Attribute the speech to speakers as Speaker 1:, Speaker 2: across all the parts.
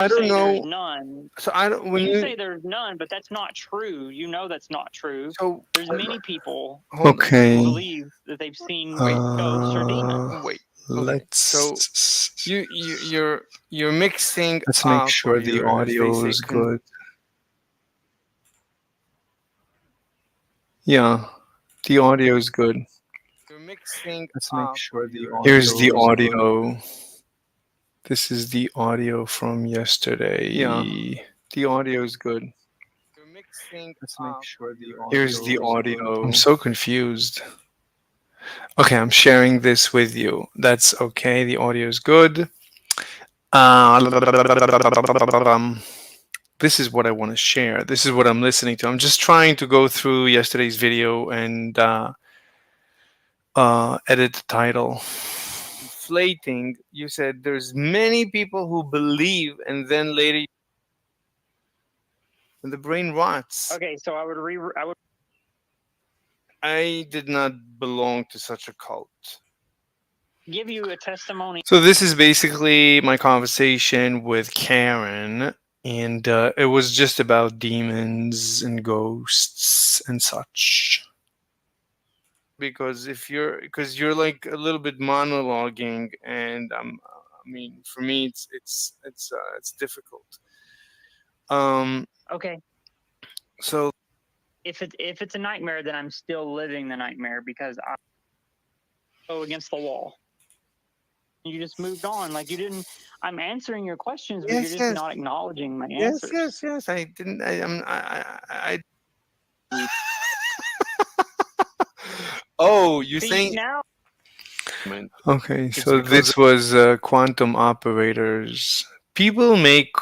Speaker 1: I don't
Speaker 2: There's
Speaker 1: know.
Speaker 2: none.
Speaker 1: So I don't. When
Speaker 2: You
Speaker 1: you
Speaker 2: say there's none, but that's not true. You know that's not true.
Speaker 1: so
Speaker 2: There's many people
Speaker 1: hold on.
Speaker 2: who
Speaker 3: Okay.
Speaker 2: believe that they've seen
Speaker 1: Wait.
Speaker 2: ghosts or demons.
Speaker 1: Wait. Okay. So you're mixing
Speaker 3: let's make
Speaker 1: up, or
Speaker 3: sure the
Speaker 1: you're, as they
Speaker 3: audio
Speaker 1: say,
Speaker 3: is good. Yeah, the audio is good.
Speaker 1: you're mixing
Speaker 3: Let's make
Speaker 1: up, or
Speaker 3: sure the
Speaker 1: you're, as they
Speaker 3: Here's the
Speaker 1: say,
Speaker 3: audio. This is the audio from yesterday.
Speaker 1: yeah. The audio is good. You're mixing
Speaker 3: Let's make
Speaker 1: up, or
Speaker 3: sure the
Speaker 1: you're, as they
Speaker 3: Here's
Speaker 1: say,
Speaker 3: the audio. I'm so confused. Okay, I'm sharing this with you. That's okay. The audio is good. Um, this is what I want to share. This is what I'm listening to. I'm just trying to go through yesterday's video and edit the title.
Speaker 1: inflating. You said there's many people who believe, and then later when the brain rots.
Speaker 2: Okay, so I would
Speaker 1: I did not belong to such a cult.
Speaker 2: give you a testimony.
Speaker 3: So this is basically my conversation with Karen, and it was just about demons and ghosts and such.
Speaker 1: Because because you're like a little bit monologuing, and I mean, for me, it's difficult. Um.
Speaker 2: Okay,
Speaker 1: So
Speaker 2: if it's a nightmare, then I'm still living the nightmare because I go against the wall. You just moved on, like you didn't. I'm answering your questions, but you're
Speaker 1: yes,
Speaker 2: just
Speaker 1: yes,
Speaker 2: not acknowledging my
Speaker 1: yes,
Speaker 2: answers.
Speaker 1: yes, yes. I didn't. I oh, you
Speaker 2: See
Speaker 1: think?
Speaker 2: now,
Speaker 3: Okay,
Speaker 1: It's
Speaker 3: so
Speaker 1: because
Speaker 3: this was quantum operators. People make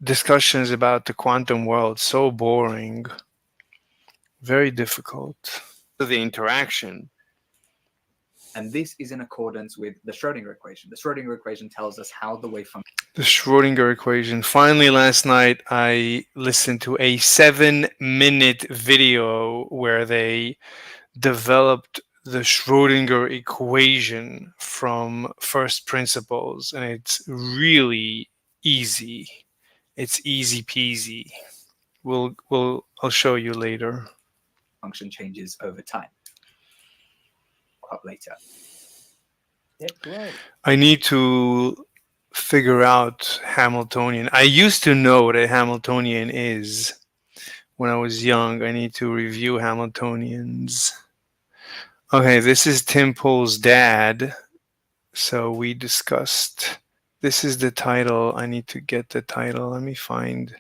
Speaker 3: discussions about the quantum world so boring, very difficult.
Speaker 1: of the interaction.
Speaker 4: And this is in accordance with the Schrodinger equation. The Schrodinger equation tells us how the wave function.
Speaker 3: The Schrodinger equation. Finally, last night I listened to a 7-minute video where they developed the Schrodinger equation from first principles, and it's really easy. It's easy peasy. I'll show you later.
Speaker 4: Function changes over time. Up later.
Speaker 3: I need to figure out Hamiltonian. I used to know what a Hamiltonian is when I was young. I need to review Hamiltonians. Okay, this is Tim Pool's dad. So we discussed. This is the title. I need to get the title. Let me find.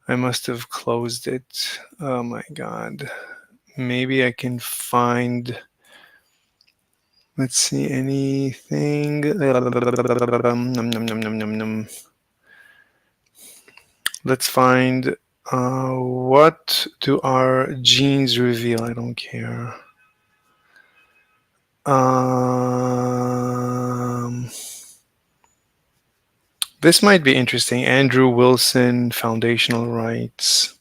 Speaker 3: I must have closed it. Oh my god. Maybe I can find. Let's see anything. Let's find. What do our genes reveal? I don't care. Um, this might be interesting. Andrew Wilson, foundational rights.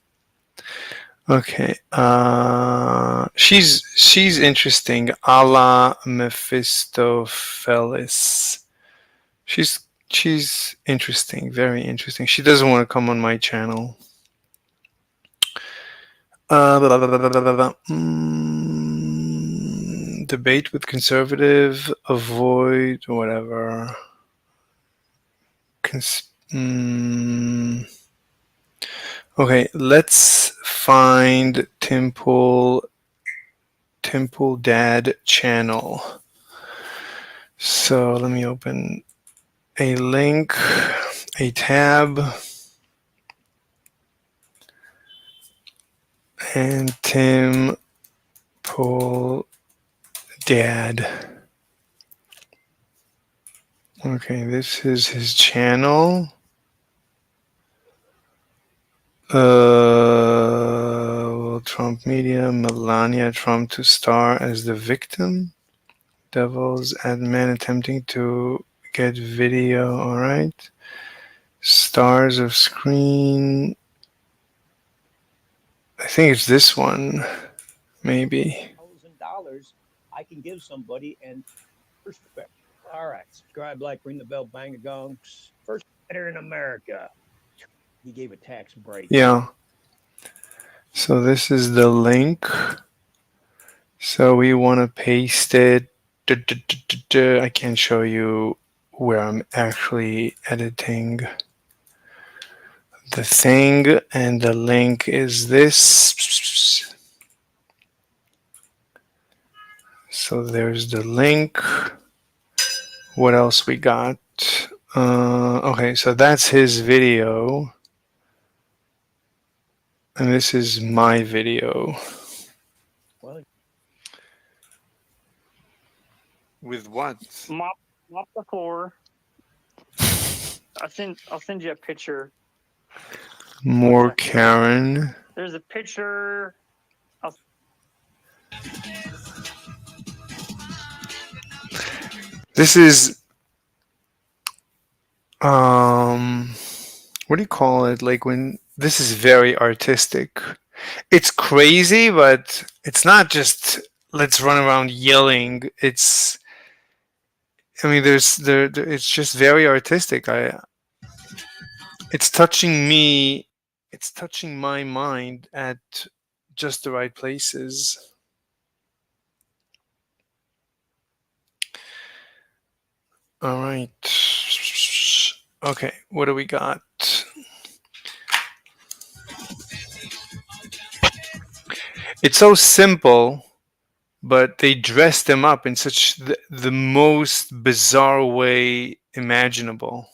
Speaker 3: Okay. She's interesting. Ala Mephistopheles. She's interesting. Very interesting. She doesn't want to come on my channel. Debate with conservative. Avoid whatever. Okay, let's find Temple Dad channel. So let me open a link, a tab, and Tim Pool Dad. Okay, this is his channel. Will Trump media Melania Trump to star as the victim? Devils admin attempting to get video. All right. Stars of screen. I think it's this one. Maybe.
Speaker 5: $1,000 I can give somebody and first effect. All right, subscribe, like, ring the bell, bang the gongs. First, better in America. He gave a tax break.
Speaker 3: Yeah. So this is the link. So we want to paste it. I can't show you where I'm actually editing the thing, and the link is this. So there's the link. What else we got? Okay, so that's his video. And this is my video.
Speaker 5: Well,
Speaker 1: With what?
Speaker 2: Mop the floor. I'll send you a picture.
Speaker 3: More Karen.
Speaker 2: There's a picture.
Speaker 3: This is what do you call it? Like when this is very artistic. It's crazy, but it's not just let's run around yelling. It's I mean it's just very artistic. It's touching me. It's touching my mind at just the right places. All right. Okay, what do we got? It's so simple, but they dress them up in such the most bizarre way imaginable.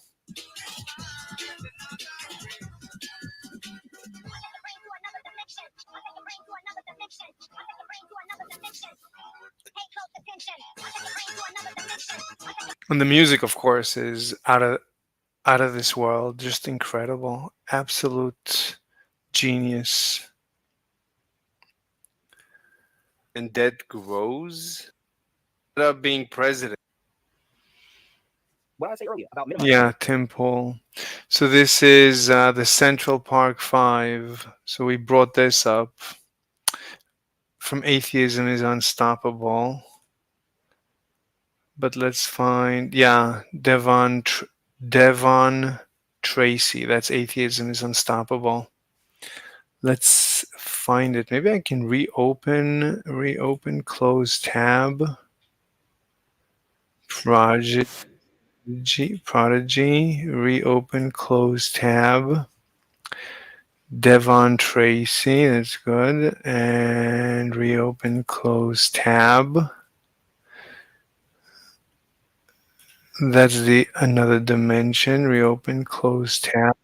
Speaker 3: And the music, of course, is out of this world, just incredible, absolute genius.
Speaker 1: And that grows. Ended up being president.
Speaker 5: what did I say earlier about minimum?
Speaker 3: Yeah, Tim Pool. So this is the Central Park 5. So we brought this up from Atheism is Unstoppable. But let's find, yeah, Devon Tracy. That's Atheism is Unstoppable. Let's find it. Maybe I can reopen, close tab. Prodigy, reopen, close tab. Devon Tracy, that's good. And reopen, close tab. That's the another dimension. Reopen, close tab.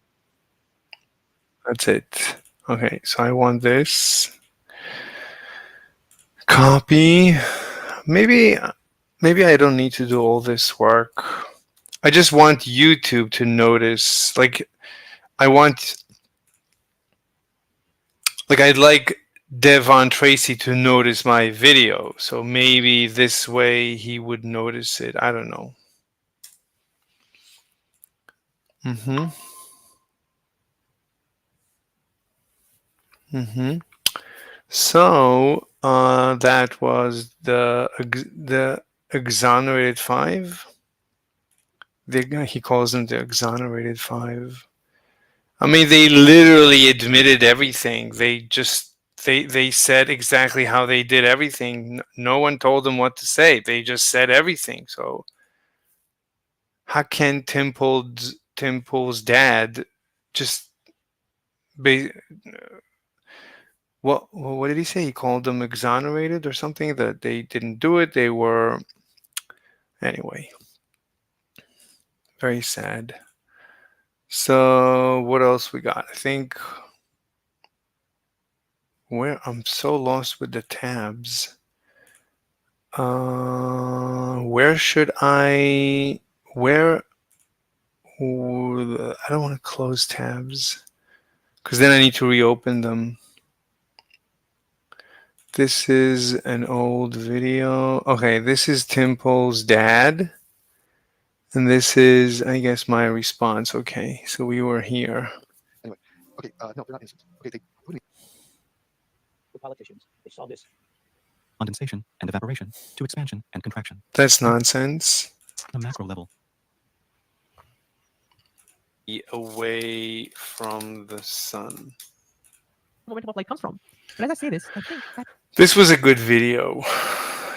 Speaker 3: That's it. Okay, so I want this. Copy. Maybe I don't need to do all this work. I just want YouTube to notice. Like I'd like Devon Tracy to notice my video. So maybe this way he would notice it. I don't know. So that was the Exonerated 5. He calls them the Exonerated 5. I mean, they literally admitted everything. They said exactly how they did everything. No one told them what to say. They just said everything. So how can Tim Pool's dad just be? What did he say? He called them exonerated or something, that they didn't do it. They were, anyway, very sad. So what else we got? I think I'm so lost with the tabs. Where should I don't want to close tabs because then I need to reopen them. This is an old video. Okay, this is Tim Pool's dad. And this is, I guess, my response. Okay, so we were here.
Speaker 6: Anyway, okay, no, they're not innocent. Okay,
Speaker 5: The politicians, they saw this.
Speaker 7: Condensation and evaporation to expansion and contraction.
Speaker 3: That's nonsense.
Speaker 7: On a macro level.
Speaker 3: away from the sun.
Speaker 5: Momentum of light comes from. But as I say this, I think that
Speaker 3: This was a good video.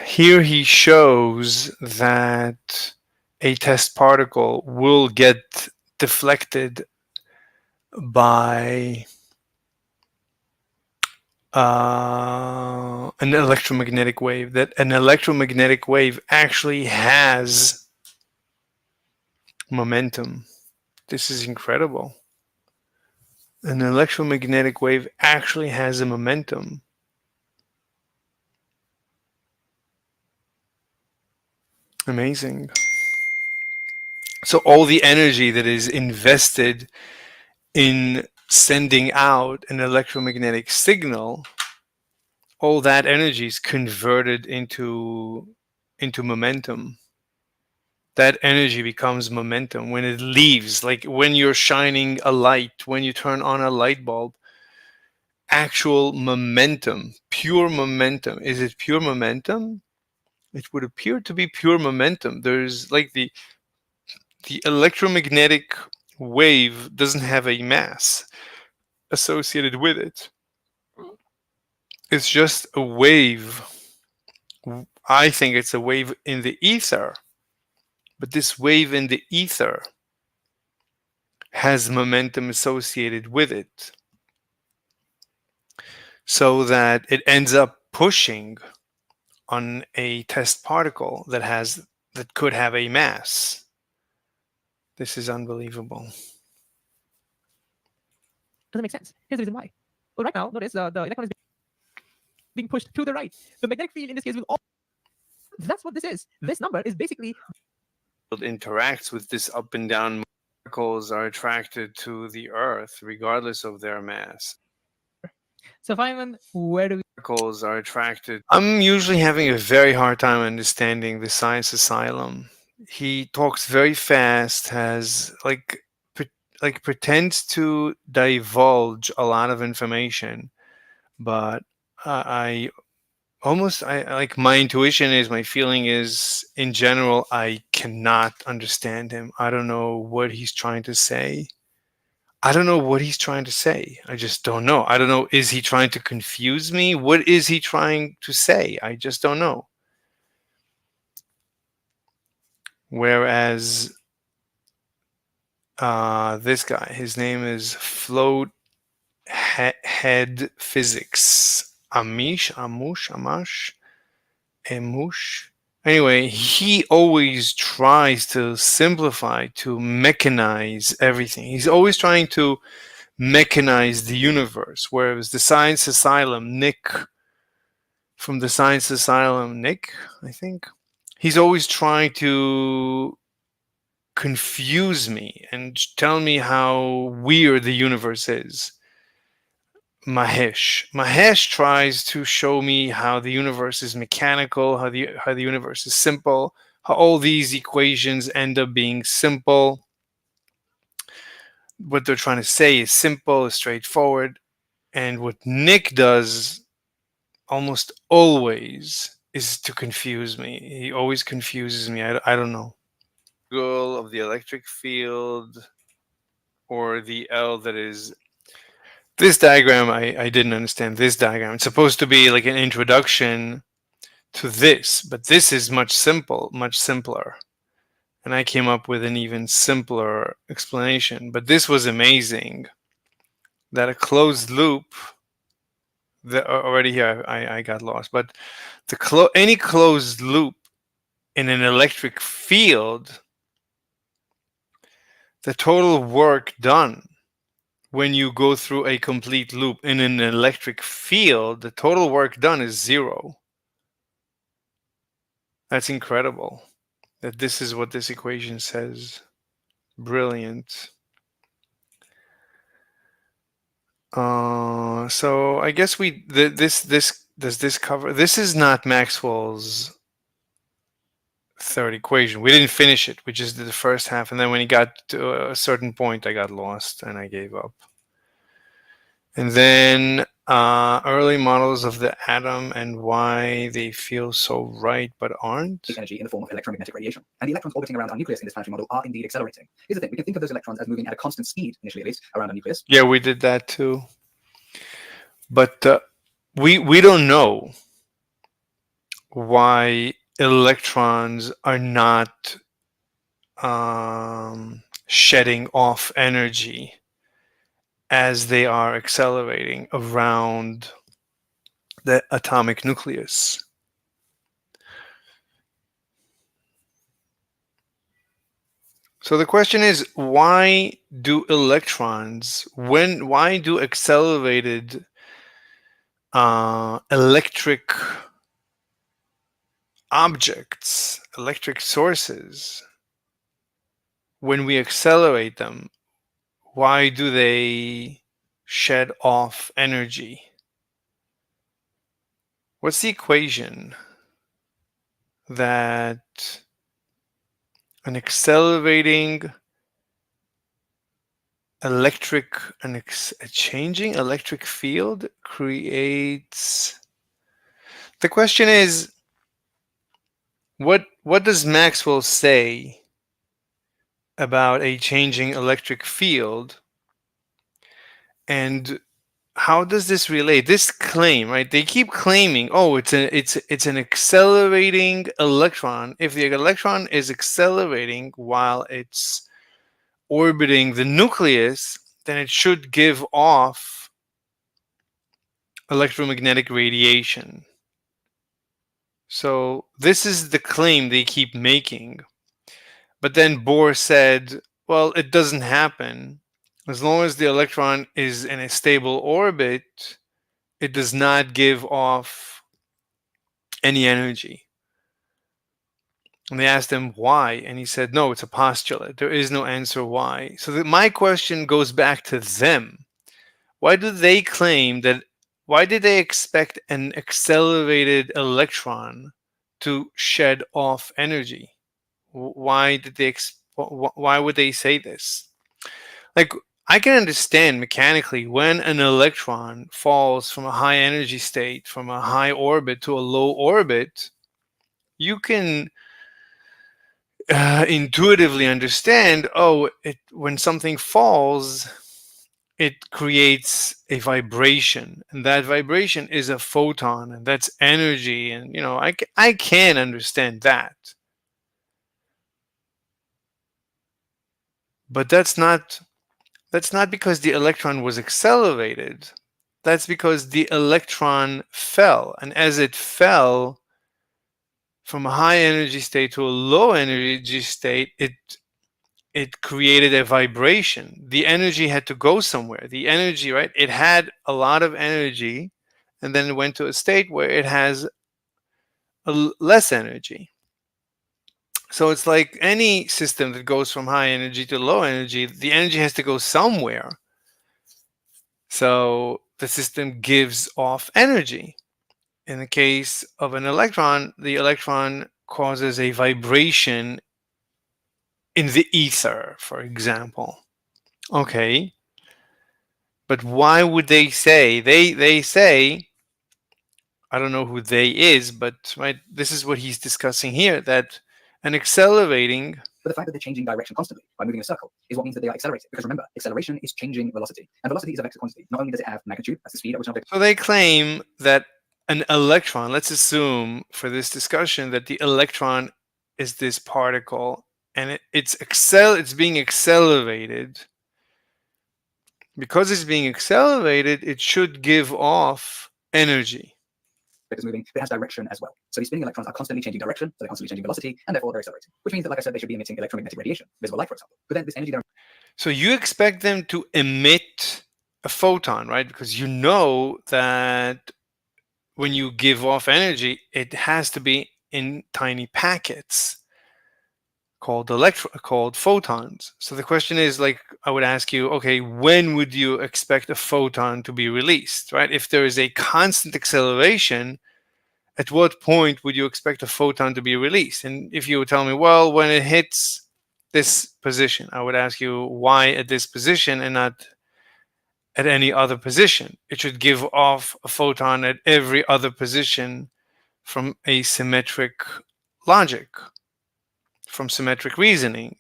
Speaker 3: Here he shows that a test particle will get deflected by an electromagnetic wave, that an electromagnetic wave actually has momentum. This is incredible. An electromagnetic wave actually has a momentum. Amazing. So all the energy that is invested in sending out an electromagnetic signal, all that energy is converted into momentum. That energy becomes momentum when it leaves, like when you're shining a light, when you turn on a light bulb, actual momentum, pure momentum. Is it pure momentum? It would appear to be pure momentum. There's like the electromagnetic wave doesn't have a mass associated with it. It's just a wave. I think it's a wave in the ether. But this wave in the ether has momentum associated with it, so that it ends up pushing on a test particle that could have a mass. This is unbelievable.
Speaker 5: doesn't make sense. Here's the reason why. Well, right now, notice the electron is being pushed to the right. The magnetic field in this case will all. That's what this is. This number is basically.
Speaker 3: It interacts with this up and down. Particles are attracted to the Earth regardless of their mass.
Speaker 5: So, Feynman, where do we.
Speaker 3: Particles are attracted. I'm usually having a very hard time understanding the Science Asylum. He talks very fast, has pretends to divulge a lot of information, but I like, my intuition is, my feeling is, in general, I cannot understand him. I don't know what he's trying to say. I don't know what he's trying to say. I just don't know. I don't know. Is he trying to confuse me? What is he trying to say? I just don't know. Whereas this guy, his name is Float Head Physics. Amash. Anyway, he always tries to simplify, to mechanize everything. He's always trying to mechanize the universe. Whereas the Science Asylum, Nick, from the Science Asylum, Nick, I think, he's always trying to confuse me and tell me how weird the universe is. Mahesh tries to show me how the universe is mechanical, how the universe is simple, how all these equations end up being simple. What they're trying to say is simple, is straightforward. And what Nick does almost always is to confuse me. He always confuses me. I don't know. Goal of the electric field, or the L that is. This diagram, I didn't understand this diagram. It's supposed to be like an introduction to this, but this is much simpler. And I came up with an even simpler explanation. But this was amazing. That a closed loop, already here I got lost. But any closed loop in an electric field, the total work done when you go through a complete loop in an electric field, the total work done is 0. That's incredible. That this is what this equation says. Brilliant. So I guess this does this cover? This is not Maxwell's third equation. We didn't finish it. We just did the first half, and then when he got to a certain point, I got lost and I gave up. And then early models of the atom and why they feel so right but aren't.
Speaker 4: Energy in the form of electromagnetic radiation. And the electrons orbiting around our nucleus in this planetary model are indeed accelerating. Here's the thing, we can think of those electrons as moving at a constant speed, initially at least, around our nucleus.
Speaker 3: Yeah, we did that too. But we don't know why electrons are not shedding off energy as they are accelerating around the atomic nucleus. So the question is, why do electrons, why do accelerated electric objects, electric sources, when we accelerate them, why do they shed off energy? What's the equation that an accelerating a changing electric field creates? The question is, what does Maxwell say about a changing electric field, and how does this relate? This claim, right? They keep claiming, oh, it's an accelerating electron. If the electron is accelerating while it's orbiting the nucleus, then it should give off electromagnetic radiation. So this is the claim they keep making. But then Bohr said, well, it doesn't happen. As long as the electron is in a stable orbit, it does not give off any energy. And they asked him why, and he said, no, it's a postulate. There is no answer why. So my question goes back to them. Why do they claim that? Why did they expect an accelerated electron to shed off energy? Why did they? Why would they say this? Like, I can understand mechanically when an electron falls from a high energy state, from a high orbit to a low orbit, you can intuitively understand, oh, when something falls, it creates a vibration, and that vibration is a photon, and that's energy, and I can understand that. But that's not because the electron was accelerated. That's because the electron fell, and as it fell from a high energy state to a low energy state, it created a vibration. The energy had to go somewhere. The energy, right? It had a lot of energy, and then it went to a state where it has less energy. So it's like any system that goes from high energy to low energy, the energy has to go somewhere. So the system gives off energy. In the case of an electron, the electron causes a vibration in the ether, for example. Okay. But why would they say, they say, I don't know who they is, but right, this is what he's discussing here, that an accelerating,
Speaker 4: But the fact that they're changing direction constantly by moving in a circle is what means that they are accelerating. Because remember, acceleration is changing velocity. And velocity is a vector quantity. Not only does it have magnitude, that's the speed at which an object.
Speaker 3: so they claim that an electron, let's assume for this discussion that the electron is this particle, and it's being accelerated. Because it's being accelerated, it should give off energy.
Speaker 4: Is moving, but it has direction as well. So these spinning electrons are constantly changing direction, so they're constantly changing velocity, and therefore they're accelerating. Which means that, like I said, they should be emitting electromagnetic radiation, visible light, for example. But then this energy.
Speaker 3: So you expect them to emit a photon, right? Because you know that when you give off energy, it has to be in tiny packets called photons. So the question is, like, I would ask you, okay, when would you expect a photon to be released, right? If there is a constant acceleration, at what point would you expect a photon to be released? And if you would tell me, well, when it hits this position, I would ask you why at this position and not at any other position. It should give off a photon at every other position from a symmetric logic, from symmetric reasoning.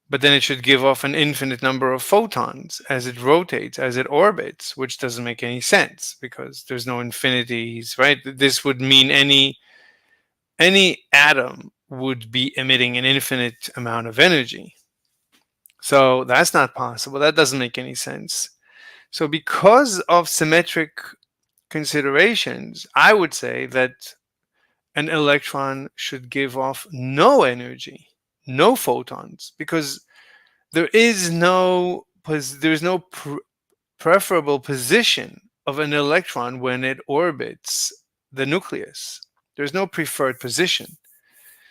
Speaker 3: But then it should give off an infinite number of photons as it rotates, as it orbits, which doesn't make any sense because there's no infinities, right? This would mean any atom would be emitting an infinite amount of energy. So that's not possible. That doesn't make any sense. So because of symmetric considerations, I would say that an electron should give off no energy, no photons, because there's no preferable position of an electron when it orbits the nucleus. There's no preferred position.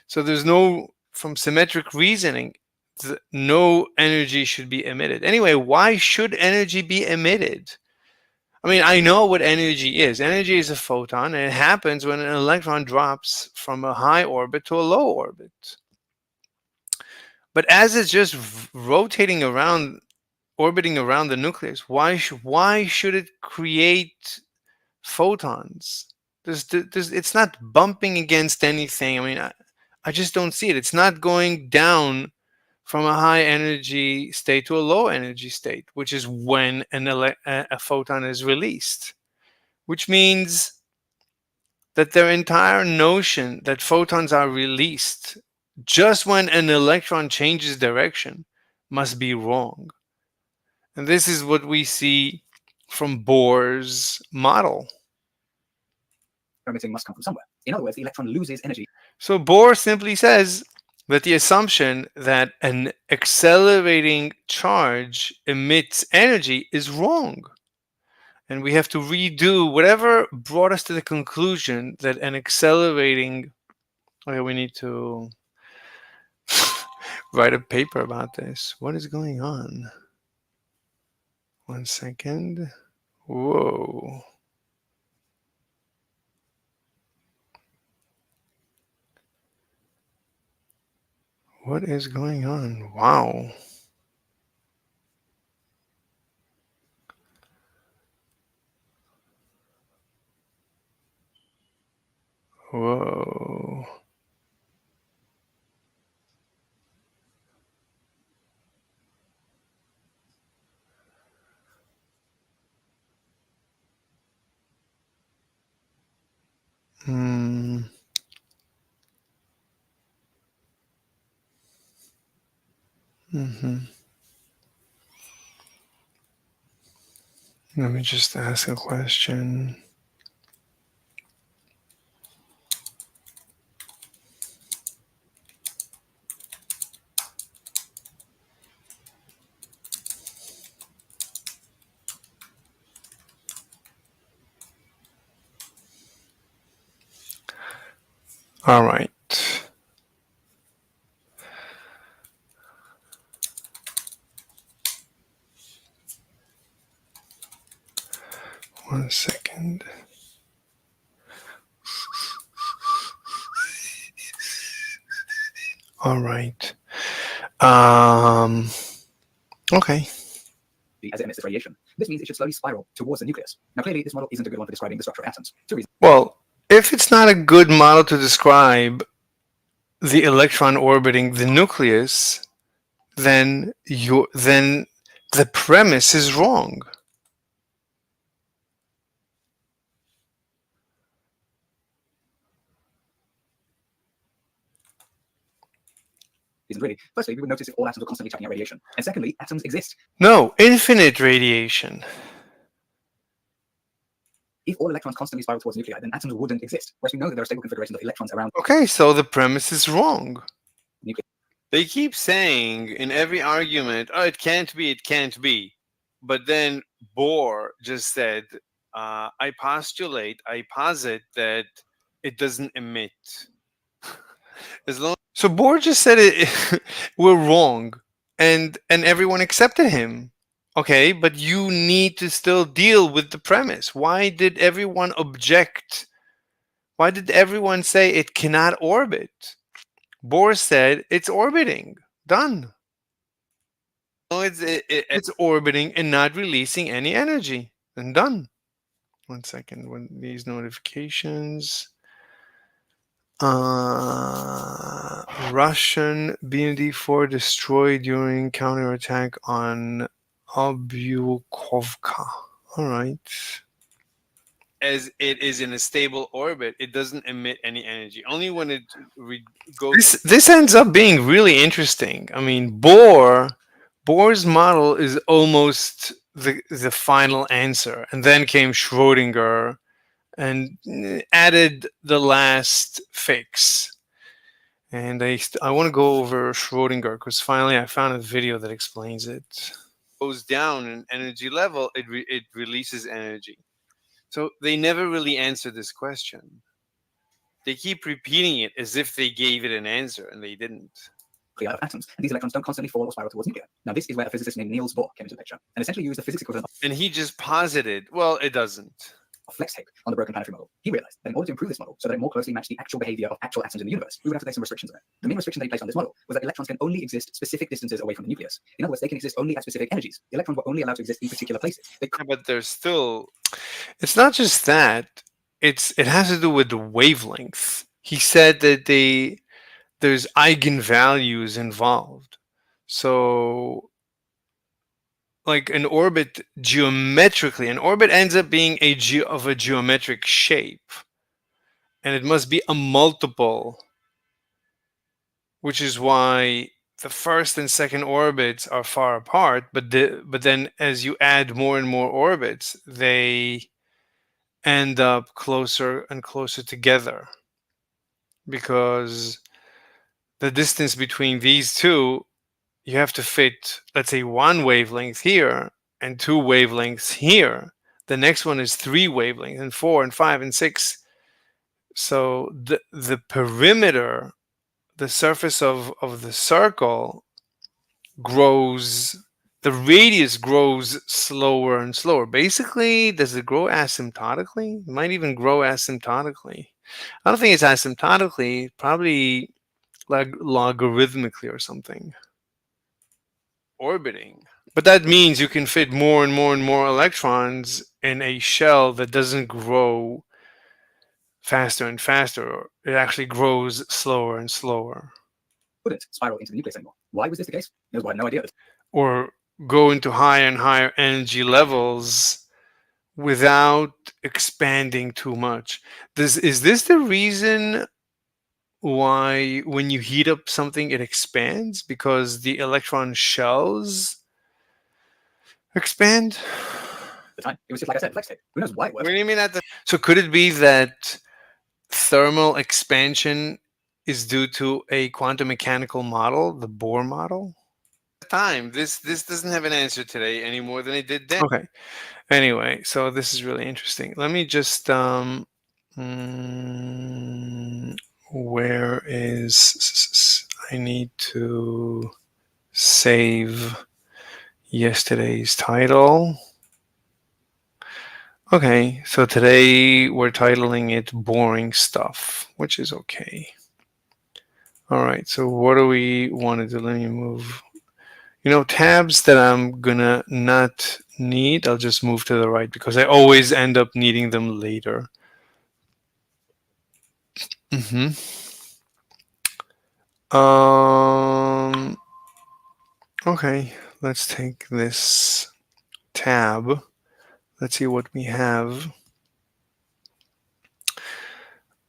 Speaker 3: So there's no, from symmetric reasoning, no energy should be emitted. Anyway, why should energy be emitted? I mean, I know what energy is. Energy is a photon, and it happens when an electron drops from a high orbit to a low orbit. But as it's just rotating around, orbiting around the nucleus, why should it create photons? It's not bumping against anything. I mean, I just don't see it. It's not going down from a high energy state to a low energy state, which is when a photon is released, which means that their entire notion that photons are released just when an electron changes direction must be wrong. And this is what we see from Bohr's model.
Speaker 4: Emitting must come from somewhere. In other words, the electron loses energy.
Speaker 3: So Bohr simply says that the assumption that an accelerating charge emits energy is wrong. And we have to redo whatever brought us to the conclusion that an accelerating... Okay, we need to write a paper about this. What is going on? 1 second. Whoa. What is going on? Wow. Whoa. Hmm. Mm-hmm. Let me just ask a question. All right. One second. All right. Okay.
Speaker 4: As it emits this radiation. This means it should slowly spiral towards the nucleus. Now, clearly, this model isn't a good one for describing the structure of atoms. Two reasons.
Speaker 3: Well, if it's not a good model to describe the electron orbiting the nucleus, then the premise is wrong.
Speaker 4: Isn't really. Firstly, we would notice if all atoms were constantly chucking out radiation. And secondly, atoms exist.
Speaker 3: No, infinite radiation.
Speaker 4: If all electrons constantly spiral towards nuclei, then atoms wouldn't exist. Whereas we know that there are stable configurations of electrons around
Speaker 3: Okay, so the premise is wrong.
Speaker 4: nuclei.
Speaker 1: They keep saying in every argument, oh, it can't be, it can't be. But then Bohr just said, I posit that it doesn't emit. As long
Speaker 3: So Bohr just said it we're wrong, and everyone accepted him. Okay, but you need to still deal with the premise. Why did everyone object? Why did everyone say it cannot orbit? Bohr said it's orbiting. Done.
Speaker 1: No,
Speaker 3: It's orbiting and not releasing any energy. And done. 1 second. When these notifications. Russian BND-4 destroyed during counterattack on Obukovka. All right.
Speaker 1: as it is in a stable orbit, it doesn't emit any energy. Only when it goes.
Speaker 3: This ends up being really interesting. I mean, Bohr's model is almost the final answer, and then came Schrodinger and added the last fix. And I want to go over Schrodinger because finally I found a video that explains it.
Speaker 1: Goes down in energy level, it releases energy. So they never really answer this question. They keep repeating it as if they gave it an answer, and they didn't.
Speaker 4: Of atoms, and these electrons don't constantly fall or spiral towards nuclear. Now, this is where a physicist named Niels Bohr came into the picture, and essentially used the physics equivalent
Speaker 1: And he just posited, well, it doesn't.
Speaker 4: of flex tape on the broken planetary model. He realized that in order to improve this model so that it more closely matched the actual behavior of actual atoms in the universe, we would have to place some restrictions on it. The main restriction that he placed on this model was that electrons can only exist specific distances away from the nucleus. In other words, they can exist only at specific energies. The electrons were only allowed to exist in particular places. They could
Speaker 1: But there's still.
Speaker 3: It's not just that. It has to do with the wavelength. He said that there's eigenvalues involved. So like an orbit geometrically, an orbit ends up being of a geometric shape. And it must be a multiple, which is why the first and second orbits are far apart, but then as you add more and more orbits, they end up closer and closer together, because the distance between these two, you have to fit, let's say, 1 wavelength here and 2 wavelengths here. The next one is 3 wavelengths and 4 and 5 and 6. So the perimeter, the surface of the circle grows, the radius grows slower and slower. Basically, does it grow asymptotically? It might even grow asymptotically. I don't think it's asymptotically, probably like logarithmically or something.
Speaker 1: Orbiting.
Speaker 3: But that means you can fit more and more and more electrons in a shell that doesn't grow faster and faster. It actually grows slower and slower.
Speaker 4: couldn't spiral into the nucleus anymore. Why was this the case? Niels Bohr had no idea.
Speaker 3: Or go into higher and higher energy levels without expanding too much. Is this the reason why when you heat up something it expands? Because the electron shells expand?
Speaker 4: At the time, it was just like I said, flex tape. Who knows why it
Speaker 1: What
Speaker 4: worked?
Speaker 1: do you mean at the
Speaker 3: So could it be that thermal expansion is due to a quantum mechanical model, the Bohr model?
Speaker 1: time? This doesn't have an answer today any more than it did then.
Speaker 3: Okay. Anyway, so this is really interesting. Let me just where is, I need to save yesterday's title. Okay, so today we're titling it Boring Stuff, which is okay. All right, so what do we want to do? Let me move. You know, tabs that I'm gonna not need, I'll just move to the right because I always end up needing them later. Okay, let's take this tab. Let's see what we have.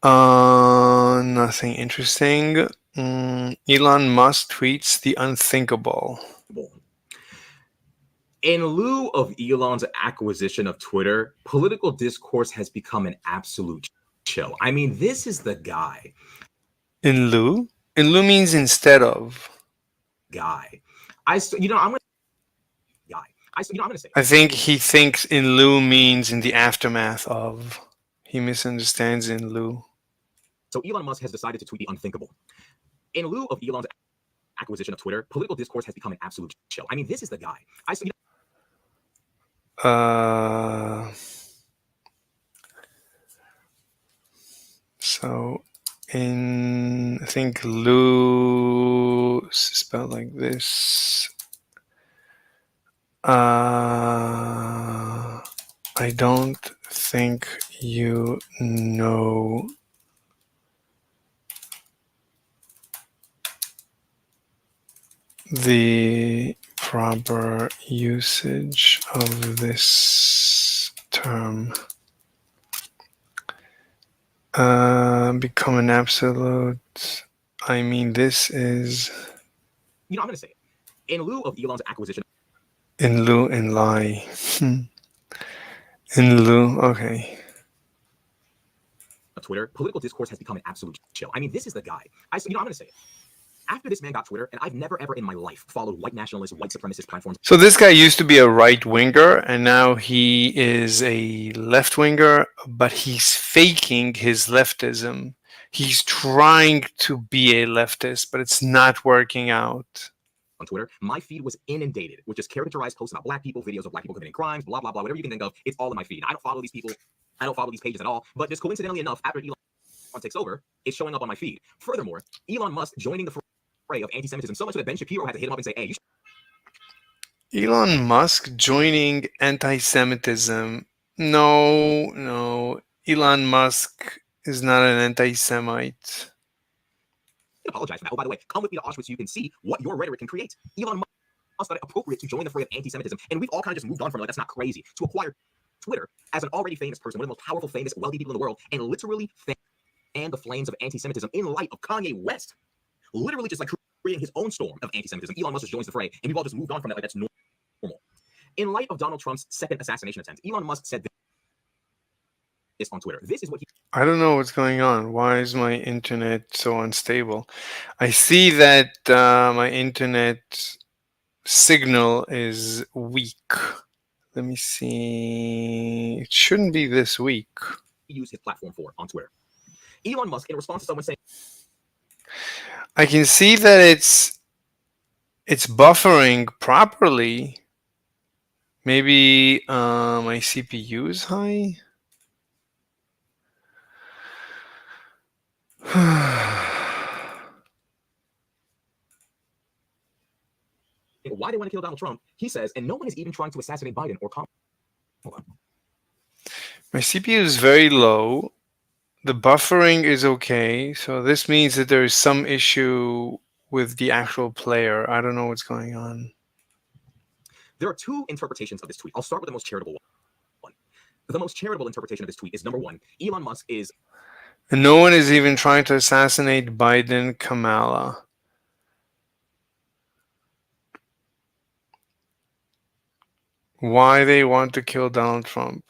Speaker 3: Nothing interesting. Elon Musk tweets the unthinkable.
Speaker 8: In lieu of Elon's acquisition of Twitter, political discourse has become an absolute chill. I mean, this is the guy.
Speaker 3: In lieu? In lieu means instead of.
Speaker 8: Guy. I'm gonna say.
Speaker 3: I think he thinks in lieu means in the aftermath of. He misunderstands in lieu.
Speaker 8: So Elon Musk has decided to tweet the unthinkable. In lieu of Elon's acquisition of Twitter, political discourse has become an absolute chill. I mean, this is the guy.
Speaker 3: So I think lieu is spelled like this. I don't think you know the proper usage of this term. Become an absolute. I mean, this is
Speaker 8: I'm going to say it. In lieu of Elon's acquisition
Speaker 3: in lieu and lie. In lieu, okay.
Speaker 8: of Twitter, political discourse has become an absolute chill. I mean, this is the guy. I'm going to say it. After this man got Twitter, and I've never ever in my life followed white nationalist, white supremacist platforms.
Speaker 3: So this guy used to be a right winger, and now he is a left winger, but he's faking his leftism. He's trying to be a leftist, but it's not working out.
Speaker 8: On Twitter, my feed was inundated with just caricaturized posts about black people, videos of black people committing crimes, blah, blah, blah, whatever you can think of. It's all in my feed. I don't follow these people. I don't follow these pages at all. But just coincidentally enough, after Elon takes over, it's showing up on my feed. Furthermore, Elon Musk joining the fray of anti-Semitism so much that Ben Shapiro had to hit him up and say, hey, you
Speaker 3: Elon Musk joining anti-Semitism. No. Elon Musk is not an anti-Semite.
Speaker 8: apologize for that. Oh, by the way, come with me to Auschwitz so you can see what your rhetoric can create. Elon Musk thought it appropriate to join the fray of anti-Semitism, and we've all kind of just moved on from it. Like, that's not crazy. To acquire Twitter as an already famous person, one of the most powerful, famous, wealthy people in the world, and literally fan the flames of anti-Semitism in light of Kanye West, literally just like creating his own storm of anti-Semitism. Elon Musk just joins the fray, and we've all just moved on from that like that's normal. In light of Donald Trump's second assassination attempt, Elon Musk said this on Twitter. This is what he
Speaker 3: I don't know what's going on. Why is my internet so unstable? I see that my internet signal is weak. Let me see. It shouldn't be this weak.
Speaker 8: used his platform for on Twitter. Elon Musk, in response to someone saying,
Speaker 3: I can see that it's buffering properly. Maybe my CPU is high.
Speaker 8: why they want to kill Donald Trump, he says, and no one is even trying to assassinate Biden or Kamala.
Speaker 3: My CPU is very low. The buffering is okay. So this means that there is some issue with the actual player. I don't know what's going on.
Speaker 8: There are two interpretations of this tweet. I'll start with the most charitable one. The most charitable interpretation of this tweet is, number one, Elon Musk is...
Speaker 3: And no one is even trying to assassinate Biden, Kamala. Why they want to kill Donald Trump?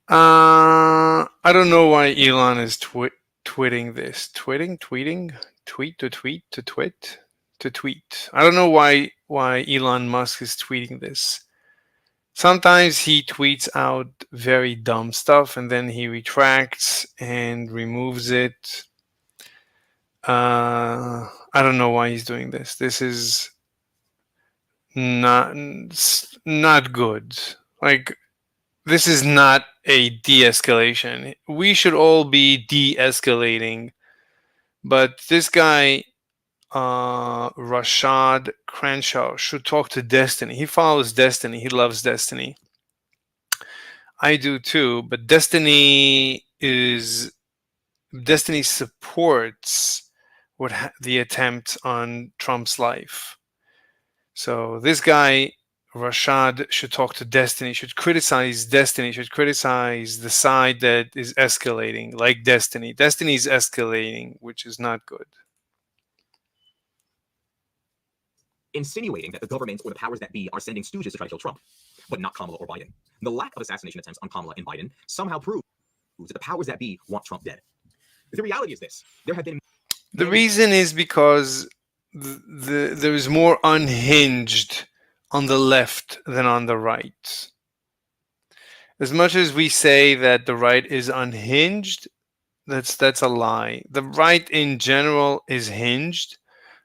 Speaker 3: I don't know why Elon is tweeting this. Tweeting? Tweet to tweet to twit to tweet. I don't know why Elon Musk is tweeting this. Sometimes he tweets out very dumb stuff and then he retracts and removes it. I don't know why he's doing this. This is not good. Like, this is not a de-escalation. We should all be de-escalating. But this guy, Rashad Crenshaw, should talk to Destiny. He follows Destiny. He loves Destiny. I do too, but Destiny supports the attempt on Trump's life. So this guy, Rashad, should talk to Destiny, should criticize Destiny, should criticize the side that is escalating, like Destiny. Destiny is escalating, which is not good.
Speaker 8: Insinuating that the government or the powers that be are sending stooges to try to kill Trump, but not Kamala or Biden. The lack of assassination attempts on Kamala and Biden somehow proves that the powers that be want Trump dead. The reality is this. There have been...
Speaker 3: The reason is because there is more unhinged on the left than on the right. As much as we say that the right is unhinged, that's a lie. The right in general is hinged.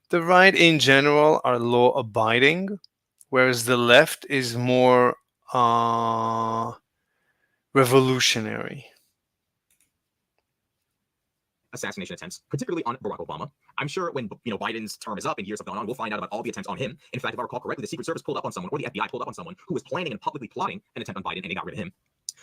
Speaker 3: The right in general are law-abiding, whereas the left is more revolutionary.
Speaker 8: assassination attempts, particularly on Barack Obama. I'm sure when Biden's term is up and years have gone on, we'll find out about all the attempts on him. In fact, if I recall correctly, the Secret Service pulled up on someone, or the FBI pulled up on someone who was planning and publicly plotting an attempt on Biden, and they got rid of him.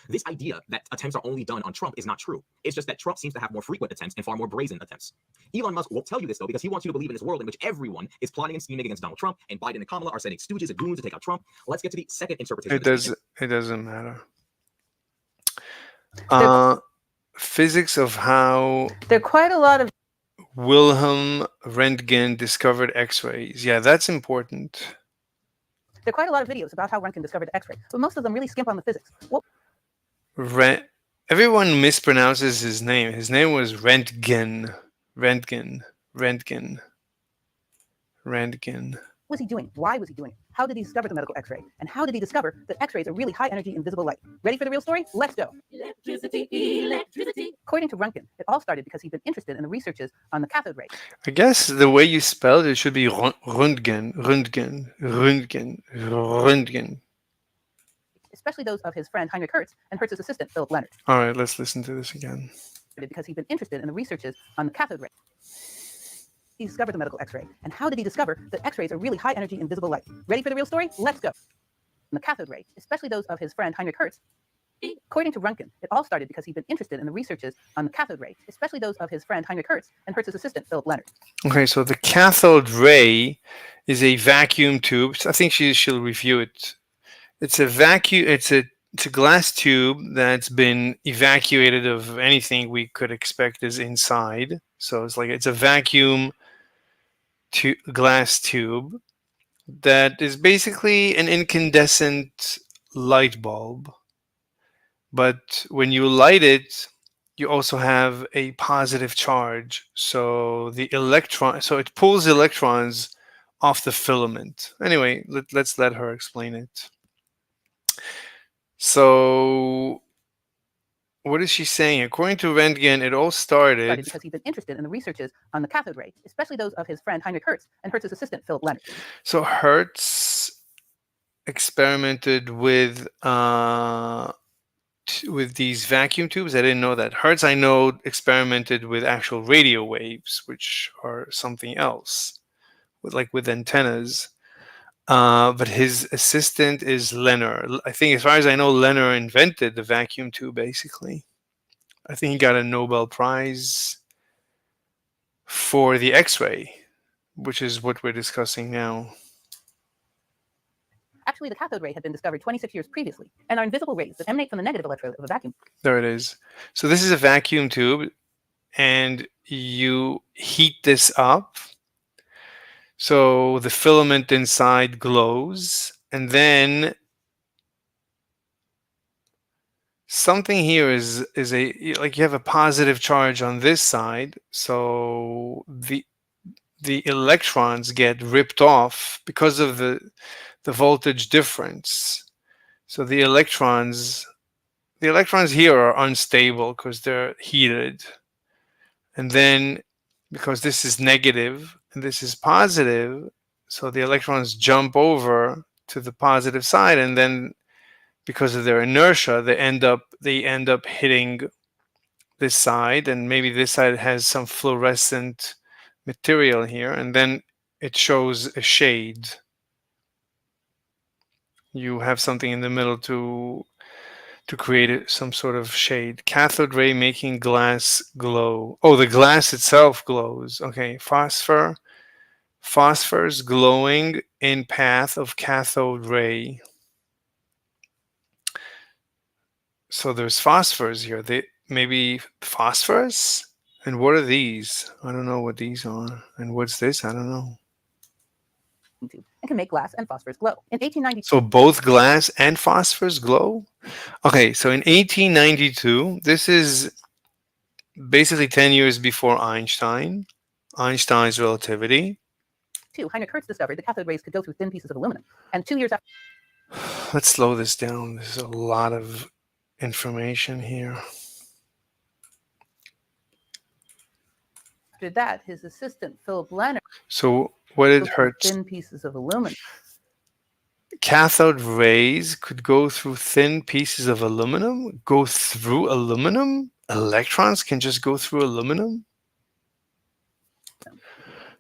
Speaker 8: This idea that attempts are only done on Trump is not true. It's just that Trump seems to have more frequent attempts and far more brazen attempts. Elon Musk won't tell you this, though, because he wants you to believe in this world in which everyone is plotting and scheming against Donald Trump, and Biden and Kamala are sending stooges and goons to take out Trump. Let's get to the second interpretation.
Speaker 3: It doesn't matter. Physics of how
Speaker 9: There are quite a lot of
Speaker 3: Wilhelm Röntgen discovered X-rays. Yeah, that's important.
Speaker 9: there are quite a lot of videos about how Röntgen discovered the X-ray, but most of them really skimp on the physics. What
Speaker 3: Everyone mispronounces his name. His name was Röntgen. Röntgen.
Speaker 9: was he doing? Why was he doing it? How did he discover the medical X-ray? And how did he discover that X-rays are really high-energy invisible light? Ready for the real story? Let's go. Electricity. According to Röntgen, it all started because he'd been interested in the researches on the cathode ray.
Speaker 3: I guess the way you spelled it should be Röntgen.
Speaker 9: Especially those of his friend Heinrich Hertz and Hertz's assistant Philip Leonard.
Speaker 3: All right, let's listen to this again.
Speaker 9: Because he'd been interested in the researches on the cathode ray. He discovered the medical X-ray. And how did he discover that X-rays are really high-energy invisible light? Ready for the real story? Let's go. The cathode ray, especially those of his friend Heinrich Hertz. According to Röntgen, it all started because he'd been interested in the researches on the cathode ray, especially those of his friend Heinrich Hertz and Hertz's assistant Philip Leonard.
Speaker 3: Okay, so the cathode ray is a vacuum tube. I think she'll review it. It's a vacuum. It's a glass tube that's been evacuated of anything we could expect is inside. So it's a vacuum glass tube that is basically an incandescent light bulb. But when you light it, you also have a positive charge. So it pulls electrons off the filament. Anyway, let's let her explain it. So what is she saying? According to Röntgen, it all started
Speaker 9: Because he'd been interested in the researches on the cathode ray, especially those of his friend Heinrich Hertz and Hertz's assistant Philip Leonard.
Speaker 3: So Hertz experimented with these vacuum tubes. I didn't know that. Hertz, I know, experimented with actual radio waves, which are something else, with antennas. But his assistant is Leonard. I think, as far as I know, Leonard invented the vacuum tube, basically. I think he got a Nobel Prize for the X-ray, which is what we're discussing now.
Speaker 9: Actually, the cathode ray had been discovered 26 years previously and are invisible rays that emanate from the negative electrode of a vacuum.
Speaker 3: There it is. So this is a vacuum tube, and you heat this up. So the filament inside glows, and then something here is you have a positive charge on this side, so the electrons get ripped off because of the voltage difference. So the electrons here are unstable because they're heated, and then because this is negative and this is positive, so the electrons jump over to the positive side, and then because of their inertia, they end up hitting this side, and maybe this side has some fluorescent material here, and then it shows a shade. You have something in the middle to create some sort of shade. Cathode ray making glass glow. Oh, the glass itself glows. Okay, phosphorus glowing in path of cathode ray. So there's phosphorus here. Maybe phosphorus? And what are these? I don't know what these are. And what's this? I don't know.
Speaker 9: And can make glass and phosphorus glow. In 1892,
Speaker 3: So both glass and phosphorus glow? Okay, so in 1892, this is basically 10 years before Einstein's relativity.
Speaker 9: Heinrich Hertz discovered the cathode rays could go through thin pieces of aluminum. And 2 years after
Speaker 3: Let's slow this down. There's a lot of information here.
Speaker 9: that, his assistant Philip Leonard
Speaker 3: So what did
Speaker 9: looked at
Speaker 3: Hertz?
Speaker 9: thin pieces of aluminum.
Speaker 3: Cathode rays could go through thin pieces of aluminum? Go through aluminum? Electrons can just go through aluminum?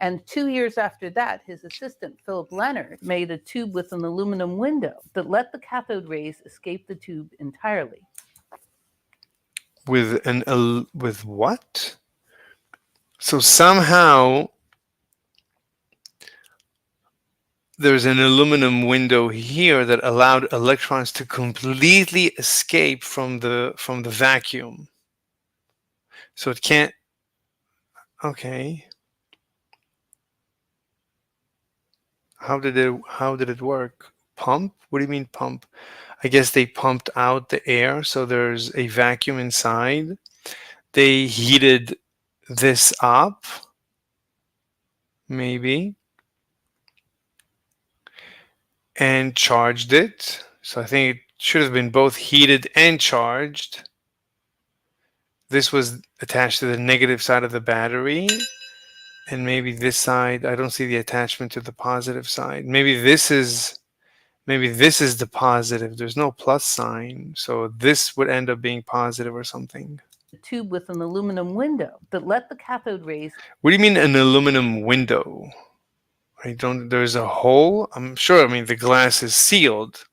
Speaker 9: And 2 years after that, his assistant, Philip Leonard, made a tube with an aluminum window that let the cathode rays escape the tube entirely.
Speaker 3: With what? So somehow there's an aluminum window here that allowed electrons to completely escape from the vacuum. So it can't. Okay. How did it work? Pump? What do you mean pump? I guess they pumped out the air, so there's a vacuum inside. They heated this up, maybe, and charged it. So I think it should have been both heated and charged. This was attached to the negative side of the battery. And maybe this side, I don't see the attachment to the positive side. Maybe this is the positive. There's no plus sign. So this would end up being positive or something.
Speaker 9: A tube with an aluminum window that let the cathode rays.
Speaker 3: What do you mean an aluminum window? There's a hole? I'm sure, I mean, the glass is sealed.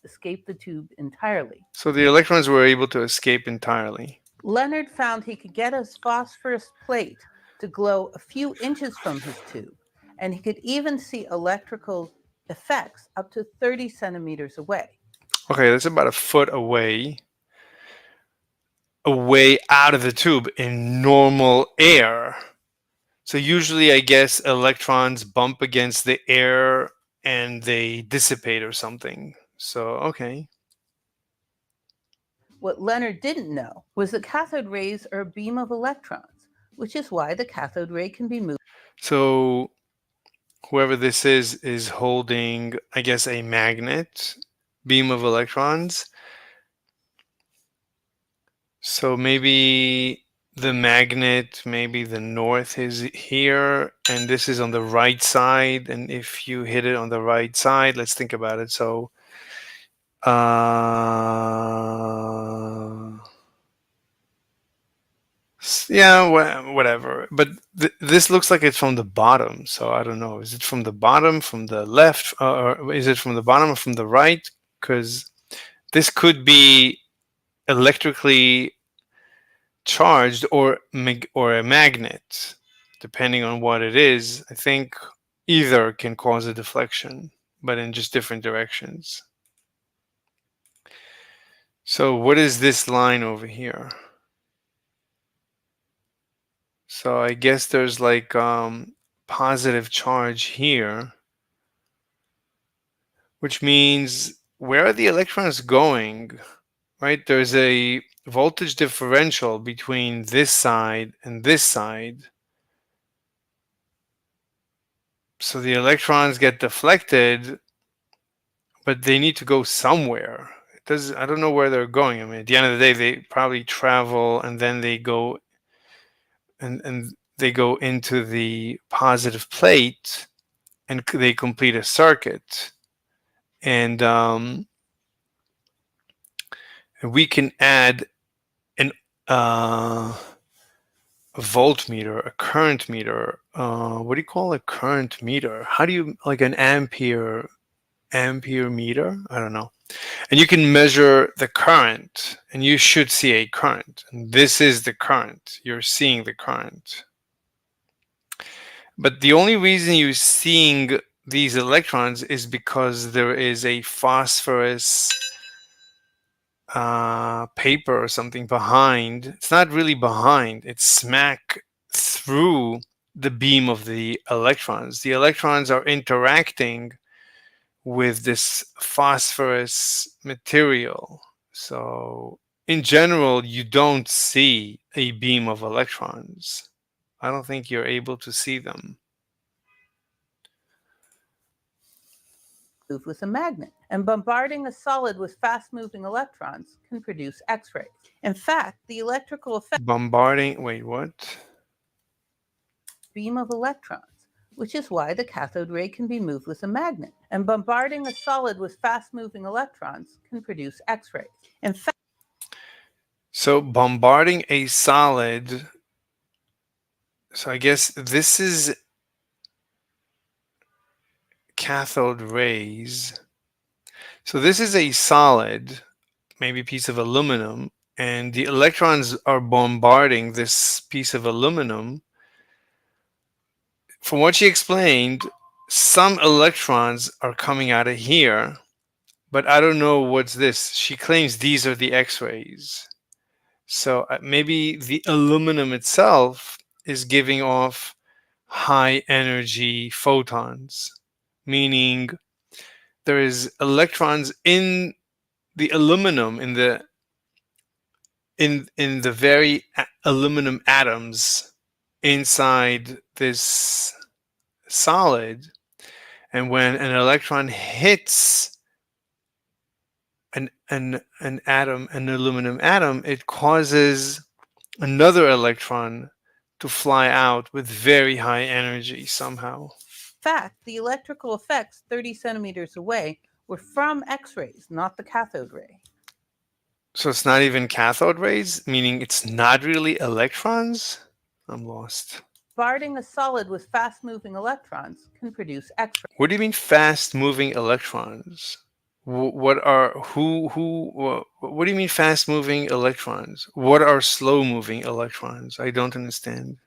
Speaker 9: Escape the tube entirely.
Speaker 3: So the electrons were able to escape entirely.
Speaker 9: Leonard found he could get a phosphorus plate to glow a few inches from his tube, and he could even see electrical effects up to 30 centimeters away.
Speaker 3: Okay, that's about a foot away out of the tube in normal air. So usually, I guess, electrons bump against the air and they dissipate or something. So, okay.
Speaker 9: What Leonard didn't know was that cathode rays are a beam of electrons, which is why the cathode ray can be moved.
Speaker 3: So whoever this is holding, I guess, a magnet beam of electrons. So maybe the magnet, maybe the north is here, and this is on the right side. And if you hit it on the right side, let's think about it. So yeah, whatever. But this looks like it's from the bottom. So I don't know. Is it from the bottom, from the left, or is it from the bottom or from the right? Because this could be electrically charged or a magnet, depending on what it is. I think either can cause a deflection, but in just different directions. So what is this line over here? So I guess there's like positive charge here, which means where are the electrons going, right? There's a voltage differential between this side and this side. So the electrons get deflected, but they need to go somewhere. I don't know where they're going. I mean, at the end of the day, they probably travel and then they go and they go into the positive plate and they complete a circuit. And we can add a voltmeter, a current meter. What do you call a current meter? How do you, like an ampere meter? I don't know. And you can measure the current, and you should see a current. And this is the current. You're seeing the current. But the only reason you're seeing these electrons is because there is a phosphorus paper or something behind. It's not really behind. It's smack through the beam of the electrons. The electrons are interacting with this phosphorus material. So in general, you don't see a beam of electrons. I don't think you're able to see them.
Speaker 9: With a magnet, and bombarding a solid with fast-moving electrons can produce X-rays. In fact, the electrical effect
Speaker 3: Wait, what?
Speaker 9: beam of electrons, which is why the cathode ray can be moved with a magnet. And bombarding a solid with fast-moving electrons can produce X-rays. In fact,
Speaker 3: so bombarding a solid So I guess this is cathode rays. So this is a solid, maybe piece of aluminum, and the electrons are bombarding this piece of aluminum. From what she explained, some electrons are coming out of here, but I don't know what's this. She claims these are the X-rays. So maybe the aluminum itself is giving off high energy photons, meaning there is electrons in the aluminum, in the very aluminum atoms inside this solid, and when an electron hits an atom, an aluminum atom, it causes another electron to fly out with very high energy somehow.
Speaker 9: In fact, the electrical effects 30 centimeters away were from X-rays, not the cathode ray.
Speaker 3: So it's not even cathode rays, meaning it's not really electrons? I'm lost.
Speaker 9: Bombarding a solid with fast-moving electrons can produce X-rays.
Speaker 3: What do you mean fast-moving electrons? What do you mean fast-moving electrons? What are slow-moving electrons? I don't understand.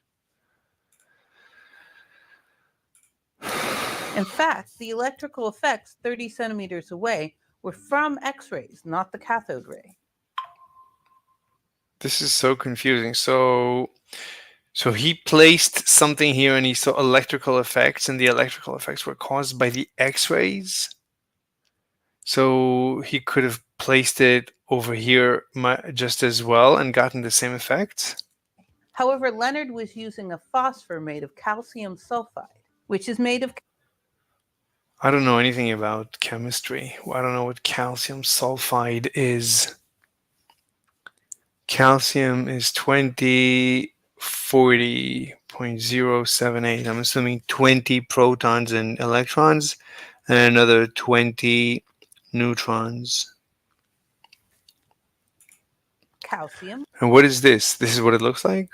Speaker 9: In fact, the electrical effects 30 centimeters away were from X-rays, not the cathode ray.
Speaker 3: This is so confusing. So he placed something here and he saw electrical effects, and the electrical effects were caused by the X-rays. So he could have placed it over here just as well and gotten the same effect.
Speaker 9: However, Leonard was using a phosphor made of calcium sulfide, which is made of...
Speaker 3: I don't know anything about chemistry. I don't know what calcium sulfide is. Calcium is 2040.078. I'm assuming 20 protons and electrons and another 20 neutrons.
Speaker 9: calcium.
Speaker 3: And what is this? This is what it looks like?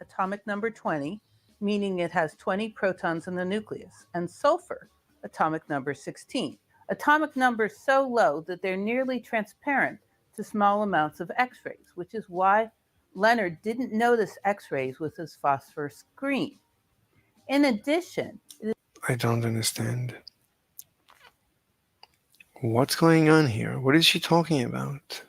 Speaker 9: Atomic number 20, meaning it has 20 protons in the nucleus, and sulfur, atomic number 16. Atomic numbers so low that they're nearly transparent to small amounts of X-rays, which is why Leonard didn't notice X-rays with his phosphor screen. In addition,
Speaker 3: I don't understand. What's going on here? What is she talking about?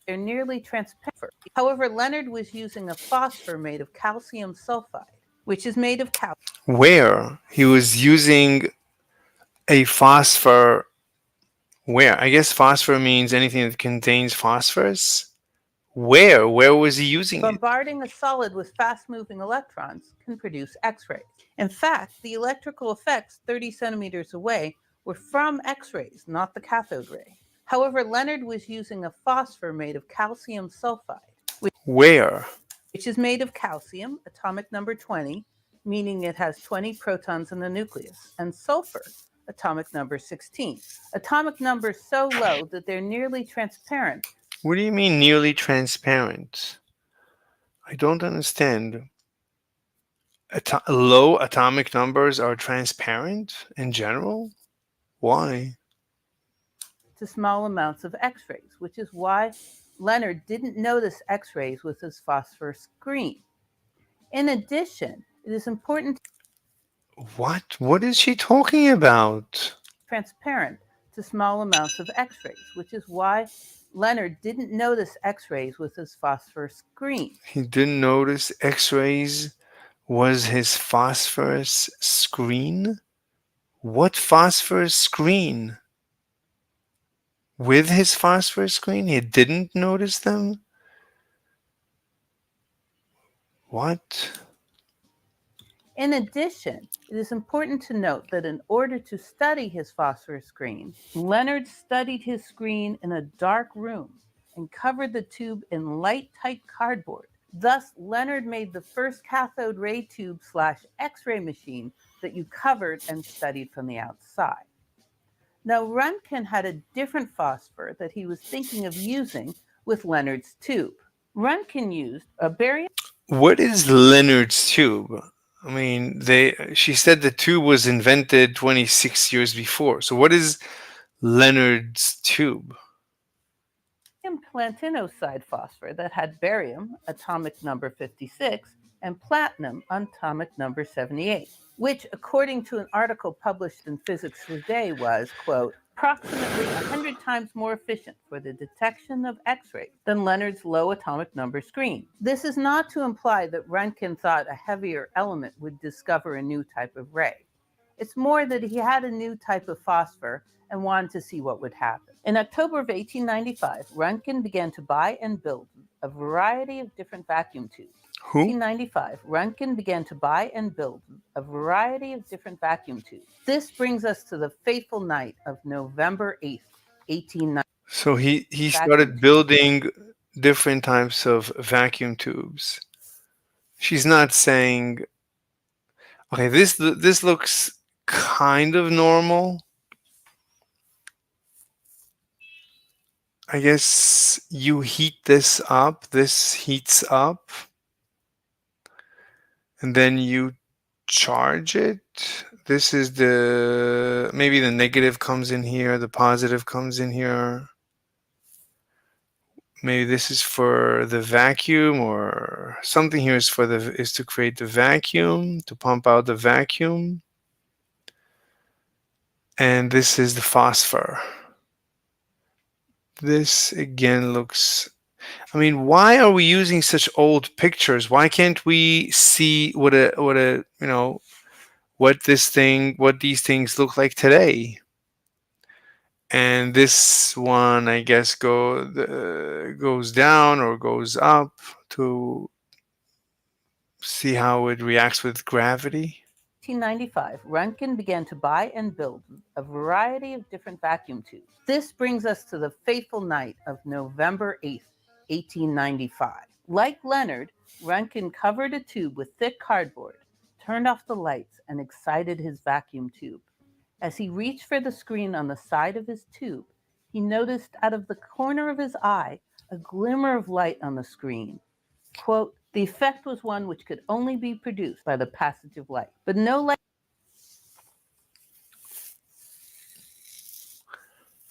Speaker 9: they're nearly transparent. However, Leonard was using a phosphor made of calcium sulfide, which is made of calcium.
Speaker 3: Where? He was using a phosphor. Where? I guess phosphor means anything that contains phosphorus. Where? Where was he using it?
Speaker 9: Bombarding a solid with fast-moving electrons can produce X-rays. In fact, the electrical effects 30 centimeters away were from X-rays, not the cathode ray. However, Leonard was using a phosphor made of calcium sulfide,
Speaker 3: Where?
Speaker 9: which is made of calcium, atomic number 20, meaning it has 20 protons in the nucleus, and sulfur, atomic number 16. Atomic numbers so low that they're nearly transparent.
Speaker 3: What do you mean nearly transparent? I don't understand. Low atomic numbers are transparent in general? Why?
Speaker 9: To small amounts of X-rays, which is why Leonard didn't notice X-rays with his phosphor screen. In addition, it is important
Speaker 3: What? What is she talking about?
Speaker 9: transparent to small amounts of X-rays, which is why Leonard didn't notice X-rays with his phosphor screen.
Speaker 3: He didn't notice X-rays was his phosphorus screen? What phosphorus screen? With his phosphorus screen? He didn't notice them? What?
Speaker 9: In addition, it is important to note that in order to study his phosphor screen, Leonard studied his screen in a dark room and covered the tube in light-tight cardboard. Thus, Leonard made the first cathode ray tube / X-ray machine that you covered and studied from the outside. Now, Röntgen had a different phosphor that he was thinking of using with Leonard's tube. Röntgen used a barium.
Speaker 3: what is Leonard's tube? I mean, she said the tube was invented 26 years before. So what is Leonard's tube?
Speaker 9: Platinoside phosphor that had barium, atomic number 56, and platinum, atomic number 78, which, according to an article published in Physics Today, was, quote, approximately 100 times more efficient for the detection of X-rays than Leonard's low atomic number screen. This is not to imply that Röntgen thought a heavier element would discover a new type of ray. It's more that he had a new type of phosphor and wanted to see what would happen. In October of 1895, Röntgen began to buy and build a variety of different vacuum tubes.
Speaker 3: Who?
Speaker 9: 1895, Röntgen began to buy and build a variety of different vacuum tubes. This brings us to the fateful night of November 8th, 1890.
Speaker 3: So he started building different types of vacuum tubes. She's not saying, okay, this looks kind of normal. I guess you heat this up, this heats up, and then you charge it. This is maybe the negative comes in here, the positive comes in here. Maybe this is for the vacuum, or something here is to create the vacuum, to pump out the vacuum. And this is the phosphor. This again looks, I mean, why are we using such old pictures? Why can't we see what these things look like today? And this one, I guess, goes down or goes up to see how it reacts with gravity.
Speaker 9: 1895, Röntgen began to buy and build a variety of different vacuum tubes. This brings us to the fateful night of November 8th, 1895. Like Leonard, Röntgen covered a tube with thick cardboard, turned off the lights, and excited his vacuum tube. As he reached for the screen on the side of his tube, he noticed out of the corner of his eye a glimmer of light on the screen. Quote, the effect was one which could only be produced by the passage of light, but no light.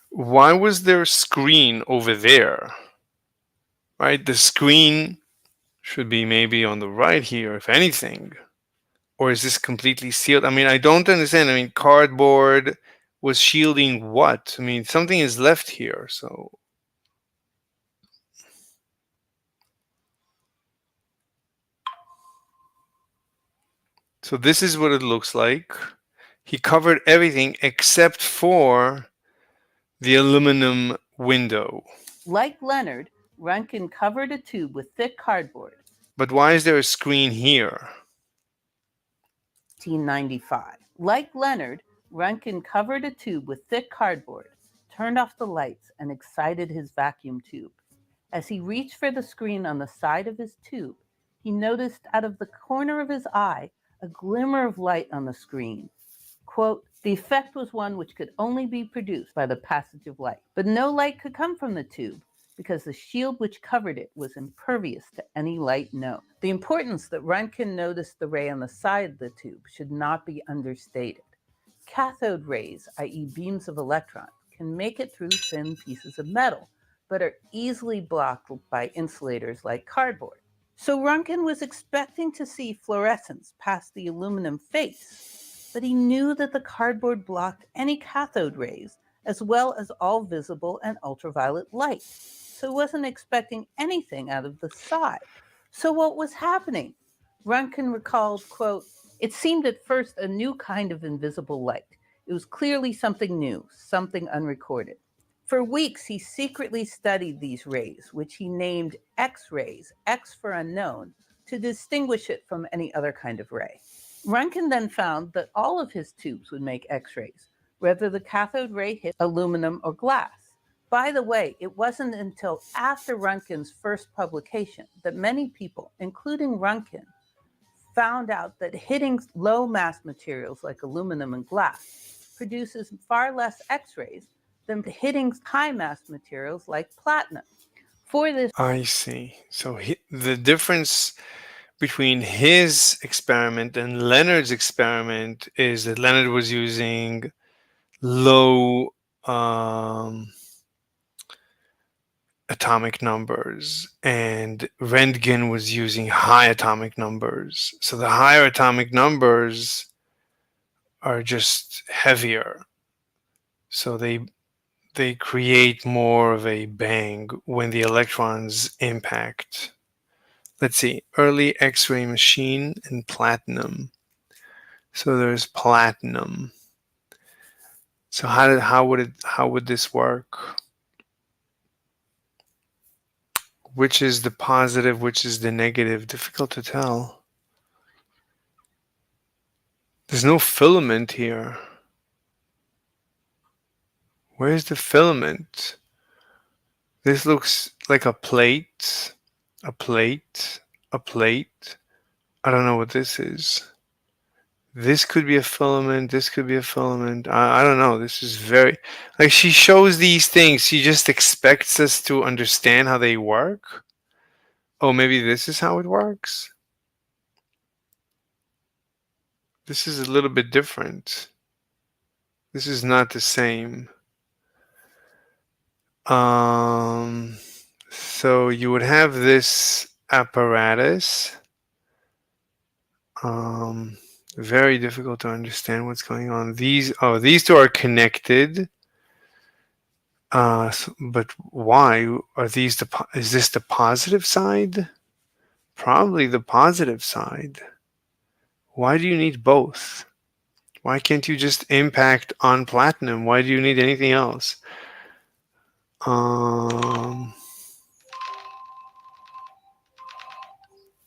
Speaker 3: Why was there a screen over there? Right? The screen should be maybe on the right here, if anything. Or is this completely sealed? I mean, I don't understand. I mean, cardboard was shielding what? I mean, something is left here, so. So this is what it looks like. He covered everything except for the aluminum window.
Speaker 9: Like Leonard, Röntgen covered a tube with thick cardboard.
Speaker 3: But why is there a screen here?
Speaker 9: 1895. Like Leonard, Röntgen covered a tube with thick cardboard, turned off the lights, and excited his vacuum tube. As he reached for the screen on the side of his tube, he noticed out of the corner of his eye a glimmer of light on the screen. Quote, the effect was one which could only be produced by the passage of light, but no light could come from the tube because the shield which covered it was impervious to any light known. The importance that Röntgen noticed the ray on the side of the tube should not be understated. Cathode rays, i.e. beams of electrons, can make it through thin pieces of metal, but are easily blocked by insulators like cardboard. So Röntgen was expecting to see fluorescence past the aluminum face, but he knew that the cardboard blocked any cathode rays, as well as all visible and ultraviolet light. So he wasn't expecting anything out of the side. So what was happening? Röntgen recalled, quote, it seemed at first a new kind of invisible light. It was clearly something new, something unrecorded. For weeks, he secretly studied these rays, which he named X-rays, X for unknown, to distinguish it from any other kind of ray. Röntgen then found that all of his tubes would make X-rays, whether the cathode ray hit aluminum or glass. By the way, it wasn't until after Röntgen's first publication that many people, including Röntgen, found out that hitting low mass materials like aluminum and glass produces far less X-rays than hitting high mass materials like platinum. For this,
Speaker 3: I see. So the difference between his experiment and Leonard's experiment is that Leonard was using low atomic numbers and Röntgen was using high atomic numbers. So the higher atomic numbers are just heavier. So they create more of a bang when the electrons impact. Let's see, early X-ray machine and platinum. So there's platinum. So how would this work? Which is the positive, which is the negative? Difficult to tell. There's no filament here. Where's the filament? This looks like a plate, a plate, a plate. I don't know what this is. This could be a filament. This could be a filament. I don't know. This is very, like, she shows these things. She just expects us to understand how they work. Oh, maybe this is how it works. This is a little bit different. This is not the same. So you would have this apparatus. Very difficult to understand what's going on. These two are connected. But why are these is this the positive side? Probably the positive side. Why do you need both? Why can't you just impact on platinum? Why do you need anything else?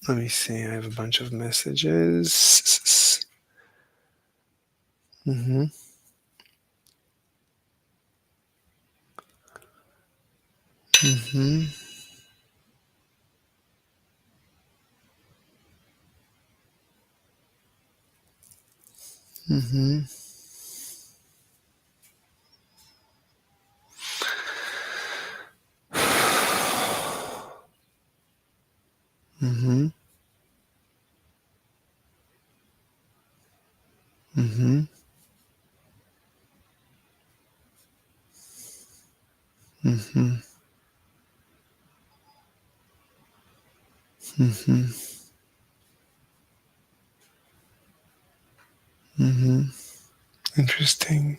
Speaker 3: Let me see. I have a bunch of messages. Mm-hmm. Mm-hmm. Mm-hmm. Mm-hmm. Mm-hmm. Mm-hmm. Mm-hmm. Mm-hmm. Interesting.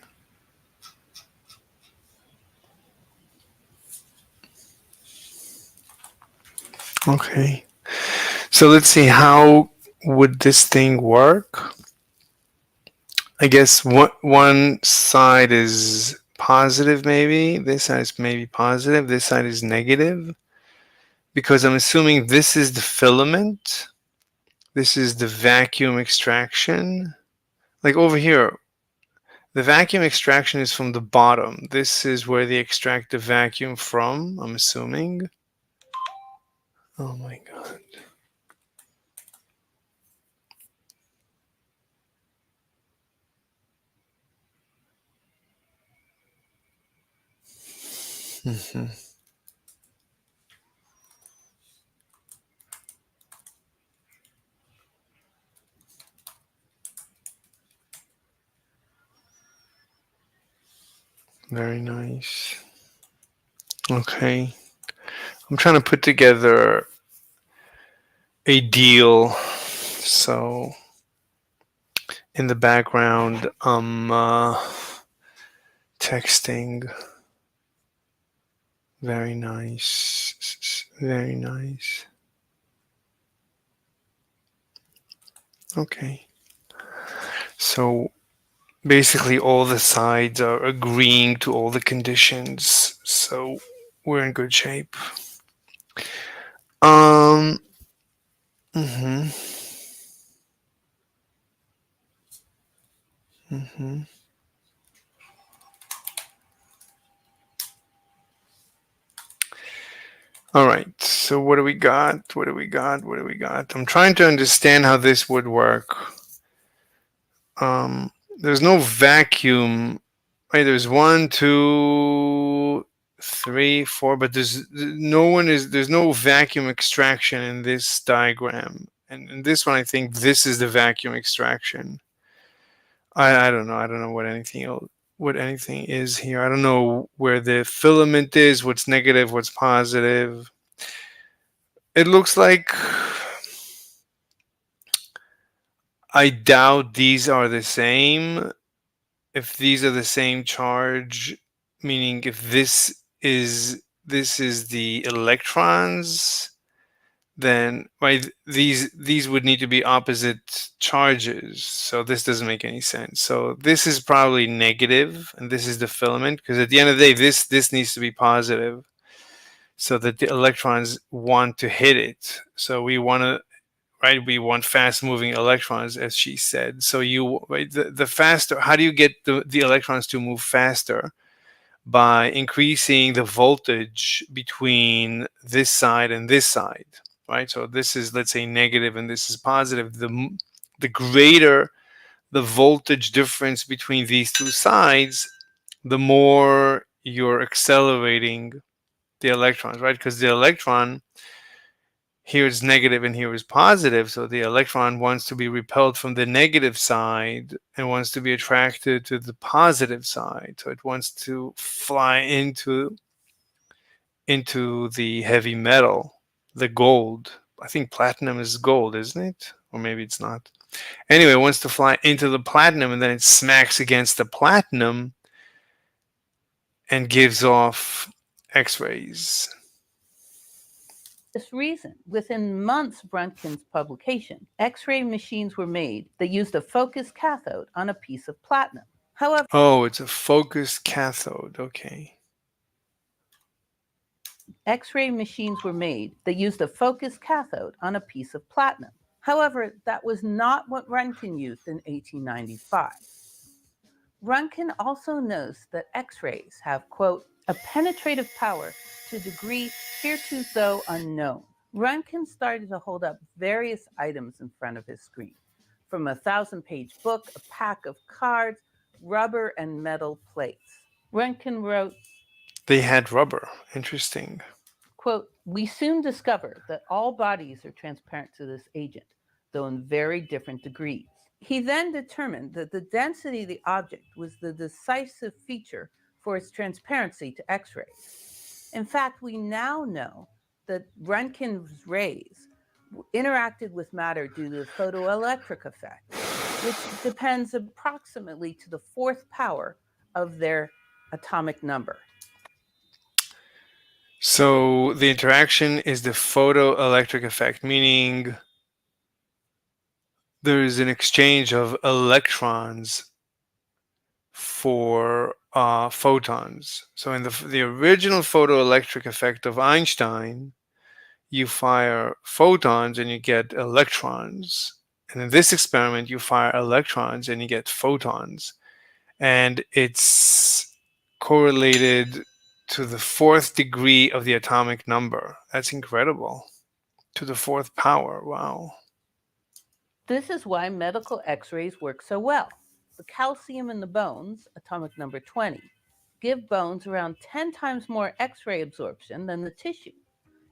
Speaker 3: Okay. So let's see, how would this thing work? I guess one side is positive, maybe. This side is maybe positive. This side is negative. Because I'm assuming this is the filament. This is the vacuum extraction. Like over here, the vacuum extraction is from the bottom. This is where they extract the vacuum from, I'm assuming. Oh my God. Mm-hmm. Very nice. Okay. I'm trying to put together a deal. So in the background, I'm texting. Very nice. Very nice. Okay. So basically all the sides are agreeing to all the conditions. So we're in good shape. Mm-hmm. Mm-hmm. All right, so what do we got? What do we got? What do we got? I'm trying to understand how this would work. There's no vacuum. Right, there's 1, 2, 3, 4, but there's no vacuum extraction in this diagram. And in this one, I think this is the vacuum extraction. I don't know. I don't know what anything is here. I don't know where the filament is, what's negative, what's positive. It looks like I doubt these are the same. If these are the same charge, meaning if this is the electrons, then right, these would need to be opposite charges. So this doesn't make any sense. So this is probably negative, and this is the filament, because at the end of the day, this needs to be positive, so that the electrons want to hit it. So we want to, right? We want fast moving electrons, as she said. So you, right, the faster, how do you get the electrons to move faster? By increasing the voltage between this side and this side, right? So this is, let's say, negative and this is positive. The greater the voltage difference between these two sides, the more you're accelerating the electrons, right? Because the electron here is negative and here is positive. So the electron wants to be repelled from the negative side and wants to be attracted to the positive side. So it wants to fly into the heavy metal, the gold. I think platinum is gold, isn't it? Or maybe it's not. Anyway, it wants to fly into the platinum, and then it smacks against the platinum and gives off X-rays.
Speaker 9: This reason, within months of Röntgen's publication, X-ray machines were made that used a focused cathode on a piece of platinum. However,
Speaker 3: Oh, it's a focused cathode. Okay.
Speaker 9: X-ray machines were made that used a focused cathode on a piece of platinum. However, that was not what Röntgen used in 1895. Röntgen also knows that X-rays have, quote, a penetrative power to a degree heretofore unknown. Röntgen started to hold up various items in front of his screen, from a 1,000-page book, a pack of cards, rubber and metal plates. Röntgen wrote,
Speaker 3: They had rubber. Interesting.
Speaker 9: quote, we soon discover that all bodies are transparent to this agent, though in very different degrees. He then determined that the density of the object was the decisive feature for its transparency to X-rays. In fact, we now know that Röntgen's rays interacted with matter due to the photoelectric effect, which depends approximately to the fourth power of their atomic number.
Speaker 3: So the interaction is the photoelectric effect, meaning there is an exchange of electrons for photons. So in the original photoelectric effect of Einstein, you fire photons and you get electrons. And in this experiment, you fire electrons and you get photons. And it's correlated to the fourth degree of the atomic number. That's incredible. To the fourth power. Wow.
Speaker 9: This is why medical X-rays work so well. The calcium in the bones, atomic number 20, give bones around 10 times more X-ray absorption than the tissue,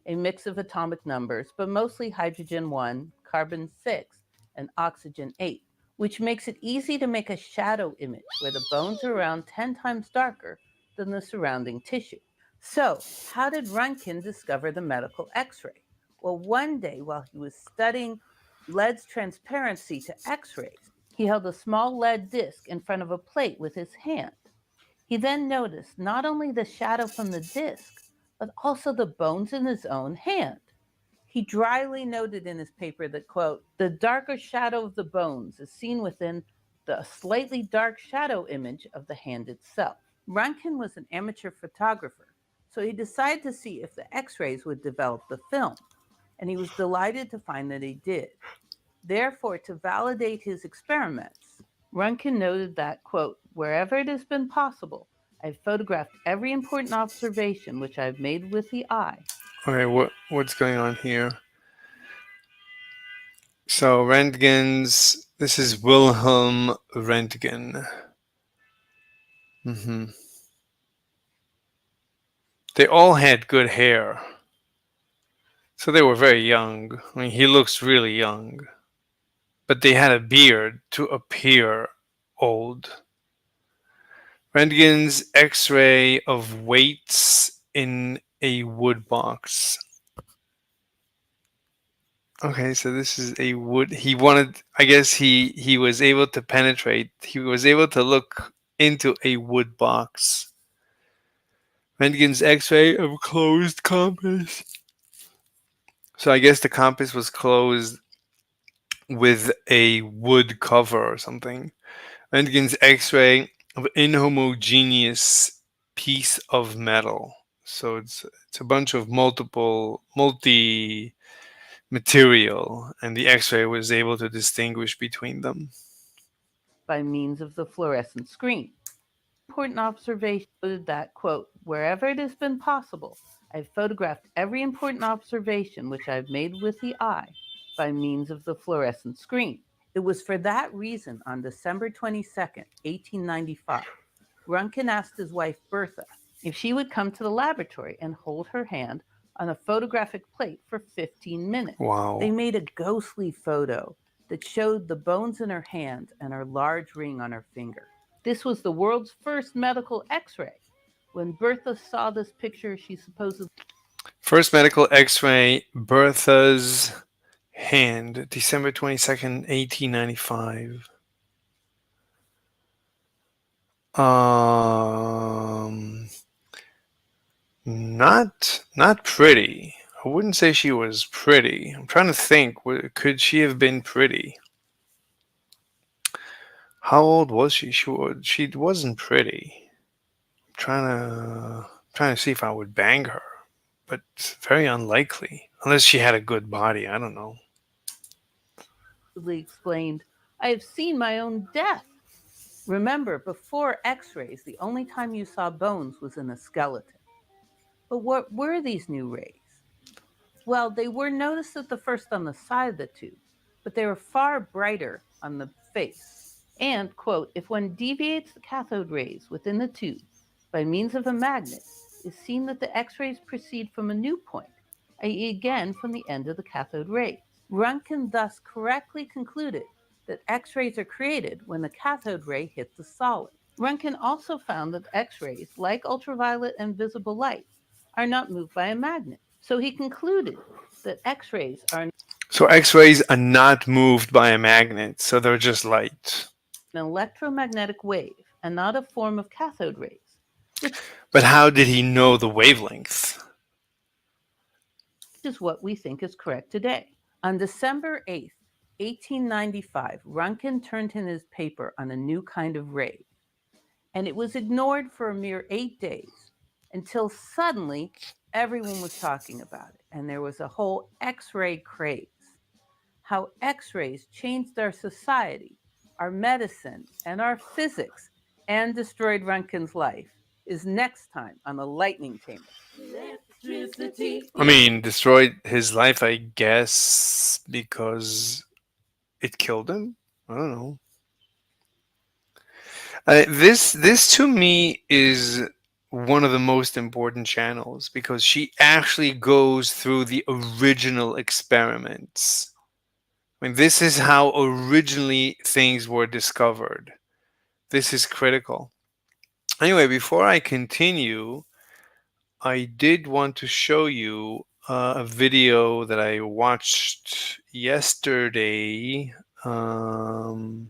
Speaker 9: a mix of atomic numbers, but mostly hydrogen 1, carbon 6, and oxygen 8, which makes it easy to make a shadow image where the bones are around 10 times darker than the surrounding tissue. So, how did Röntgen discover the medical X-ray? Well, one day while he was studying lead's transparency to X-rays, he held a small lead disc in front of a plate with his hand. He then noticed not only the shadow from the disc, but also the bones in his own hand. He dryly noted in his paper that, quote, the darker shadow of the bones is seen within the slightly dark shadow image of the hand itself. Röntgen was an amateur photographer, so he decided to see if the X-rays would develop the film, and he was delighted to find that he did. Therefore, to validate his experiments, Röntgen noted that, quote, wherever it has been possible, I've photographed every important observation which I've made with the eye.
Speaker 3: Okay, what's going on here? So Röntgen's, this is Wilhelm Röntgen. They all had good hair. So they were very young. I mean, he looks really young. But they had a beard to appear old. Röntgen's X-ray of weights in a wood box. Okay, so this is a wood. He wanted. I guess he was able to penetrate. He was able to look into a wood box. Röntgen's X-ray of closed compass. So I guess the compass was closed with a wood cover or something. Röntgen's X-ray of inhomogeneous piece of metal. So it's a bunch of multi material, and the X-ray was able to distinguish between them.
Speaker 9: By means of the fluorescent screen. Important observation that, quote, wherever it has been possible, I've photographed every important observation which I've made with the eye by means of the fluorescent screen. It was for that reason on December 22nd, 1895, Röntgen asked his wife Bertha if she would come to the laboratory and hold her hand on a photographic plate for 15 minutes.
Speaker 3: Wow.
Speaker 9: They made a ghostly photo that showed the bones in her hand and her large ring on her finger. This was the world's first medical X-ray. When Bertha saw this picture, she supposedly...
Speaker 3: First medical X-ray, Bertha's hand, December 22nd, 1895. Not pretty. I wouldn't say she was pretty. I'm trying to think. Could she have been pretty? How old was she? She wasn't pretty. I'm trying to see if I would bang her, but it's very unlikely. Unless she had a good body. I don't know.
Speaker 9: explained, I have seen my own death. Remember, before X-rays, the only time you saw bones was in a skeleton. But what were these new rays? Well, they were noticed at the first on the side of the tube, but they were far brighter on the face. And, quote, if one deviates the cathode rays within the tube by means of a magnet, it's seen that the X-rays proceed from a new point, i.e. again from the end of the cathode rays. Röntgen thus correctly concluded that X-rays are created when the cathode ray hits a solid. Röntgen also found that X-rays, like ultraviolet and visible light, are not moved by a magnet. So he concluded that X-rays are...
Speaker 3: So X-rays are not moved by a magnet, so they're just light.
Speaker 9: An electromagnetic wave and not a form of cathode rays.
Speaker 3: But how did he know the wavelength?
Speaker 9: Which is what we think is correct today. On December 8th, 1895, Röntgen turned in his paper on a new kind of ray, and it was ignored for a mere 8 days until suddenly everyone was talking about it, and there was a whole X-ray craze. How X-rays changed our society, our medicine, and our physics, and destroyed Röntgen's life is next time on the Lightning Chamber.
Speaker 3: I mean, destroyed his life, I guess, because it killed him. I don't know. This to me is one of the most important channels because she actually goes through the original experiments. I mean, this is how originally things were discovered. This is critical. Anyway, before I continue, I did want to show you a video that I watched yesterday. We'll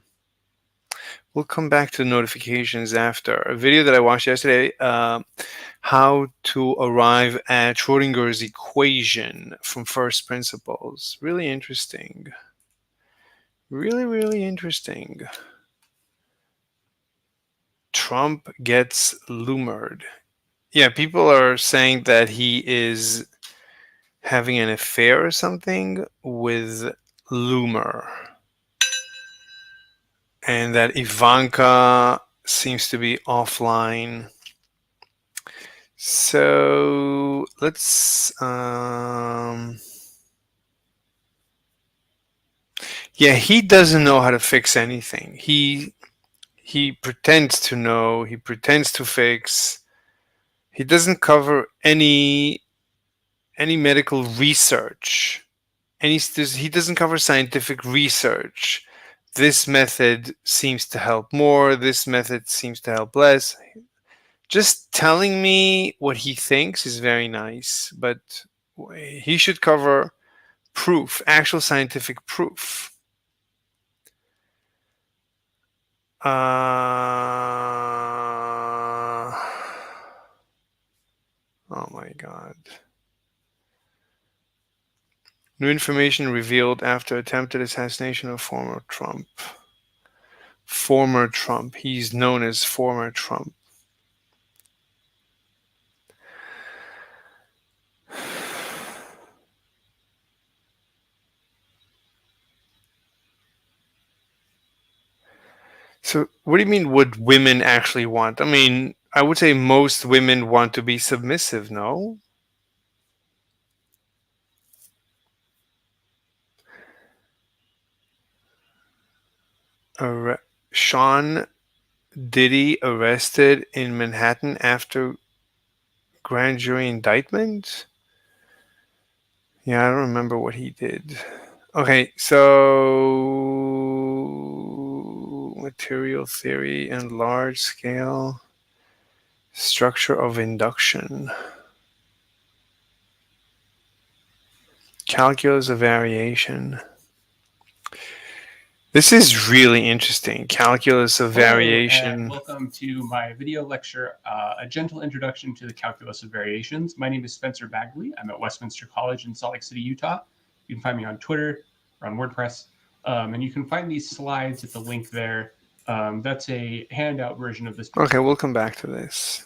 Speaker 3: come back to notifications after. A video that I watched yesterday, how to arrive at Schrodinger's equation from first principles. Really interesting. Really, really interesting. Trump gets Loomered. Yeah, people are saying that he is having an affair or something with Loomer. And that Ivanka seems to be offline. So let's yeah, he doesn't know how to fix anything. He pretends to know, he pretends to fix. He doesn't cover any any medical research. And he doesn't cover scientific research. This method seems to help more. This method seems to help less. Just telling me what he thinks is very nice, but he should cover proof, actual scientific proof. Oh my God. New information revealed after attempted assassination of former Trump. Former Trump. He's known as former Trump. So what do you mean what women actually want? I mean, I would say most women want to be submissive, no? Sean Diddy arrested in Manhattan after grand jury indictment? Yeah, I don't remember what he did. Okay, so material theory and large scale structure of induction. Calculus of variation. This is really interesting. Calculus of
Speaker 10: Hello,
Speaker 3: variation.
Speaker 10: and welcome to my video lecture, A Gentle Introduction to the Calculus of Variations. My name is Spencer Bagley. I'm at Westminster College in Salt Lake City, Utah. You can find me on Twitter or on WordPress. And you can find these slides at the link there. That's a handout version of this.
Speaker 3: Okay, we'll come back to this.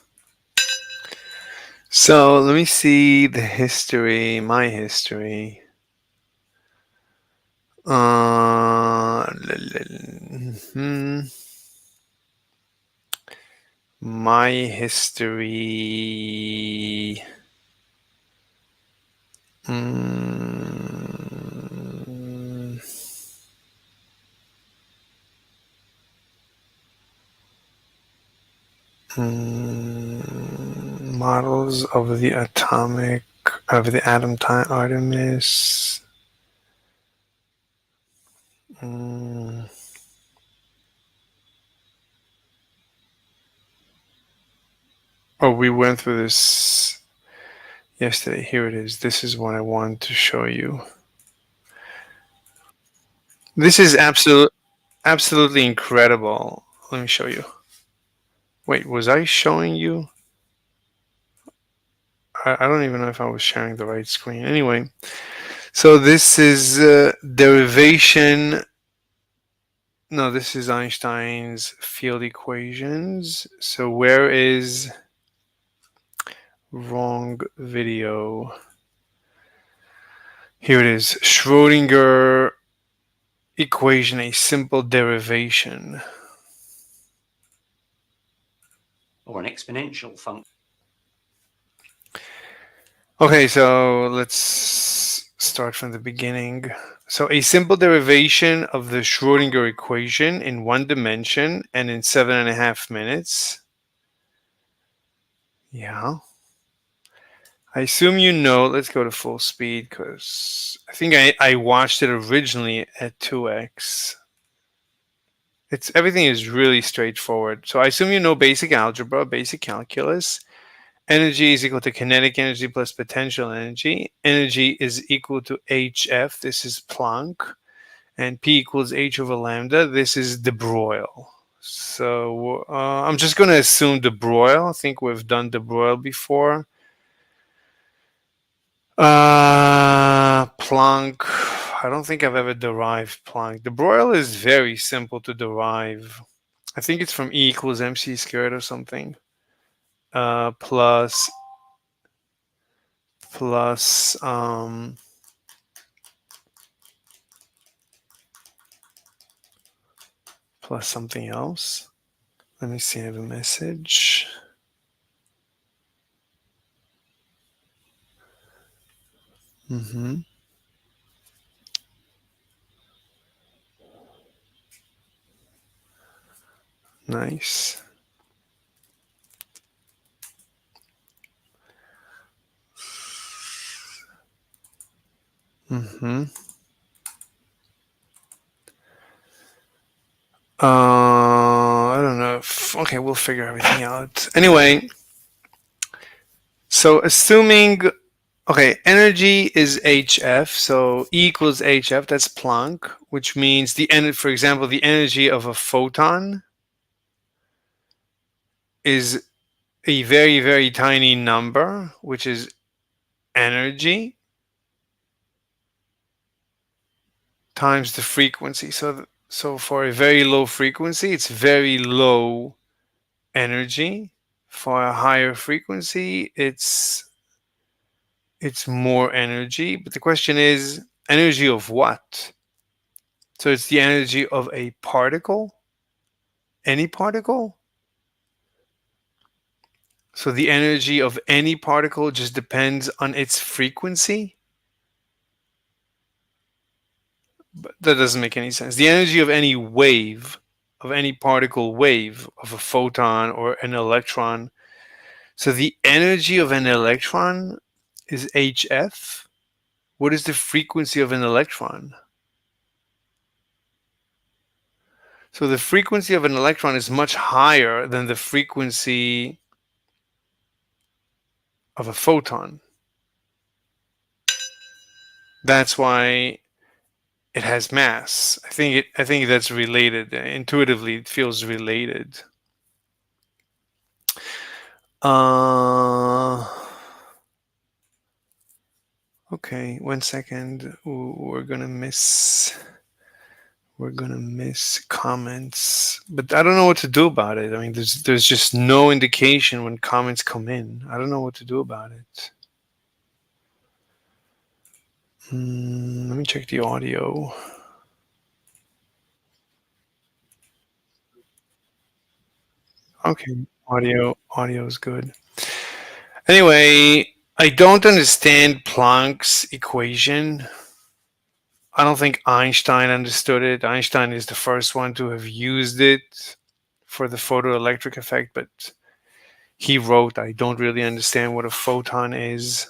Speaker 3: So let me see the history, my history. My history. Models of the atom time Artemis. Oh, we went through this yesterday. Here it is. This is what I wanted to show you. This is absolutely incredible. Let me show you. Wait, was I showing you? I don't even know if I was sharing the right screen. Anyway, so this is derivation. No, this is Einstein's field equations. So where is wrong video? Here it is. Schrödinger equation, a simple derivation.
Speaker 11: Or an exponential function.
Speaker 3: Okay, so let's start from the beginning. So a simple derivation of the Schrödinger equation in one dimension and in 7.5 minutes. Yeah. I assume you know, let's go to full speed because I think I watched it originally at 2x. Everything is really straightforward. So I assume you know basic algebra, basic calculus. Energy is equal to kinetic energy plus potential energy. Energy is equal to hf. This is Planck. And P equals h over lambda. This is de Broglie. So I'm just going to assume de Broglie. I think we've done de Broglie before. Planck. I don't think I've ever derived Planck. De Broglie is very simple to derive. I think it's from E equals mc squared or something. Plus something else. Let me see, I have a message. Nice. Mm-hmm. I don't know. Okay, we'll figure everything out. Anyway, so assuming, okay, energy is HF, so E equals HF, that's Planck, which means for example, the energy of a photon is a very, very tiny number, which is energy times the frequency. So for a very low frequency, it's very low energy. For a higher frequency, it's more energy. But the question is, energy of what? So it's the energy of a particle, any particle. So the energy of any particle just depends on its frequency. But that doesn't make any sense. The energy of any wave, of any particle wave, of a photon or an electron. So the energy of an electron is HF. What is the frequency of an electron? So the frequency of an electron is much higher than the frequency of a photon. That's why it has mass. I think that's related. Intuitively, it feels related. Okay, 1 second. Ooh, we're gonna miss comments, but I don't know what to do about it. I mean, there's just no indication when comments come in. I don't know what to do about it. Let me check the audio. Okay, audio is good. Anyway, I don't understand Planck's equation. I don't think Einstein understood it. Einstein is the first one to have used it for the photoelectric effect, but he wrote, I don't really understand what a photon is.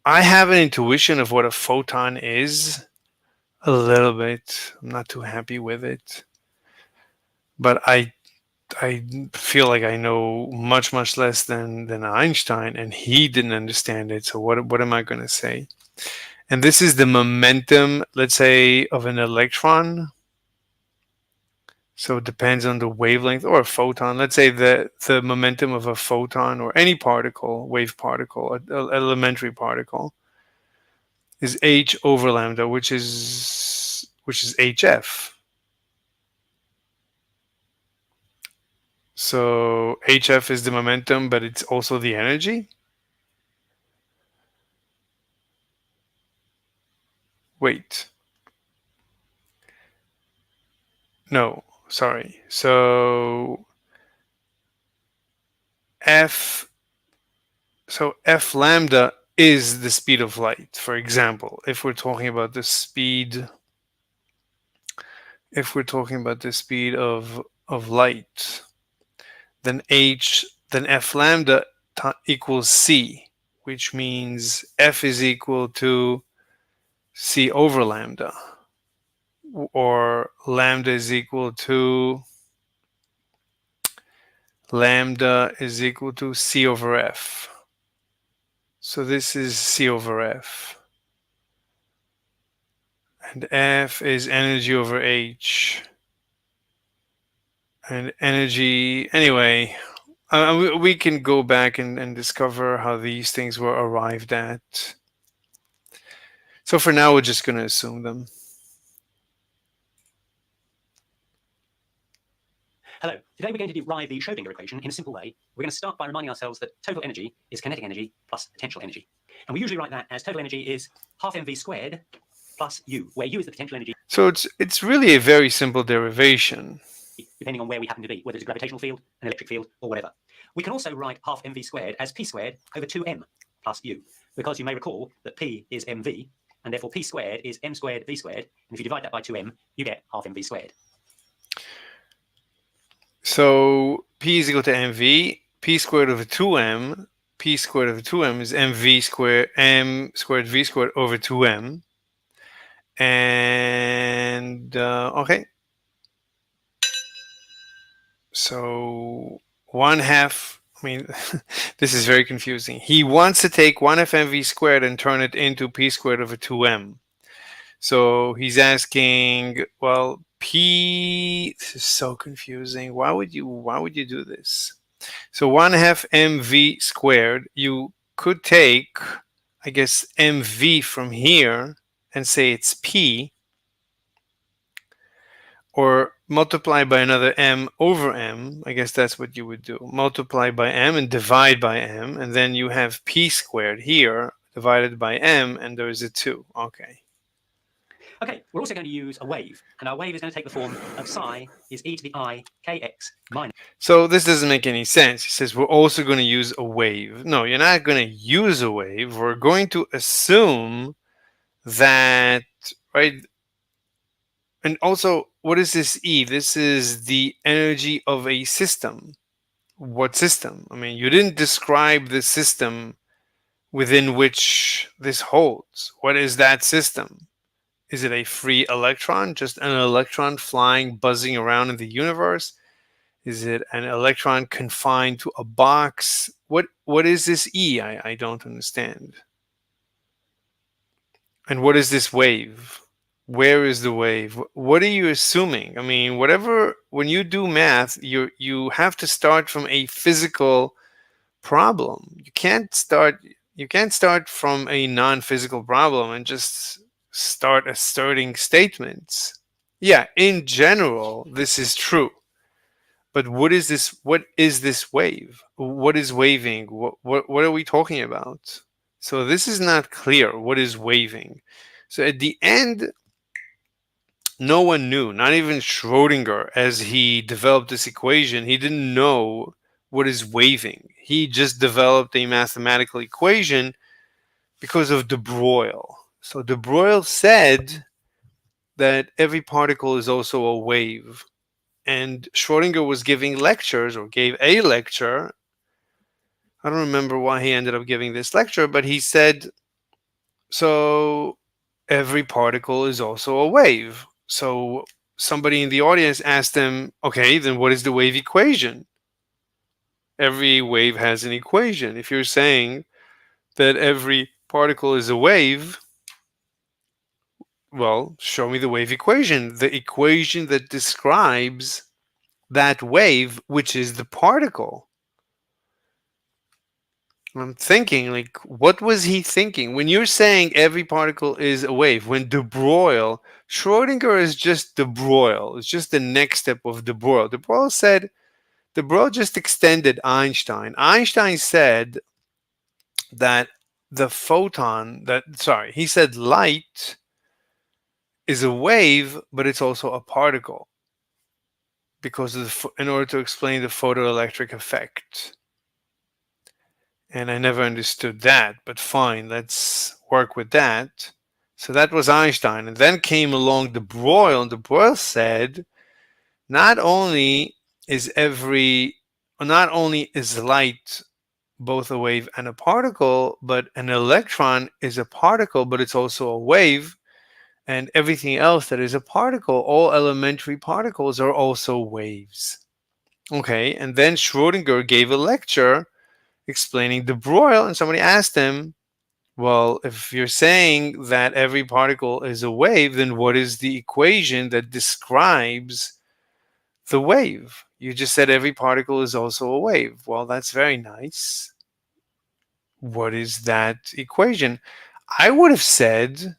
Speaker 3: I have an intuition of what a photon is, a little bit. I'm not too happy with it. But I feel like I know much less than Einstein, and he didn't understand it. So what am I going to say? And this is the momentum, let's say, of an electron. So it depends on the wavelength, or a photon. Let's say the momentum of a photon or any particle, wave particle, an elementary particle, is h over lambda, which is hf. So hf is the momentum, but it's also the energy. Wait. No, sorry. So f lambda is the speed of light. For example, if we're talking about the speed of light, then f lambda equals c, which means f is equal to c over lambda, or lambda is equal to c over f. So this is c over f. And F is energy over H. And energy, anyway, we can go back and discover how these things were arrived at. So for now, we're just going to assume them.
Speaker 11: Hello. Today we're going to derive the Schrodinger equation in a simple way. We're going to start by reminding ourselves that total energy is kinetic energy plus potential energy. And we usually write that as total energy is half mv squared plus u, where u is the potential energy.
Speaker 3: So it's really a very simple derivation.
Speaker 11: Depending on where we happen to be, whether it's a gravitational field, an electric field, or whatever. We can also write half mv squared as p squared over 2m plus u, because you may recall that p is mv, and therefore p squared is m squared v squared, and if you divide that by 2m, you get half mv squared.
Speaker 3: So p is equal to mv, p squared over 2m. p squared over 2m is mv squared, m squared v squared over 2m. And okay. So 1/2, I mean, this is very confusing. He wants to take 1/2 mv squared and turn it into p squared over 2m. So he's asking, well, p, this is so confusing. Why would you do this? So 1/2 mv squared, you could take, I guess, mv from here and say it's p, or multiply by another m over m. I guess that's what you would do. Multiply by m and divide by m, and then you have p squared here divided by m, and there is a 2. Okay.
Speaker 11: Okay, we're also going to use a wave, and our wave is going to take the form of psi is e to the I kx minus.
Speaker 3: So this doesn't make any sense. He says we're also going to use a wave. No, you're not going to use a wave. We're going to assume that, right? And also, what is this E? This is the energy of a system. What system? I mean, you didn't describe the system within which this holds. What is that system? Is it a free electron, just an electron flying, buzzing around in the universe? Is it an electron confined to a box? What is this E? I don't understand. And what is this wave? Where is the wave? What are you assuming? I mean, whatever, when you do math, you have to start from a physical problem. You can't start from a non-physical problem and just start asserting statements. Yeah, in general, this is true. But what is this wave? What is waving? What are we talking about? So this is not clear. What is waving? So at the end, no one knew, not even Schrodinger, as he developed this equation. He didn't know what is waving. He just developed a mathematical equation because of de Broglie. So de Broglie said that every particle is also a wave. And Schrodinger was giving lectures, or gave a lecture. I don't remember why he ended up giving this lecture, but he said, so every particle is also a wave. So somebody in the audience asked him, okay, then what is the wave equation? Every wave has an equation. If you're saying that every particle is a wave, well, show me the wave equation, the equation that describes that wave, which is the particle. I'm thinking, like, what was he thinking? When you're saying every particle is a wave, when de Broglie, Schrodinger is just de Broglie. It's just the next step of de Broglie. De Broglie just extended Einstein. Einstein said that the photon, he said light is a wave, but it's also a particle, because of in order to explain the photoelectric effect. And I never understood that, but fine, let's work with that. So that was Einstein. And then came along de Broglie, and de Broglie said, not only is light both a wave and a particle, but an electron is a particle, but it's also a wave. And everything else that is a particle, all elementary particles, are also waves. Okay, and then Schrodinger gave a lecture explaining de Broglie, and somebody asked him, well, if you're saying that every particle is a wave, then what is the equation that describes the wave? You just said every particle is also a wave. Well, that's very nice. What is that equation? I would have said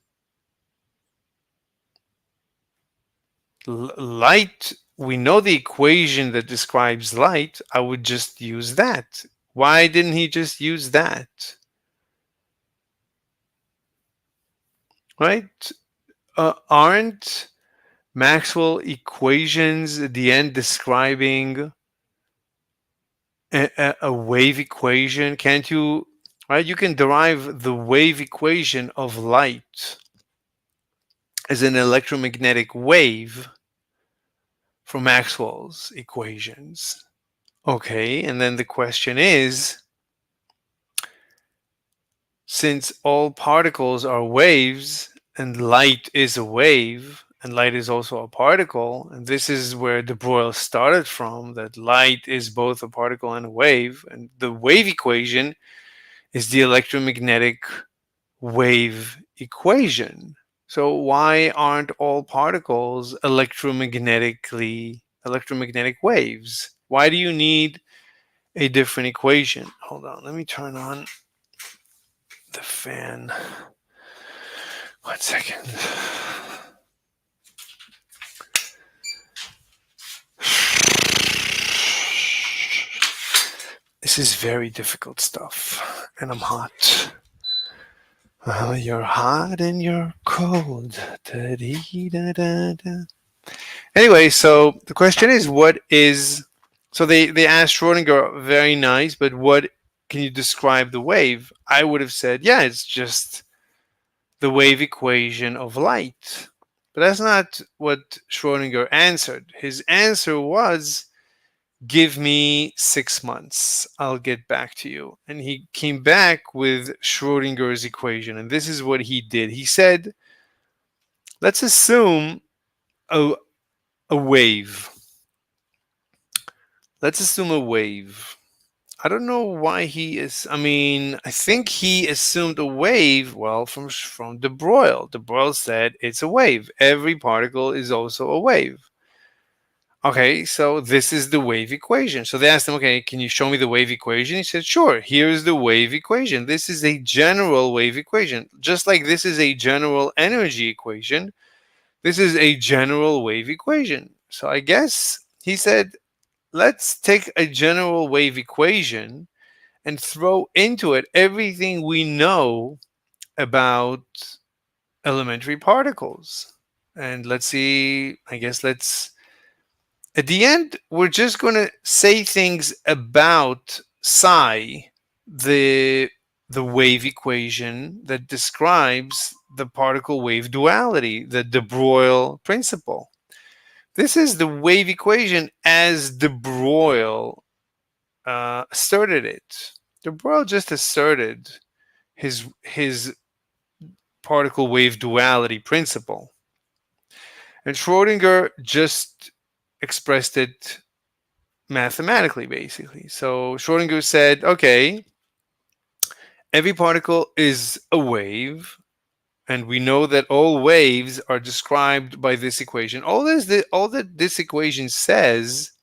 Speaker 3: light. We know the equation that describes light. I would just use that. Why didn't he just use that? Right? Aren't Maxwell equations at the end describing a wave equation? Can't you, right? You can derive the wave equation of light as an electromagnetic wave from Maxwell's equations. Okay, and then the question is, since all particles are waves and light is a wave and light is also a particle, and this is where de Broglie started from, that light is both a particle and a wave, and the wave equation is the electromagnetic wave equation. So why aren't all particles electromagnetic waves? Why do you need a different equation? Hold on, let me turn on the fan. 1 second. This is very difficult stuff, and I'm hot. You're hot and you're cold. Da-dee-da-da-da. Anyway, so the question is, what is... So they asked Schrodinger, very nice, but what can you describe the wave? I would have said, yeah, it's just the wave equation of light. But that's not what Schrodinger answered. His answer was, give me 6 months. I'll get back to you. And he came back with Schrodinger's equation. And this is what he did. He said, let's assume a wave. Let's assume a wave. I don't know why he is. I mean, I think he assumed a wave, well, from de Broglie. De Broglie said it's a wave. Every particle is also a wave. Okay, so this is the wave equation. So they asked him, okay, can you show me the wave equation? He said, sure, here's the wave equation. This is a general wave equation. Just like this is a general energy equation, this is a general wave equation. So I guess he said, let's take a general wave equation and throw into it everything we know about elementary particles. And let's see, I guess at the end, we're just going to say things about psi, the wave equation that describes the particle wave duality, the de Broglie principle. This is the wave equation as de Broglie asserted it. De Broglie just asserted his particle wave duality principle. And Schrodinger just expressed it mathematically, basically. So Schrodinger said, okay, every particle is a wave, and we know that all waves are described by this equation. All that this equation says,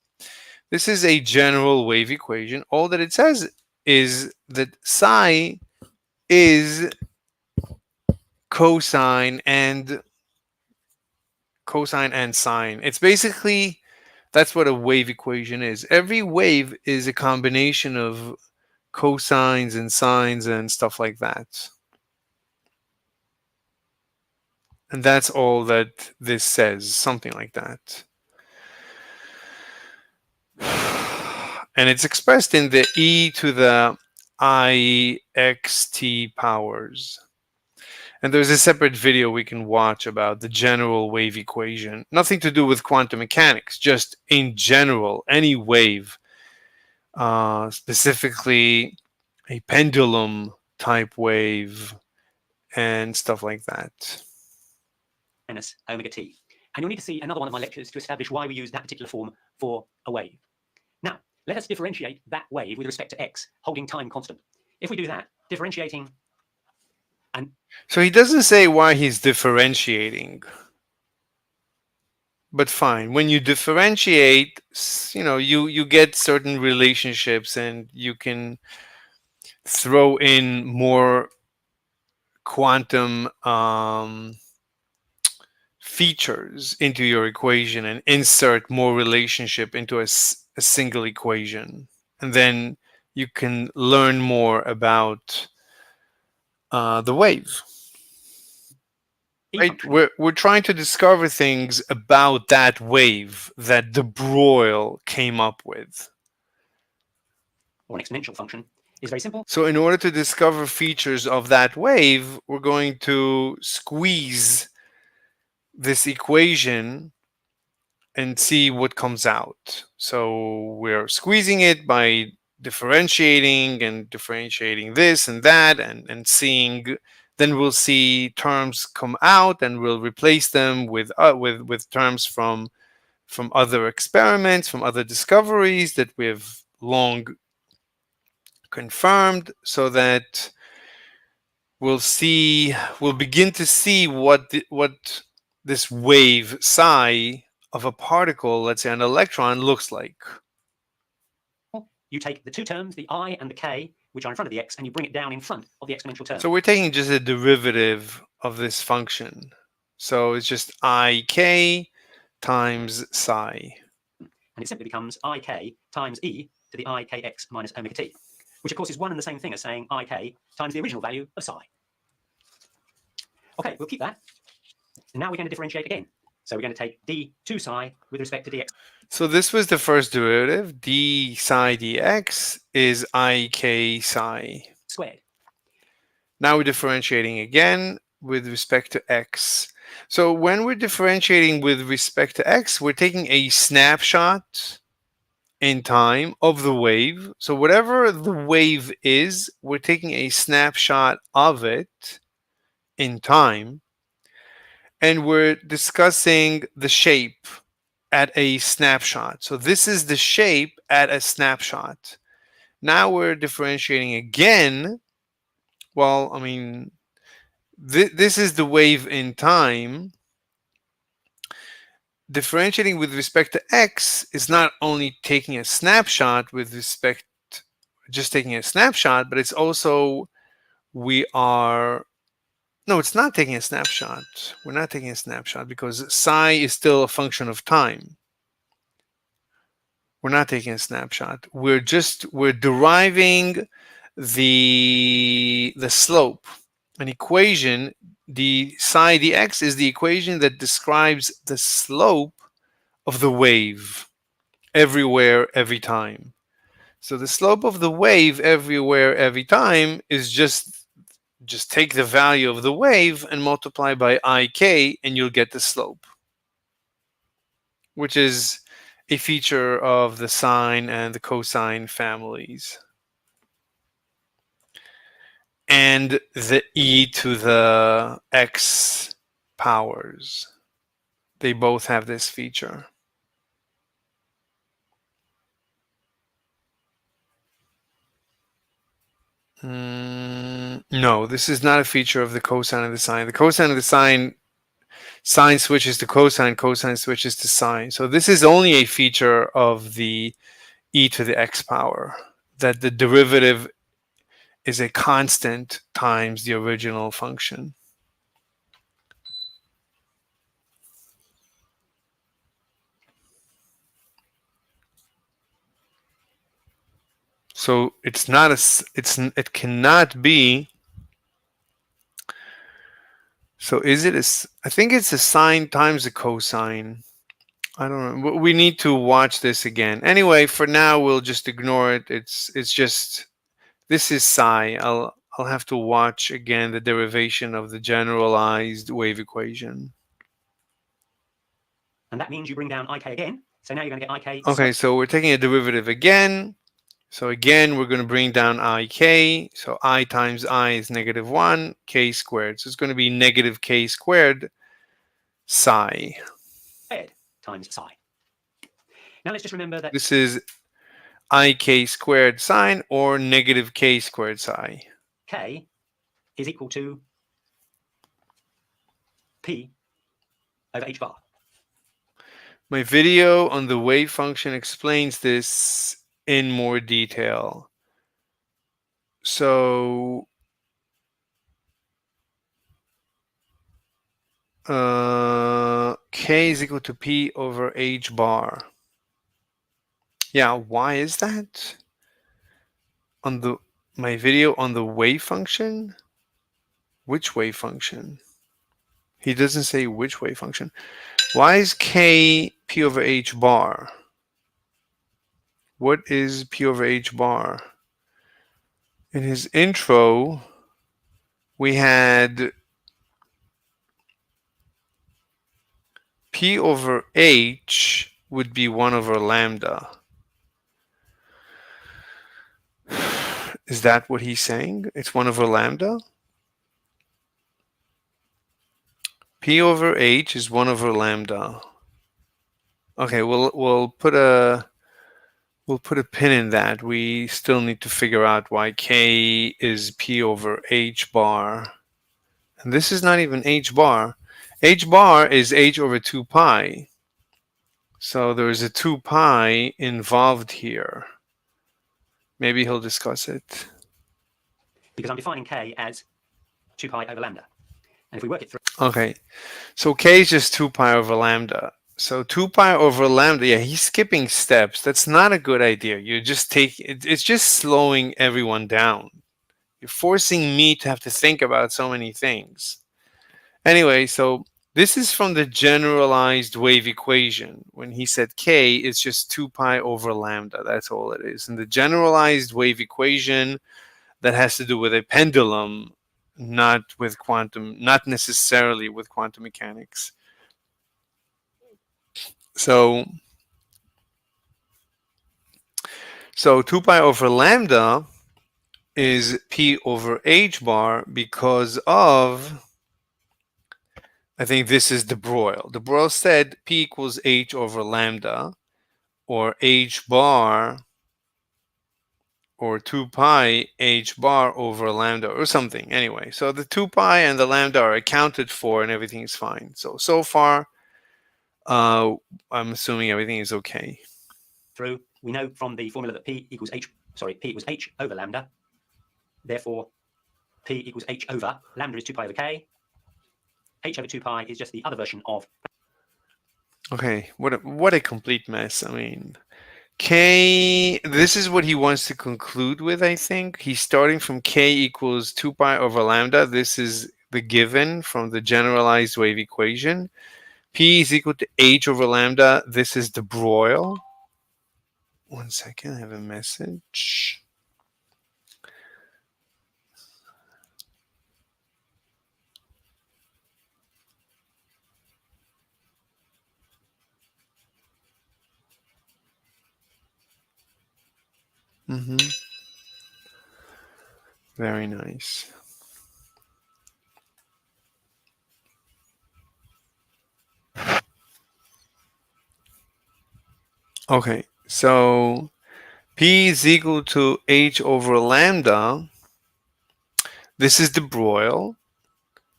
Speaker 3: this is a general wave equation. All that it says is that psi is cosine and sine. It's basically, that's what a wave equation is. Every wave is a combination of cosines and sines and stuff like that. And that's all that this says, something like that. And it's expressed in the e to the ixt powers. And there's a separate video we can watch about the general wave equation. Nothing to do with quantum mechanics, just in general, any wave, specifically a pendulum type wave and stuff like that.
Speaker 11: Minus omega t. And you'll need to see another one of my lectures to establish why we use that particular form for a wave. Now, let us differentiate that wave with respect to x, holding time constant. If we do that, differentiating...
Speaker 3: So he doesn't say why he's differentiating. But fine, when you differentiate, you get certain relationships, and you can throw in more quantum features into your equation and insert more relationship into a single equation. And then you can learn more about the wave. Right? We're trying to discover things about that wave that de Broglie came up with.
Speaker 11: Or an exponential function is very simple.
Speaker 3: So in order to discover features of that wave, we're going to squeeze this equation and see what comes out. So we're squeezing it by
Speaker 1: differentiating this and that and seeing, then we'll see terms come out and we'll replace them with terms from other experiments, from other discoveries that we've long confirmed, so that we'll begin to see what this wave psi of a particle, let's say an electron, looks like.
Speaker 11: You take the two terms, the I and the K, which are in front of the X, and you bring it down in front of the exponential term.
Speaker 1: So we're taking just a derivative of this function. So it's just ik times psi.
Speaker 11: And it simply becomes ik times e to the ikx minus omega t, which of course is one and the same thing as saying ik times the original value of psi. Okay, we'll keep that. And now we're going to differentiate again. So we're going to take d2 psi with respect to dx.
Speaker 1: So this was the first derivative. D psi dx is ik psi
Speaker 11: squared.
Speaker 1: Now we're differentiating again with respect to x. So when we're differentiating with respect to x, we're taking a snapshot in time of the wave. So whatever the wave is, we're taking a snapshot of it in time. And we're discussing the shape at a snapshot. So this is the shape at a snapshot. Now we're differentiating again. Well, I mean, this is the wave in time. Differentiating with respect to x is not only taking a snapshot with respect, just taking a snapshot, but it's also, no, it's not taking a snapshot. We're not taking a snapshot because psi is still a function of time. We're not taking a snapshot. We're deriving the slope. An equation, the psi dx is the equation that describes the slope of the wave everywhere, every time. So the slope of the wave everywhere, every time is just take the value of the wave and multiply by ik, and you'll get the slope, which is a feature of the sine and the cosine families. And the e to the x powers. They both have this feature. No, this is not a feature of the cosine and the sine. The cosine and the sine switches to cosine, cosine switches to sine. So this is only a feature of the e to the x power, that the derivative is a constant times the original function. So it's not it cannot be. So is it I think it's a sine times a cosine. I don't know. We need to watch this again. Anyway, for now we'll just ignore it. It's just, this is psi. I'll have to watch again the derivation of the generalized wave equation.
Speaker 11: And that means you bring down ik again. So now you're going to get ik.
Speaker 1: Okay, so we're taking a derivative again. So again, we're going to bring down ik. So I times I is -1, k squared. So it's going to be negative k squared psi.
Speaker 11: Squared times psi. Now let's just remember that
Speaker 1: This is ik squared sine or negative k squared psi.
Speaker 11: k is equal to p over h bar.
Speaker 1: My video on the wave function explains this in more detail. So k is equal to p over h bar. Yeah, why is that? On my video on the wave function? Which wave function? He doesn't say which wave function. Why is k p over h bar? What is p over h bar? In his intro, we had p over h would be 1 over lambda.
Speaker 3: Is that what he's saying? It's 1 over lambda? P over H is 1 over lambda. Okay, we'll put a pin in that. We still need to figure out why K is P over H bar. And this is not even H bar. H bar is H over 2 pi. So there's a 2 pi involved here. Maybe he'll discuss it.
Speaker 11: Because I'm defining K as 2 pi over lambda. And if we work it through...
Speaker 3: Okay, so K is just 2 pi over lambda. So 2 pi over lambda, yeah, he's skipping steps. That's not a good idea. You're just it's just slowing everyone down. You're forcing me to have to think about so many things. Anyway, so this is from the generalized wave equation. When he said K, it's just 2 pi over lambda. That's all it is. And the generalized wave equation that has to do with a pendulum, not with quantum, not necessarily with quantum mechanics. So 2 pi over lambda is P over H bar because of, I think this is de Broglie. De Broglie said P equals H over lambda, or H bar, or 2 pi H bar over lambda, or something. Anyway, so the 2 pi and the lambda are accounted for and everything is fine. So far, I'm assuming everything is okay.
Speaker 11: Through, we know from the formula that P equals H over lambda. Therefore, P equals H over lambda is 2 pi over K. H over 2 pi is just the other version of...
Speaker 3: Okay, what a complete mess. I mean, K, this is what he wants to conclude with, I think. He's starting from K equals 2 pi over lambda. This is the given from the generalized wave equation. P is equal to H over lambda. This is de Broglie. 1 second, I have a message. Very nice. Okay, so P is equal to H over lambda. This is de Broglie.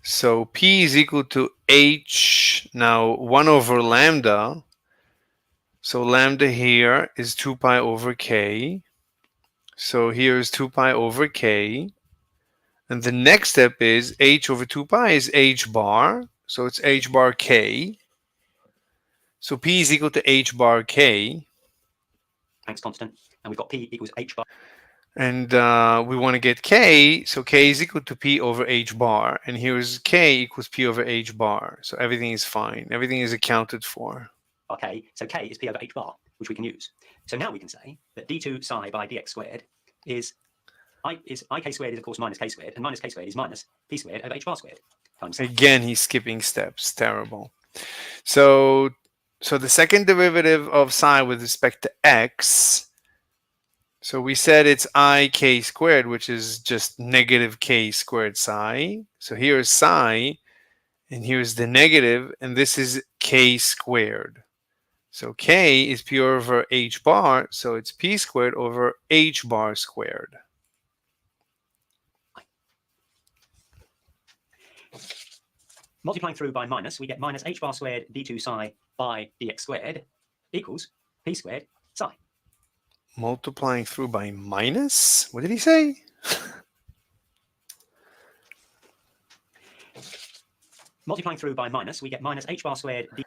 Speaker 3: So P is equal to H, now 1 over lambda. So lambda here is 2 pi over K. So here is 2 pi over K. And the next step is H over 2 pi is H bar. So it's H bar K. So P is equal to H bar K.
Speaker 11: Planck's constant. And we've got P equals H bar.
Speaker 3: And we want to get K. So K is equal to P over H bar. And here's K equals P over H bar. So everything is fine. Everything is accounted for.
Speaker 11: Okay, so K is P over H bar, which we can use. So now we can say that d2 psi by dx squared is ik squared is of course minus k squared, and minus k squared is minus p squared over h bar squared.
Speaker 3: Again, he's skipping steps. Terrible. So the second derivative of psi with respect to x, so we said it's ik squared, which is just negative k squared psi. So here's psi, and here's the negative, and this is k squared. So k is p over h bar, so it's p squared over h bar squared.
Speaker 11: Multiplying through by minus, we get minus h bar squared d2 psi by dx squared equals p squared psi.
Speaker 3: Multiplying through by minus? What did he say?
Speaker 11: Multiplying through by minus, we get minus h bar squared d...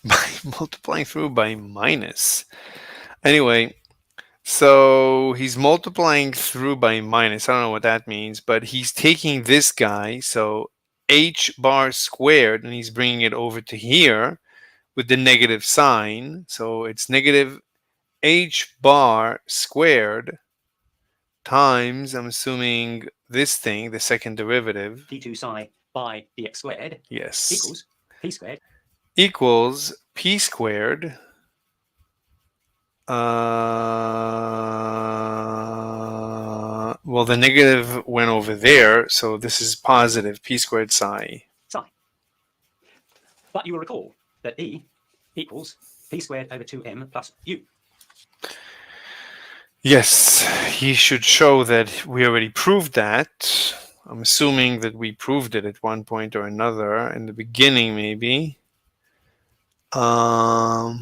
Speaker 3: By multiplying through by minus. Anyway, so he's multiplying through by minus. I don't know what that means, but he's taking this guy, so h bar squared, and he's bringing it over to here with the negative sign. So it's negative h bar squared times, I'm assuming, this thing, the second derivative.
Speaker 11: d2 psi by dx squared.
Speaker 3: Yes.
Speaker 11: Equals p squared.
Speaker 3: Equals p squared Well, the negative went over there, so this is positive p squared psi.
Speaker 11: psi. But you will recall that E equals p squared over 2m plus u.
Speaker 3: Yes, he should show that we already proved that. I'm assuming that we proved it at one point or another in the beginning, maybe. Yeah,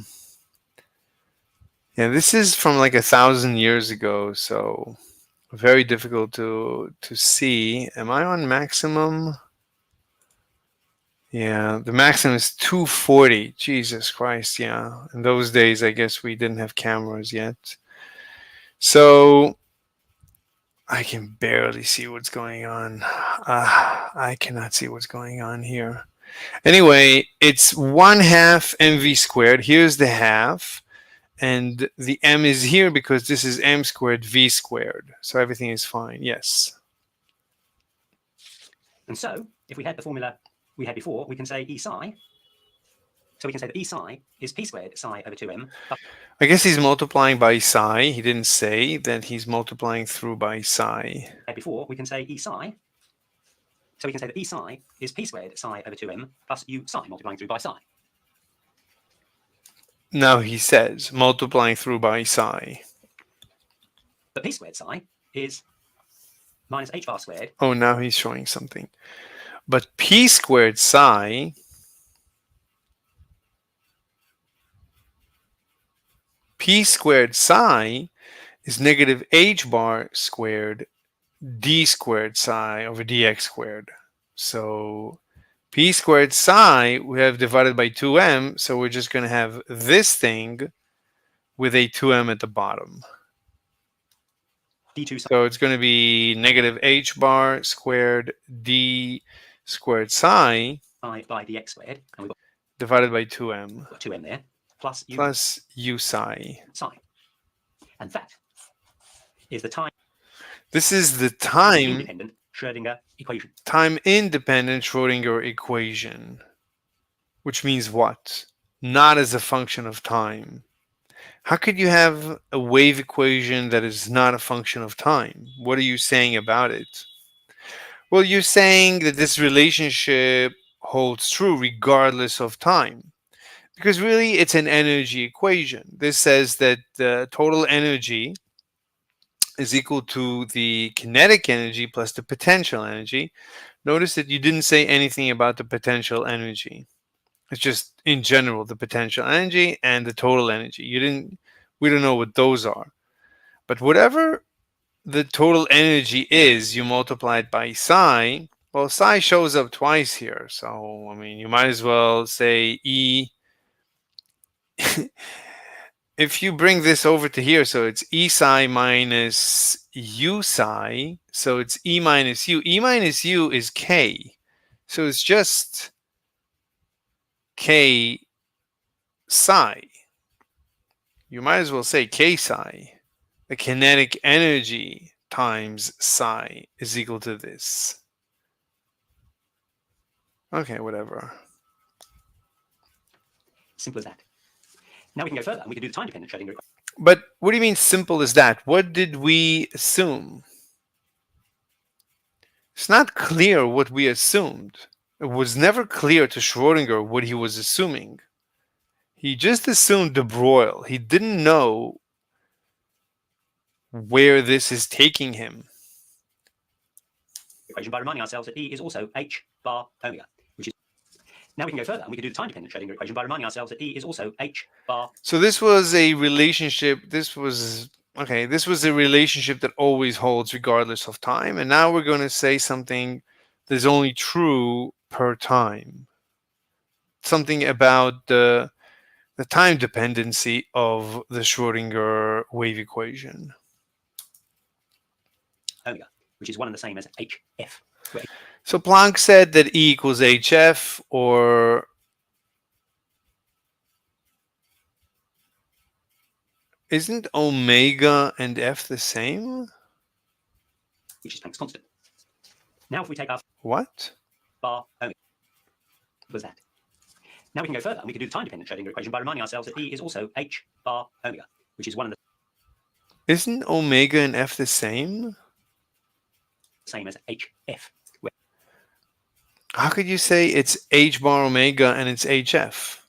Speaker 3: this is from like 1,000 years ago, so very difficult to see. Am I on maximum? Yeah, the maximum is 240. Jesus Christ, yeah. In those days, I guess we didn't have cameras yet. So I can barely see what's going on. I cannot see what's going on here. Anyway, it's 1/2 mv squared. Here's the half. And the m is here because this is m squared v squared. So everything is fine. Yes.
Speaker 11: And so, if we had the formula we had before, we can say E psi. So we can say that E psi is p squared psi over 2m.
Speaker 3: I guess he's multiplying by psi. He didn't say that he's multiplying through by psi.
Speaker 11: Before, we can say E psi. So we can say that E psi is p squared psi over 2m plus u psi multiplying through by psi.
Speaker 3: Now he says multiplying through by psi.
Speaker 11: But p squared psi is minus h bar squared.
Speaker 3: Oh, now he's showing something. But p squared psi is negative h bar squared d squared psi over dx squared. So p squared psi we have divided by 2m, so we're just going to have this thing with a 2m at the bottom.
Speaker 11: D2 psi.
Speaker 3: So it's going to be negative h bar squared d squared psi
Speaker 11: By dx squared, and we've
Speaker 3: divided by 2m
Speaker 11: got 2m there, plus u
Speaker 3: plus u psi.
Speaker 11: psi. And that is the time
Speaker 3: This is the time
Speaker 11: independent Schrödinger equation.
Speaker 3: time-independent Schrödinger equation, which means what? Not as a function of time. How could you have a wave equation that is not a function of time? What are you saying about it? Well, you're saying that this relationship holds true regardless of time. Because really, it's an energy equation. This says that the total energy is equal to the kinetic energy plus the potential energy. Notice that you didn't say anything about the potential energy. It's just in general the potential energy and the total energy. We don't know what those are. But whatever the total energy is, you multiply it by psi. Well, psi shows up twice here. So, I mean, you might as well say E. If you bring this over to here, so it's E psi minus U psi. So it's E minus U. E minus U is K. So it's just K psi. You might as well say K psi. The kinetic energy times psi is equal to this. Okay, whatever.
Speaker 11: Simple as that. Now we can go further and we can do the time-dependent Schrödinger equation.
Speaker 3: But what do you mean simple as that? What did we assume? It's not clear what we assumed. It was never clear to Schrödinger what he was assuming. He just assumed de Broglie. He didn't know where this is taking him.
Speaker 11: Equation by reminding ourselves that E is also H bar omega, which is. Now we can go further and we can do the time-dependent Schrödinger equation by reminding ourselves that E is also H bar.
Speaker 3: So this was a relationship. This was a relationship that always holds regardless of time. And now we're going to say something that is only true per time. Something about the time dependency of the Schrödinger wave equation.
Speaker 11: Omega, which is one and the same as HF.
Speaker 3: So Planck said that E equals HF, or isn't omega and F the same?
Speaker 11: Which is Planck's constant. Now if we take our
Speaker 3: What?
Speaker 11: bar omega, what was that? Now we can go further and we can do the time-dependent Schrödinger equation by reminding ourselves that E is also H bar omega, which is one and the.
Speaker 3: Isn't omega and F the same?
Speaker 11: same as HF.
Speaker 3: How could you say it's h bar omega and it's hf?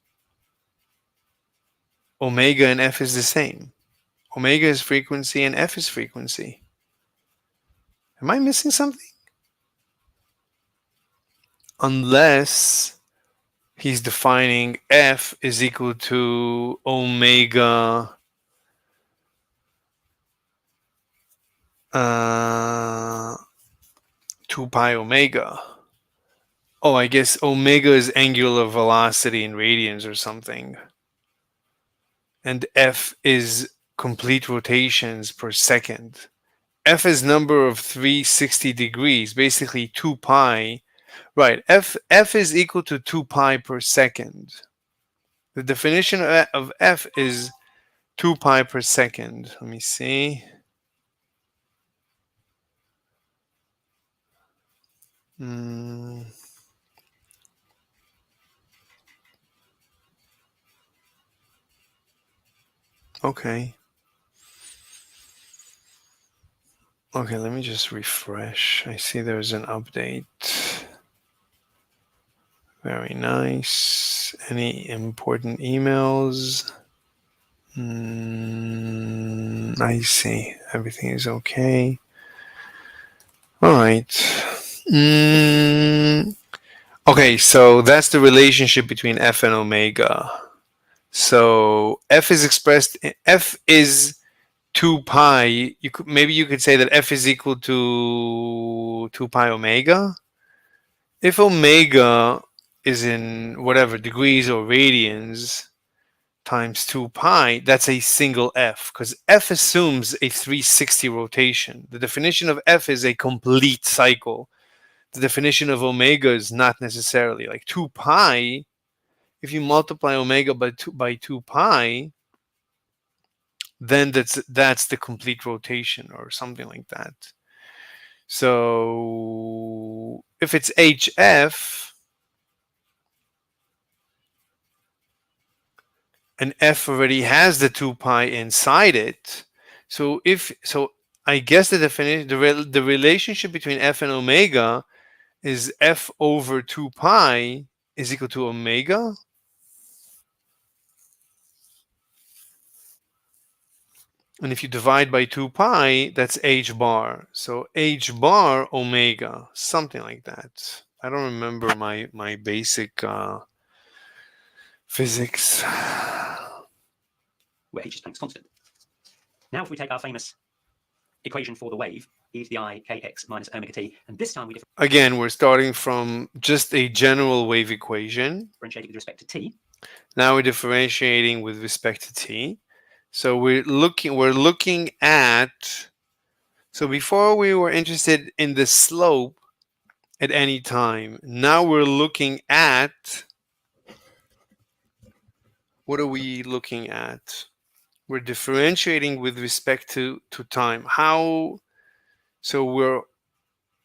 Speaker 3: Omega and f is the same. Omega is frequency and f is frequency. Am I missing something? Unless he's defining f is equal to omega 2 pi omega. Oh, I guess omega is angular velocity in radians or something. And f is complete rotations per second. F is number of 360 degrees, basically 2 pi. Right, f is equal to 2 pi per second. The definition of f is 2 pi per second. Let me see. Okay. Okay, let me just refresh. I see there's an update. Very nice. Any important emails? I see. Everything is okay. All right. Okay, so that's the relationship between f and omega. So f is expressed. F is 2 pi. Maybe you could say that f is equal to 2 pi omega. If omega is in whatever degrees or radians times 2 pi, that's a single f, because f assumes a 360 rotation. The definition of f is a complete cycle. The definition of omega is not necessarily. Like 2 pi, if you multiply omega by 2 pi, then that's the complete rotation or something like that. So if it's hf, and f already has the 2 pi inside it, so I guess the definition, the relationship between f and omega is f over 2 pi is equal to omega. And if you divide by 2 pi, that's h bar. So h bar omega, something like that. I don't remember my basic physics.
Speaker 11: Where h is Planck's constant. Now if we take our famous equation for the wave, e to the I kx minus omega t, and this time we
Speaker 3: Again, we're starting from just a general wave equation.
Speaker 11: differentiate it with respect to t.
Speaker 3: Now we're differentiating with respect to t. So we're looking at, so before we were interested in the slope at any time. Now we're looking at, what are we looking at? We're differentiating with respect to time. How? So we're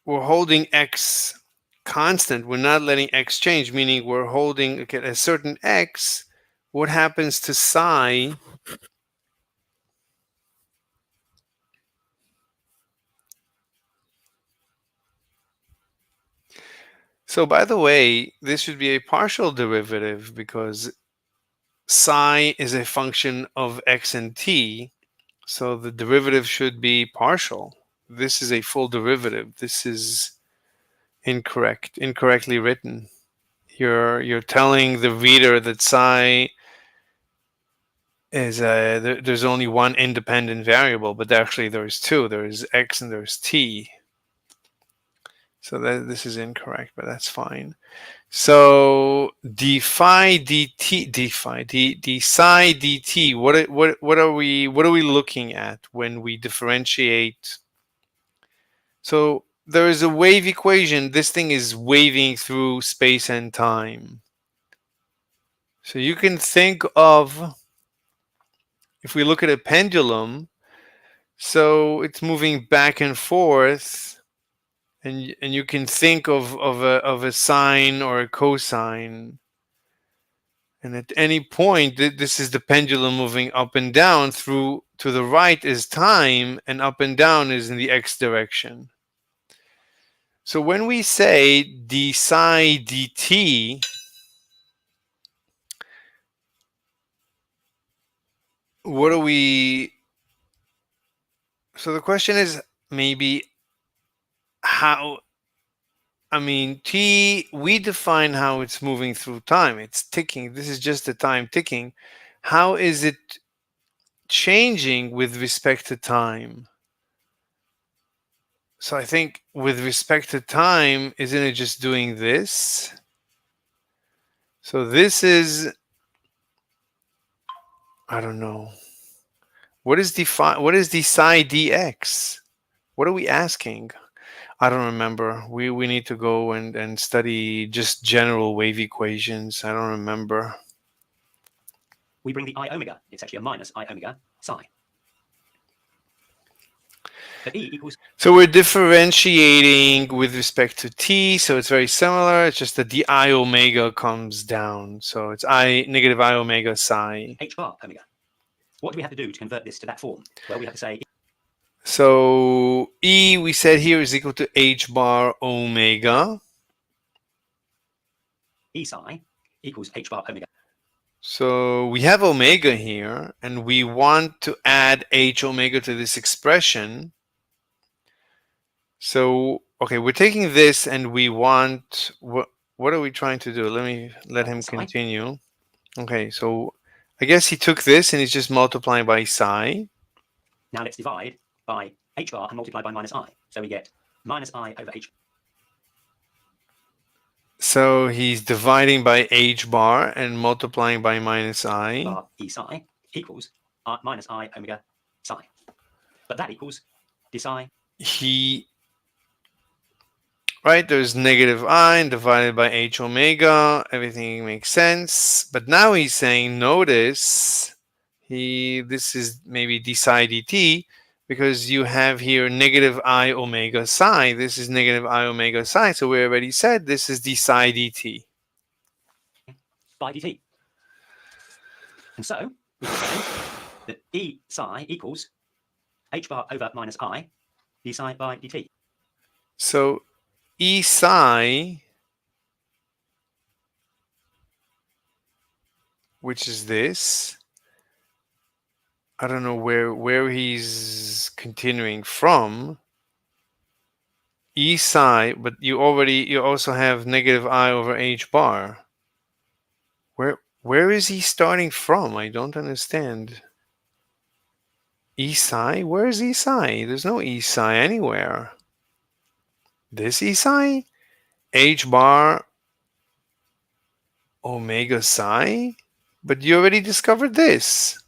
Speaker 3: holding x constant. We're not letting x change, meaning we're holding a certain x. What happens to psi? So by the way, this should be a partial derivative because psi is a function of x and t. So the derivative should be partial. This is a full derivative. This is incorrectly written. You're telling the reader that psi is there's only one independent variable, but actually there's two. There's x and there's t. So this is incorrect, but that's fine. So d phi dt, d psi dt. What are we looking at when we differentiate? So there is a wave equation. This thing is waving through space and time. So you can think of, if we look at a pendulum, so it's moving back and forth. And you can think of a sine or a cosine, and at any point this is the pendulum moving up and down. Through to the right is time, and up and down is in the x direction. So when we say d psi dt, what are we? So the question is maybe how, I mean, t, we define how it's moving through time. It's ticking. This is just the time ticking. How is it changing with respect to time? So I think with respect to time, isn't it just doing this? So this is, I don't know. What is the psi dx? What are we asking? I don't remember. We need to go and study just general wave equations. I don't remember.
Speaker 11: We bring the I omega. It's actually a minus I omega psi. But E equals.
Speaker 3: So we're differentiating with respect to t, so it's very similar. It's just that the I omega comes down. So it's negative I omega psi.
Speaker 11: H bar omega. What do we have to do to convert this to that form? Well, we have to say.
Speaker 3: So E, we said here, is equal to H bar omega.
Speaker 11: E psi equals H bar omega.
Speaker 3: So we have omega here, and we want to add H omega to this expression. So, okay, we're taking this and we want, what are we trying to do? Let him continue. Okay, so I guess he took this and he's just multiplying by psi.
Speaker 11: Now let's divide by H bar and multiply by minus I. So we get minus I over H.
Speaker 3: So he's dividing by H bar and multiplying by minus I.
Speaker 11: Bar E psi equals minus I omega psi. But that equals d psi.
Speaker 3: Right, there's negative I and divided by H omega. Everything makes sense. But now he's saying, notice, this is maybe d psi dt, because you have here negative I omega psi. This is negative I omega psi. So we already said this is d psi dt.
Speaker 11: By dt. And so we can say that E psi equals H bar over minus I d psi by dt.
Speaker 3: So E psi, which is this, I don't know where he's continuing from. E psi, but you also have negative I over H bar. Where is he starting from? I don't understand. E psi? Where is E psi? There's no E psi anywhere. This E psi? H bar omega psi? But you already discovered this.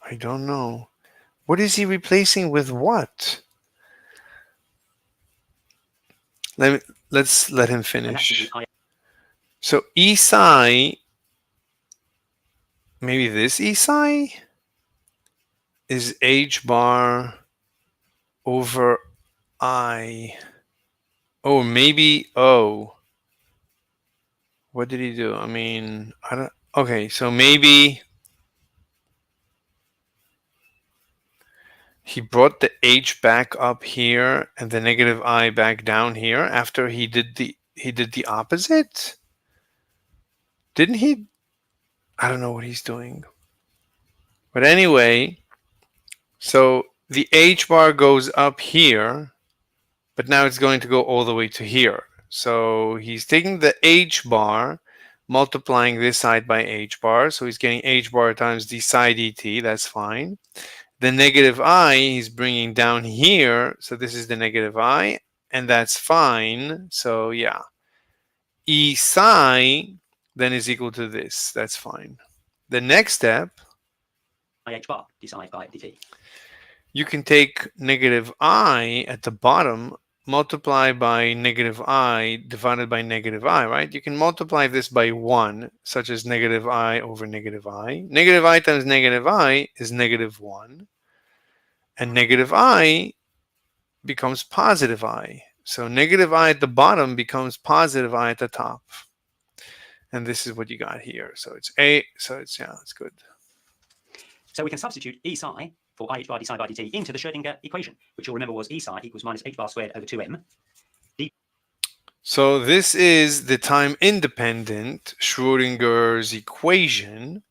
Speaker 3: I don't know. What is he replacing with what? Let's let him finish. So E psi, maybe this E psi is H bar over I. Oh, maybe O. What did he do? I mean, I don't. Okay, so maybe he brought the H back up here and the negative I back down here after he did the opposite. Didn't he? I don't know what he's doing. But anyway, so the H bar goes up here, but now it's going to go all the way to here. So he's taking the H bar, multiplying this side by H bar. So he's getting H bar times d psi dt. That's fine. The negative I he's bringing down here. So this is the negative I, and that's fine. So yeah, E psi then is equal to this. That's fine. The next step,
Speaker 11: H bar d psi by dt.
Speaker 3: You can take negative I at the bottom, multiply by negative I divided by negative I, right? You can multiply this by 1, such as negative I over negative I. Negative I times negative I is negative 1. And negative I becomes positive I. So negative I at the bottom becomes positive I at the top. And this is what you got here. So it's A. So it's, yeah, it's good.
Speaker 11: So we can substitute E psi for I h bar d psi by dt into the Schrodinger equation, which you'll remember was E psi equals minus h bar squared over 2m.
Speaker 3: So this is the time-independent Schrodinger's equation.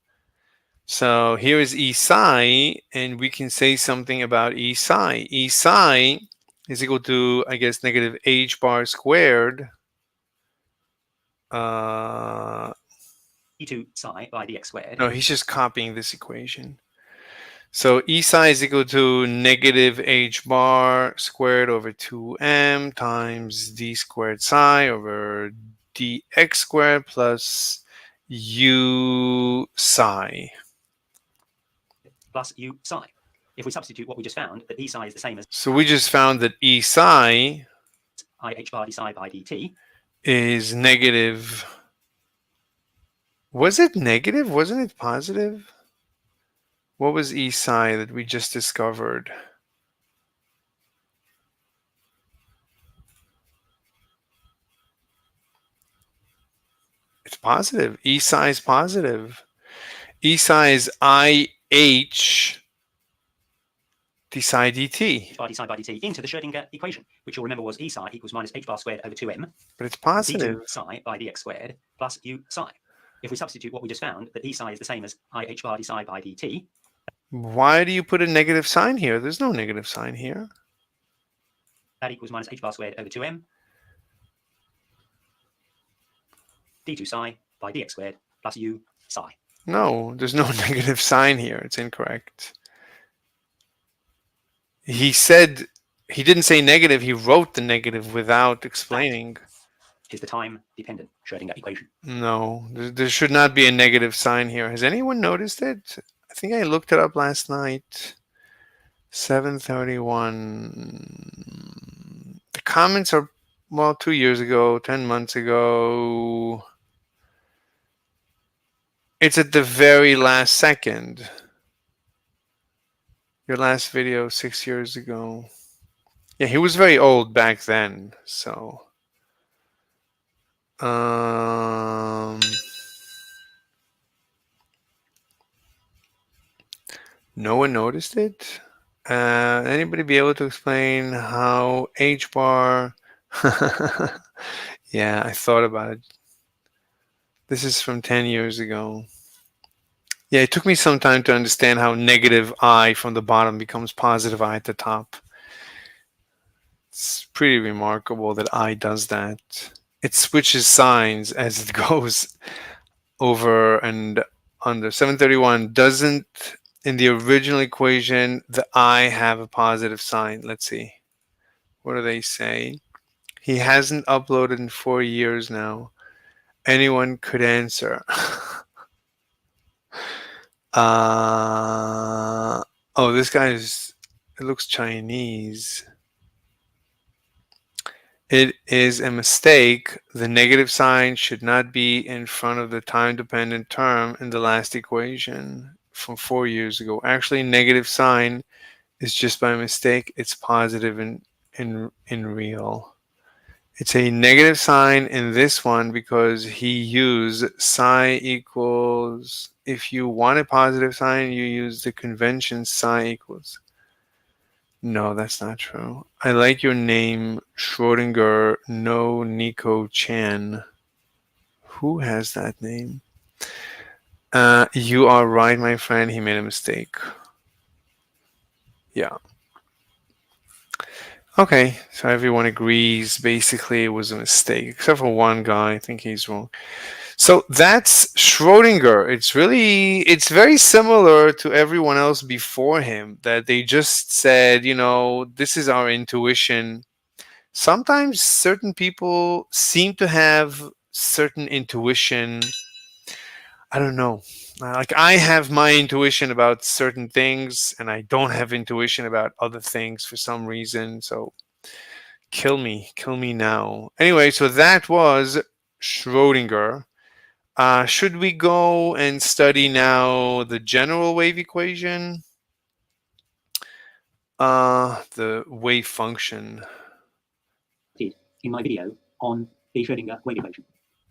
Speaker 3: So here is E psi, and we can say something about E psi. E psi is equal to, I guess, negative h bar squared.
Speaker 11: d2 psi by dx squared.
Speaker 3: No, he's just copying this equation. So E psi is equal to negative h bar squared over 2m times d squared psi over dx squared plus u psi.
Speaker 11: Plus u psi. If we substitute what we just found, that E psi is the same as
Speaker 3: So we just found that E psi
Speaker 11: I h bar d psi by dt
Speaker 3: is negative. Was it negative? Wasn't it positive? What was E psi that we just discovered? It's positive. E psi is positive. E psi is IH d psi dt.
Speaker 11: by d psi by dt into the Schrodinger equation, which you'll remember was E psi equals minus h bar squared over 2m.
Speaker 3: But it's positive.
Speaker 11: d2 psi by dx squared plus u psi. If we substitute what we just found, that E psi is the same as I h bar d psi by dt.
Speaker 3: Why do you put a negative sign here? There's no negative sign here.
Speaker 11: That equals minus h bar squared over 2m. d2 psi by dx squared plus u psi.
Speaker 3: No, there's no negative sign here. It's incorrect. He said, he didn't say negative. He wrote the negative without explaining.
Speaker 11: Is the time-dependent Schrodinger equation.
Speaker 3: No, there should not be a negative sign here. Has anyone noticed it? I think I looked it up last night. 7:31. The comments are, well, 2 years ago, 10 months ago. It's at the very last second. Your last video 6 years ago. Yeah, he was very old back then, so. No one noticed it. Anybody be able to explain how h bar? Yeah, I thought about it. This is from 10 years ago. Yeah, it took me some time to understand how negative I from the bottom becomes positive I at the top. It's pretty remarkable that I does that. It switches signs as it goes over and under. 731 doesn't, in the original equation, the I have a positive sign. Let's see. What do they say? He hasn't uploaded in 4 years now. Anyone could answer. Oh, this guy is, it looks Chinese. It is a mistake. The negative sign should not be in front of the time-dependent term in the last equation from 4 years ago. Actually, negative sign is just by mistake. It's positive in real. It's a negative sign in this one because he used psi equals. If you want a positive sign, you use the convention psi equals. No, that's not true. I like your name, Schrodinger no Nico Chan. Who has that name? You are right, my friend. He made a mistake. Yeah. Okay, so everyone agrees basically it was a mistake, except for one guy. I think he's wrong. So that's Schrodinger. It's very similar to everyone else before him, that they just said, you know, this is our intuition. Sometimes certain people seem to have certain intuition. I don't know. Like I have my intuition about certain things and I don't have intuition about other things for some reason. So kill me now. Anyway, so that was Schrodinger. Should we go and study now the general wave equation? The wave function.
Speaker 11: In my video on the Schrodinger wave equation.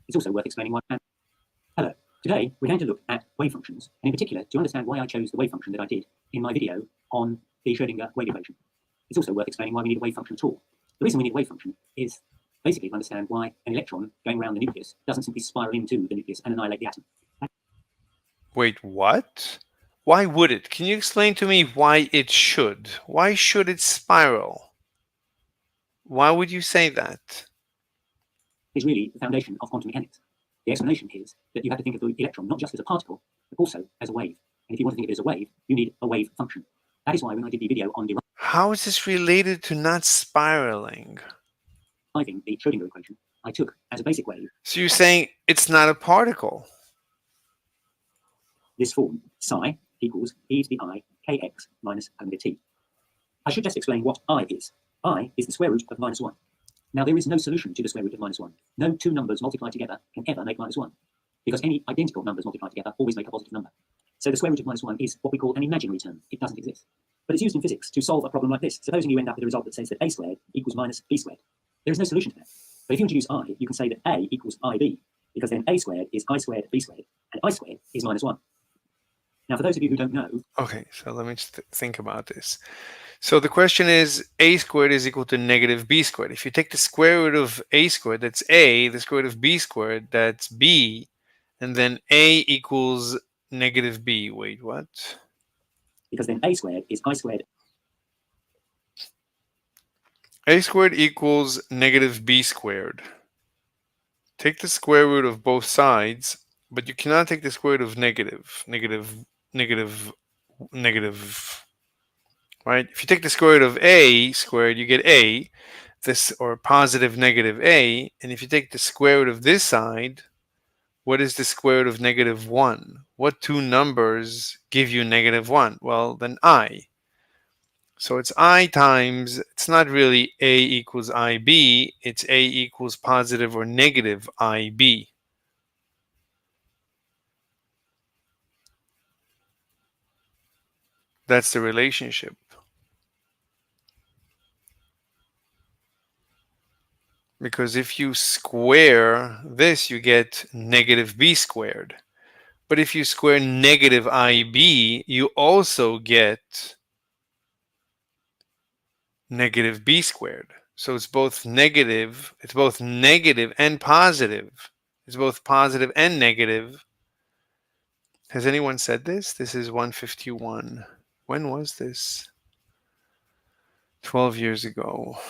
Speaker 11: It's also worth explaining why. Hello, Today, we're going to look at wave functions, and in particular, to understand why I chose the wave function that I did in my video on the Schrödinger wave equation. It's also worth explaining why we need a wave function at all. The reason we need a wave function is basically to understand why an electron going around the nucleus doesn't simply spiral into the nucleus and annihilate the atom.
Speaker 3: Wait, what? Why would it? Can you explain to me why it should? Why should it spiral? Why would you say that?
Speaker 11: Is really the foundation of quantum mechanics. The explanation is that you have to think of the electron not just as a particle, but also as a wave. And if you want to think of it as a wave, you need a wave function. That is why when I did the video on
Speaker 3: How is this related to not spiraling?
Speaker 11: deriving the Schrödinger equation, I took as a basic wave
Speaker 3: So you're saying it's not a particle?
Speaker 11: this form, psi equals e to the I kx minus omega t. I should just explain what I is. I is the square root of -1. Now, there is no solution to the square root of -1. No two numbers multiplied together can ever make -1, because any identical numbers multiplied together always make a positive number. So the square root of -1 is what we call an imaginary term. It doesn't exist. But it's used in physics to solve a problem like this. Supposing you end up with a result that says that a squared equals minus b squared. There is no solution to that. But if you introduce I, you can say that a equals ib, because then a squared is I squared b squared, and I squared is -1. Now, for those of you who don't know...
Speaker 3: Okay, so let me just think about this. So the question is, a squared is equal to negative b squared. If you take the square root of a squared, that's a, the square root of b squared, that's b, and then a equals negative b. Wait, what?
Speaker 11: Because then a squared is I squared.
Speaker 3: A squared equals negative b squared. Take the square root of both sides, but you cannot take the square root of negative, right? If you take the square root of a squared, you get a, this, or positive negative a, and if you take the square root of this side, what is the square root of -1? What two numbers give you -1? Well, then I. So it's I times, it's not really a equals IB, it's a equals positive or negative IB. That's the relationship. Because if you square this, you get negative b squared. But if you square negative IB, you also get negative b squared. So it's both negative and positive. It's both positive and negative. Has anyone said this? This is 151. When was this? 12 years ago.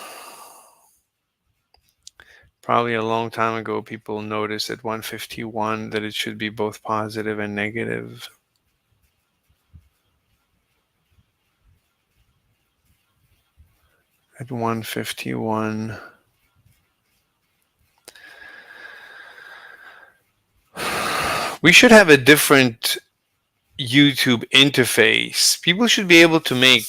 Speaker 3: Probably a long time ago, people noticed at 151 that it should be both positive and negative. At 151. We should have a different YouTube interface. People should be able to make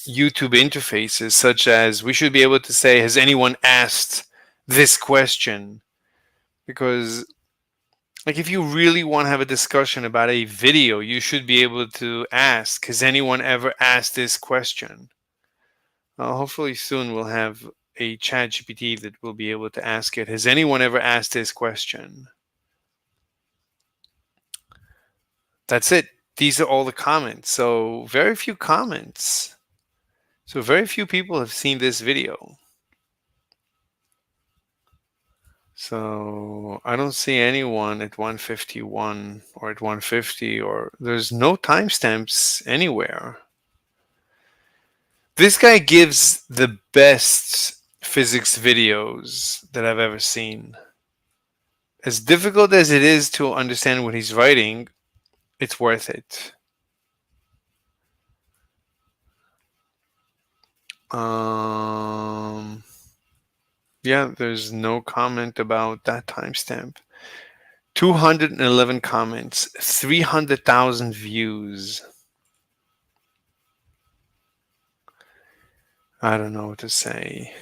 Speaker 3: YouTube interfaces such as, we should be able to say, has anyone asked this question? Because like if you really want to have a discussion about a video, you should be able to ask, has anyone ever asked this question? Hopefully soon we'll have a ChatGPT that will be able to ask it, has anyone ever asked this question? That's it. These are all the comments. So very few comments. So very few people have seen this video. So I don't see anyone at 151 or at 150, or there's no timestamps anywhere. This guy gives the best physics videos that I've ever seen. As difficult as it is to understand what he's writing, it's worth it. Yeah, there's no comment about that timestamp. 211 comments, 300,000 views. I don't know what to say.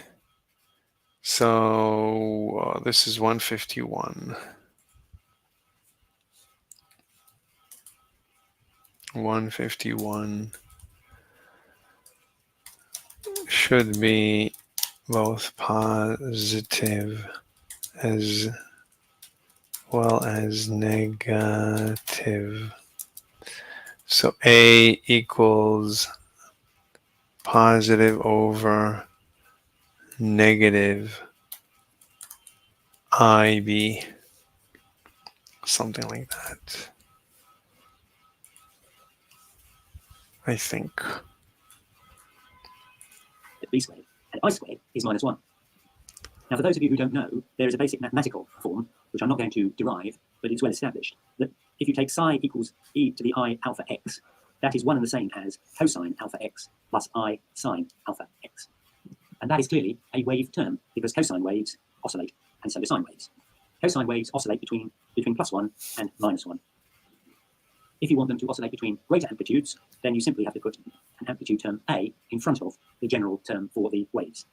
Speaker 3: So this is 151. 151 should be both positive as well as negative. So A equals positive over negative IB. Something like that. I think.
Speaker 11: That b squared and I squared is minus 1. Now, for those of you who don't know, there is a basic mathematical form, which I'm not going to derive, but it's well established, that if you take psi equals e to the I alpha x, that is one and the same as cosine alpha x plus I sine alpha x. And that is clearly a wave term, because cosine waves oscillate, and so do sine waves. Cosine waves oscillate between +1 and -1. If you want them to oscillate between greater amplitudes, then you simply have to put an amplitude term A in front of the general term for the waves.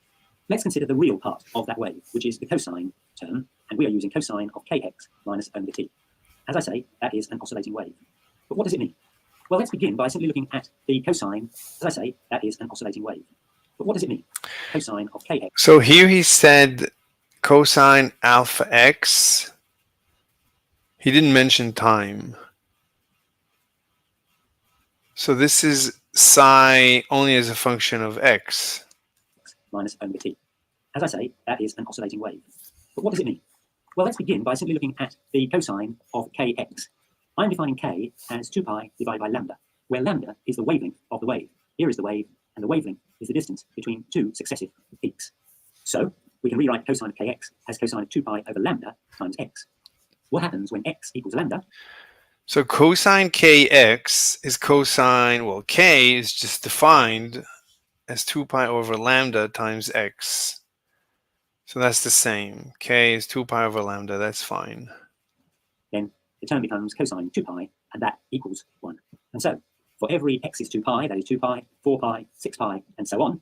Speaker 11: Let's consider the real part of that wave, which is the cosine term, and we are using cosine of kx minus omega t. As I say, that is an oscillating wave. But what does it mean? Well, let's begin by simply looking at the cosine. As I say, that is an oscillating wave. But what does it mean? Cosine of kx.
Speaker 3: So here he said cosine alpha x. He didn't mention time. So this is psi only as a function of x.
Speaker 11: Minus omega t. As I say, that is an oscillating wave. But what does it mean? Well, let's begin by simply looking at the cosine of kx. I'm defining k as 2 pi divided by lambda, where lambda is the wavelength of the wave. Here is the wave, and the wavelength is the distance between two successive peaks. So we can rewrite cosine of kx as cosine of 2 pi over lambda times x. What happens when x equals lambda?
Speaker 3: So cosine kx is cosine, well, k is just defined as 2 pi over lambda times x. So that's the same. K is 2 pi over lambda, that's fine.
Speaker 11: Then the term becomes cosine 2 pi, and that equals 1. And so for every x is 2 pi, that is 2 pi, 4 pi, 6 pi, and so on,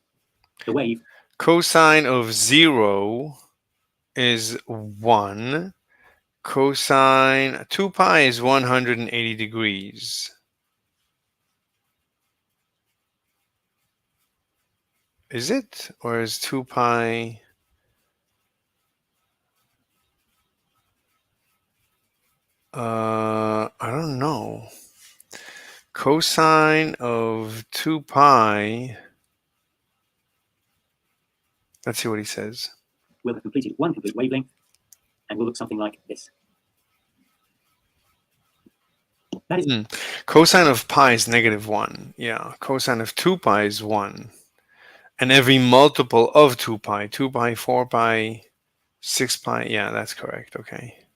Speaker 11: the wave.
Speaker 3: Cosine of 0 is 1. Cosine 2 pi is 180 degrees. Is it? Or is 2 pi... I don't know. Cosine of 2 pi... Let's see what he says.
Speaker 11: We'll have completed one complete wavelength, and will look something like this. That is
Speaker 3: Cosine of pi is -1. Yeah, cosine of 2 pi is 1. And every multiple of 2 pi, 2 pi, 4 pi, 6 pi, yeah, that's correct, okay.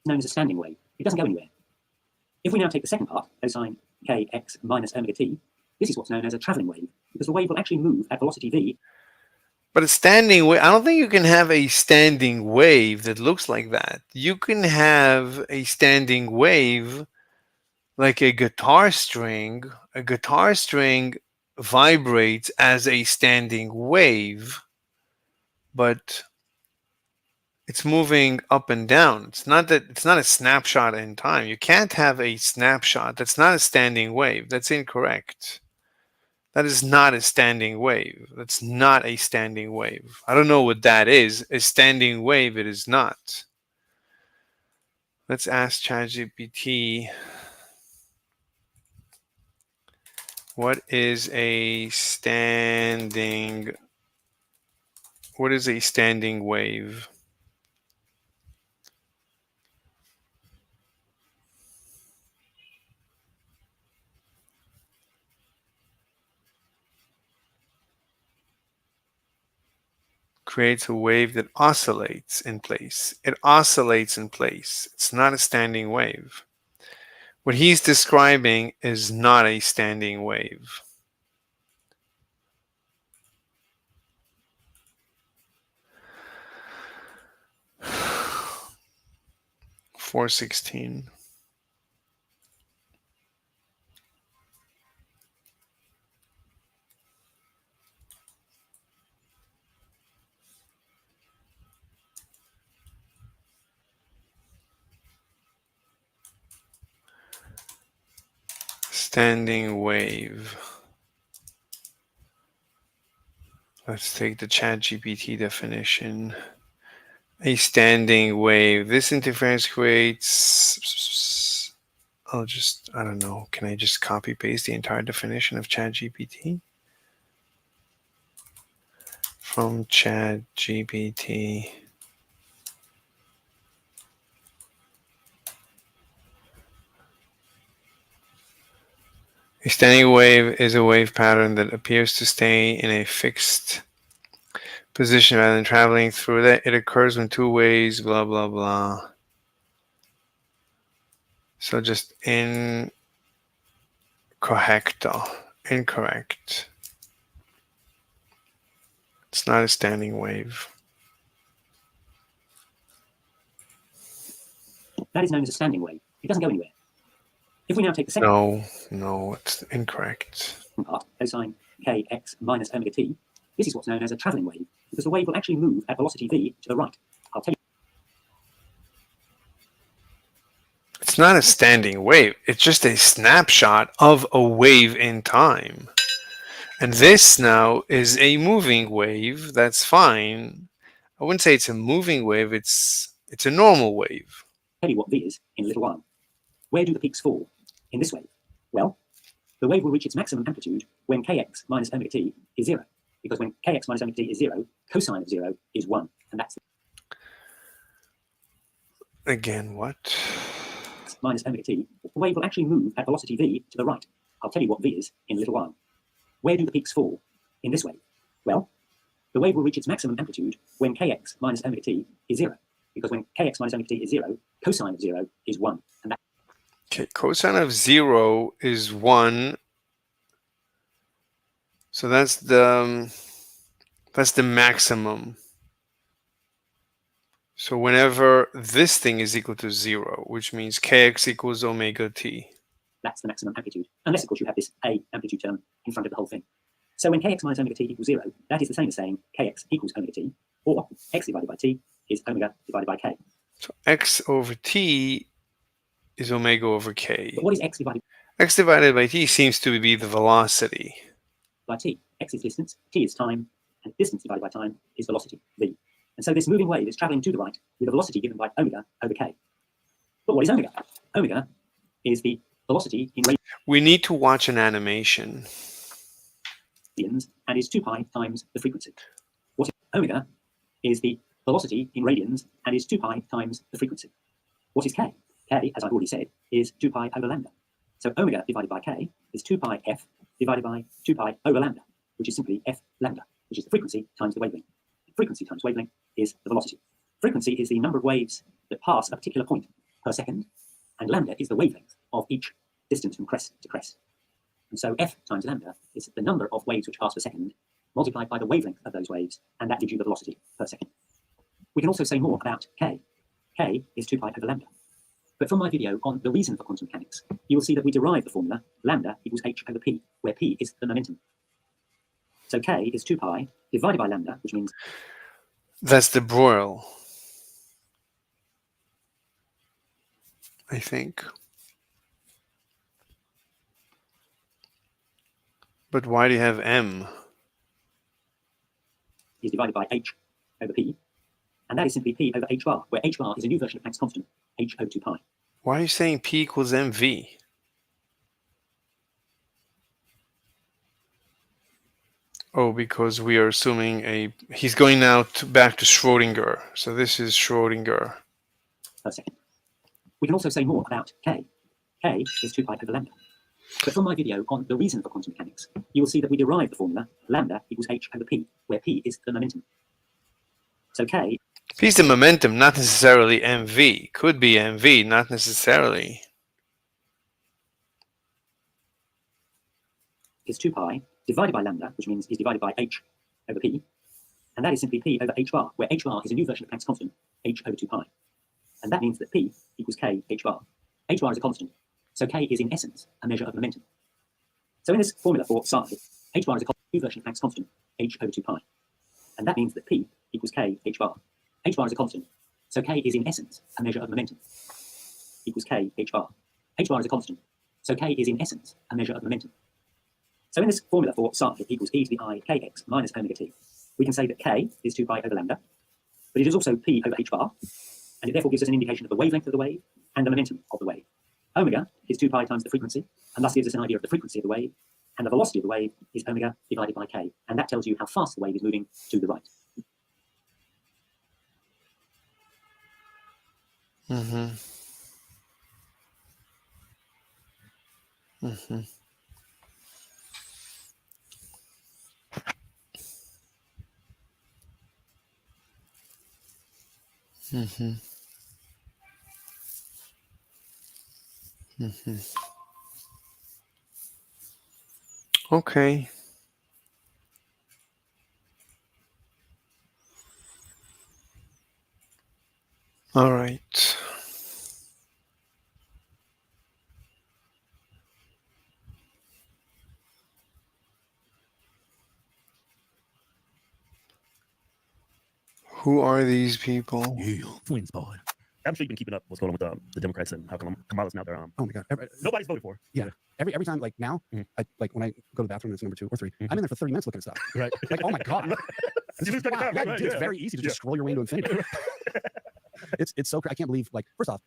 Speaker 11: known as a standing wave. It doesn't go anywhere. If we now take the second part, cosine kx minus omega t, this is what's known as a traveling wave, because the wave will actually move at velocity v.
Speaker 3: But a standing wave, I don't think you can have a standing wave that looks like that. You can have a standing wave like a guitar string. A guitar string vibrates as a standing wave, but it's moving up and down. It's not a snapshot in time. You can't have a snapshot. That's not a standing wave. That's incorrect. That is not a standing wave. That's not a standing wave. I don't know what that is. A standing wave, it is not. Let's ask ChatGPT. What is a standing wave? Creates a wave that oscillates in place. It oscillates in place. It's not a standing wave. What he's describing is not a standing wave. $4.16. Standing wave. Let's take the ChatGPT definition. a standing wave. This interference creates. I don't know. Can I just copy paste the entire definition of ChatGPT? From ChatGPT. A standing wave is a wave pattern that appears to stay in a fixed position rather than traveling through it. It occurs when two waves, blah, blah, blah. So just incorrect. It's not a standing wave.
Speaker 11: That is known as a standing wave. It doesn't go anywhere. If we now take the second
Speaker 3: No, it's incorrect.
Speaker 11: part, cosine kx minus omega t, this is what's known as a traveling wave, because the wave will actually move at velocity v to the right. I'll tell you.
Speaker 3: It's not a standing wave. It's just a snapshot of a wave in time. And this now is a moving wave. That's fine. I wouldn't say it's a moving wave. It's a normal wave.
Speaker 11: Tell you what v is in a little while. Where do the peaks fall in this wave? Well, the wave will reach its maximum amplitude when kx minus omega t is 0. Because when kx minus omega t is 0, cosine of 0 is 1. And that's
Speaker 3: Again, what?
Speaker 11: Minus omega t. The wave will actually move at velocity v to the right. I'll tell you what v is in a little while. Where do the peaks fall in this wave? Well, the wave will reach its maximum amplitude when kx minus omega t is 0. Because when kx minus omega t is 0, cosine of 0 is 1. And that
Speaker 3: Okay, cosine of 0 is 1. So that's the maximum. So whenever this thing is equal to 0, which means kx equals omega t.
Speaker 11: That's the maximum amplitude. Unless, of course, you have this a amplitude term in front of the whole thing. So when kx minus omega t equals 0, that is the same as saying kx equals omega t, or x divided by t is omega divided by k.
Speaker 3: So x over t is omega over k.
Speaker 11: But what is x divided
Speaker 3: X divided by t seems to be the velocity.
Speaker 11: by t? X is distance, t is time, and distance divided by time is velocity, v. And so this moving wave is traveling to the right with a velocity given by omega over k. But what is omega? Omega is the velocity in
Speaker 3: We need to watch an animation.
Speaker 11: radians and is 2 pi times the frequency. What is omega is the velocity in radians and is 2 pi times the frequency. What is k? K, as I've already said, is 2 pi over lambda. So omega divided by k is 2 pi f divided by 2 pi over lambda, which is simply f lambda, which is the frequency times the wavelength. Frequency times wavelength is the velocity. Frequency is the number of waves that pass a particular point per second, and lambda is the wavelength of each distance from crest to crest. And so f times lambda is the number of waves which pass per second multiplied by the wavelength of those waves, and that gives you the velocity per second. We can also say more about k. K is 2 pi over lambda. But from my video on the reason for quantum mechanics, you will see that we derive the formula lambda equals h over p, where p is the momentum. So k is 2 pi divided by lambda, which means
Speaker 3: That's de Broglie, I think. But why do you have m?
Speaker 11: is divided by h over p, and that is simply p over h bar, where h bar is a new version of Planck's constant, h over 2 pi.
Speaker 3: Why are you saying p equals mv? Oh, because we are assuming he's going now back to Schrodinger. So this is Schrodinger.
Speaker 11: Per second. We can also say more about k. K is 2 pi over lambda. But from my video on the reason for quantum mechanics, you will see that we derive the formula lambda equals h over p, where p is the momentum. So k
Speaker 3: P is the momentum, not necessarily mv. Could be mv, not necessarily.
Speaker 11: is 2 pi divided by lambda, which means is divided by h over p, and that is simply p over h bar, where h bar is a new version of Planck's constant, h over 2 pi. And that means that p equals k h bar. H bar is a constant, so k is in essence a measure of momentum. So in this formula for psi, h bar is a new version of Planck's constant, h over 2 pi. And that means that p equals k h bar. H bar is a constant, so k is in essence a measure of momentum. Equals k h bar. H bar is a constant, so k is in essence a measure of momentum. So in this formula for psi equals e to the I kx minus omega t, we can say that k is 2 pi over lambda, but it is also p over h bar, and it therefore gives us an indication of the wavelength of the wave and the momentum of the wave. Omega is 2 pi times the frequency, and thus gives us an idea of the frequency of the wave, and the velocity of the wave is omega divided by k, and that tells you how fast the wave is moving to the right.
Speaker 3: Mm-hmm. Mm-hmm. Mm-hmm. Mm-hmm. Okay. All right. Who are these people?
Speaker 12: Twins, boy. I'm sure you've been keeping up what's going on with the Democrats and how Kamala's now there.
Speaker 13: Oh my God!
Speaker 12: Nobody's voted for.
Speaker 13: Yeah. Every time, like now, I like when I go to the bathroom, it's number 2 or 3. I'm in there for 30 minutes looking at stuff.
Speaker 12: Right.
Speaker 13: Like, oh my God.
Speaker 12: You lose track of time,
Speaker 13: Yeah,
Speaker 12: right?
Speaker 13: dude, it's
Speaker 12: Yeah.
Speaker 13: very easy to just scroll your way into infinity. It's so I can't believe, like, first off,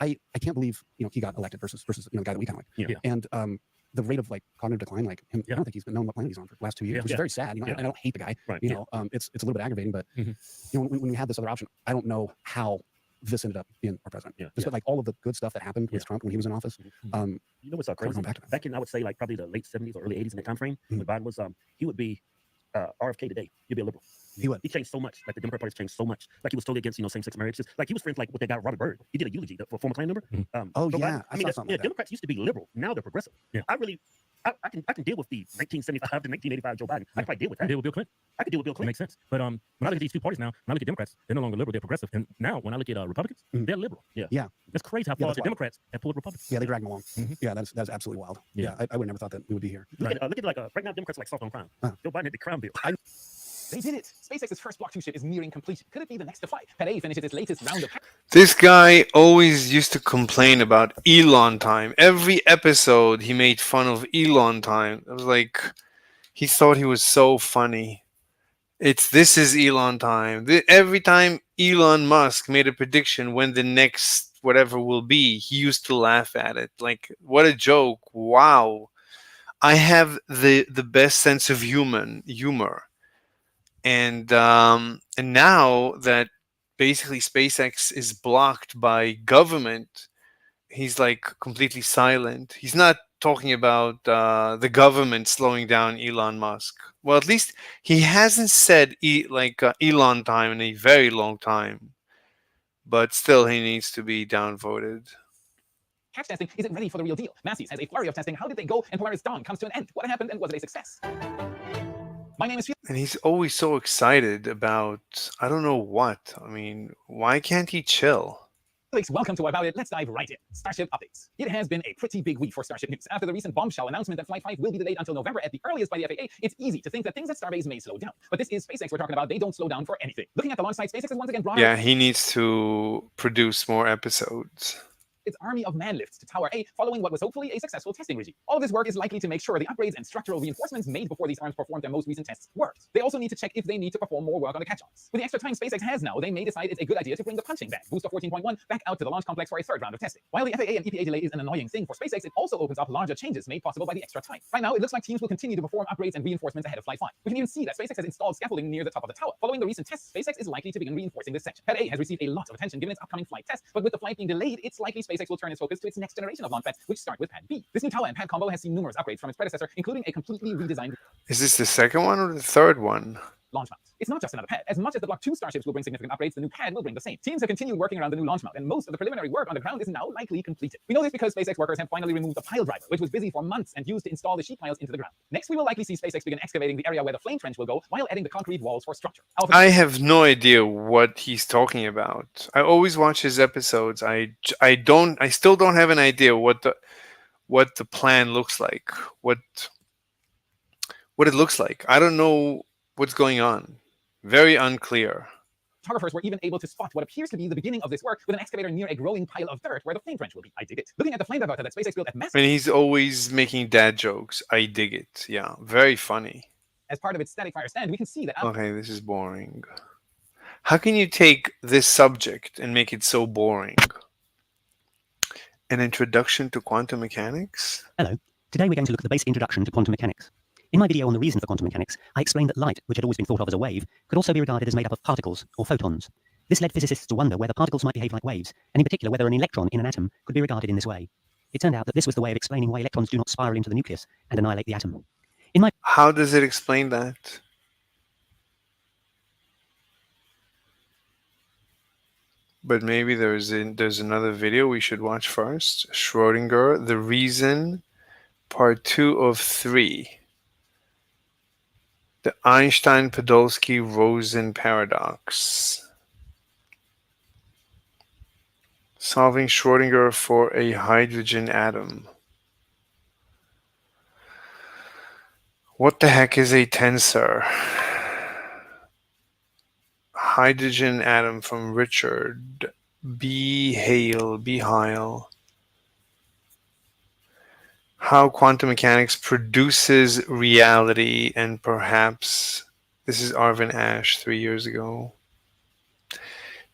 Speaker 13: I can't believe he got elected versus the guy that we kind of like.
Speaker 12: Yeah.
Speaker 13: And the rate of like cognitive decline, like him, I don't think he's been known what planet he's on for the last 2 years, which is very sad. And I don't hate the guy.
Speaker 12: Right.
Speaker 13: It's a little bit aggravating, but when we had this other option, I don't know how this ended up being our president. Despite like all of the good stuff that happened with Trump when he was in office.
Speaker 12: You know what's crazy? Back in, I would say, like probably the late 70s or early 80s in that time frame, when Biden was, he would be RFK today. He'd be a liberal.
Speaker 13: He would.
Speaker 12: He changed so much. Like the Democrat Party's changed so much. Like he was totally against, same-sex marriages. Like he was friends with that guy Robert Byrd. He did a eulogy for a former Klan member.
Speaker 13: Oh
Speaker 12: so
Speaker 13: yeah,
Speaker 12: I mean,
Speaker 13: saw something like that.
Speaker 12: Democrats used to be liberal. Now they're progressive. Yeah. I can deal with the 1975 to 1985 Joe Biden. I can probably deal with that.
Speaker 14: Deal with Bill Clinton.
Speaker 12: I could deal with Bill Clinton.
Speaker 14: That makes sense. But when I look at these two parties now, when I look at Democrats, they're no longer liberal, they're progressive. And now when I look at Republicans, they're liberal.
Speaker 12: Yeah.
Speaker 13: Yeah.
Speaker 14: That's crazy how far the Democrats have pulled Republicans.
Speaker 13: Yeah, they drag them along. Yeah, that's absolutely wild. Yeah, I would never thought that we would be here.
Speaker 12: Look at like right now, Democrats are like soft on crime. Joe Biden hit the crime bill.
Speaker 4: They did it. SpaceX's first Block 2 ship is nearing completion. Could it be the next to fly? Pad A finishes its latest round of...
Speaker 3: This guy always used to complain about Elon time. Every episode he made fun of Elon time. It was like he thought he was so funny. This is Elon time. Every time Elon Musk made a prediction when the next whatever will be, he used to laugh at it. Like, what a joke. Wow. I have the best sense of humor. And now that basically SpaceX is blocked by government, he's like completely silent. He's not talking about the government slowing down Elon Musk. Well, at least he hasn't said Elon time in a very long time. But still, he needs to be downvoted.
Speaker 4: Hatch testing isn't ready for the real deal. Massey's has a flurry of testing. How did they go? And Polaris Dawn comes to an end. What happened and was it a success? My name is Felix.
Speaker 3: And he's always so excited about, I don't know what. I mean, why can't he chill?
Speaker 4: Welcome to About It. Let's dive right in. Starship updates. It has been a pretty big week for Starship news. After the recent bombshell announcement that Flight 5 will be delayed until November at the earliest by the FAA, it's easy to think that things at Starbase may slow down. But this is SpaceX we're talking about. They don't slow down for anything. Looking at the launch site, SpaceX is once again brought
Speaker 3: Yeah, he needs to produce more episodes.
Speaker 4: its army of man lifts to Tower A following what was hopefully a successful testing regime. All of this work is likely to make sure the upgrades and structural reinforcements made before these arms performed their most recent tests worked. They also need to check if they need to perform more work on the catch-ons. With the extra time SpaceX has now, they may decide it's a good idea to bring the punching bag, Booster 14.1, back out to the launch complex for a third round of testing. While the FAA and EPA delay is an annoying thing for SpaceX, it also opens up larger changes made possible by the extra time. Right now, it looks like teams will continue to perform upgrades and reinforcements ahead of Flight 5. We can even see that SpaceX has installed scaffolding near the top of the tower. Following the recent tests, SpaceX is likely to begin reinforcing this section. Pad A has received a lot of attention given its upcoming flight test, but with the flight being delayed, it's likely SpaceX will turn its focus to its next generation of launch pads, which start with Pad B. This new tower and pad combo has seen numerous upgrades from its predecessor, including a completely redesigned
Speaker 3: Is this the second one or the third one?
Speaker 4: launch mount. It's not just another pad. As much as the Block 2 starships will bring significant upgrades, the new pad will bring the same. Teams have continued working around the new launch mount, and most of the preliminary work on the ground is now likely completed. We know this because SpaceX workers have finally removed the pile driver, which was busy for months and used to install the sheet piles into the ground. Next, we will likely see SpaceX begin excavating the area where the flame trench will go, while adding the concrete walls for structure.
Speaker 3: I have no idea what he's talking about. I always watch his episodes. I still don't have an idea what the plan looks like. What it looks like. I don't know what's going on. Very unclear.
Speaker 4: Photographers were even able to spot what appears to be the beginning of this work with an excavator near a growing pile of dirt where the flame trench will be. I dig it. Looking at the flame diverter that SpaceX built at massive
Speaker 3: And he's always making dad jokes. I dig it. Yeah, very funny.
Speaker 4: as part of its static fire stand, we can see that
Speaker 3: Okay, this is boring. How can you take this subject and make it so boring? An introduction to quantum mechanics?
Speaker 11: Hello. Today we're going to look at the basic introduction to quantum mechanics. In my video on the reason for quantum mechanics, I explained that light, which had always been thought of as a wave, could also be regarded as made up of particles, or photons. This led physicists to wonder whether particles might behave like waves, and in particular whether an electron in an atom could be regarded in this way. It turned out that this was the way of explaining why electrons do not spiral into the nucleus and annihilate the atom.
Speaker 3: How does it explain that? But maybe there's another video we should watch first. Schrödinger, The Reason, Part 2 of 3. The Einstein-Podolsky-Rosen paradox. Solving Schrödinger for a hydrogen atom. What the heck is a tensor? Hydrogen atom from Richard B. Hale. How quantum mechanics produces reality, and perhaps this is Arvin Ash 3 years ago.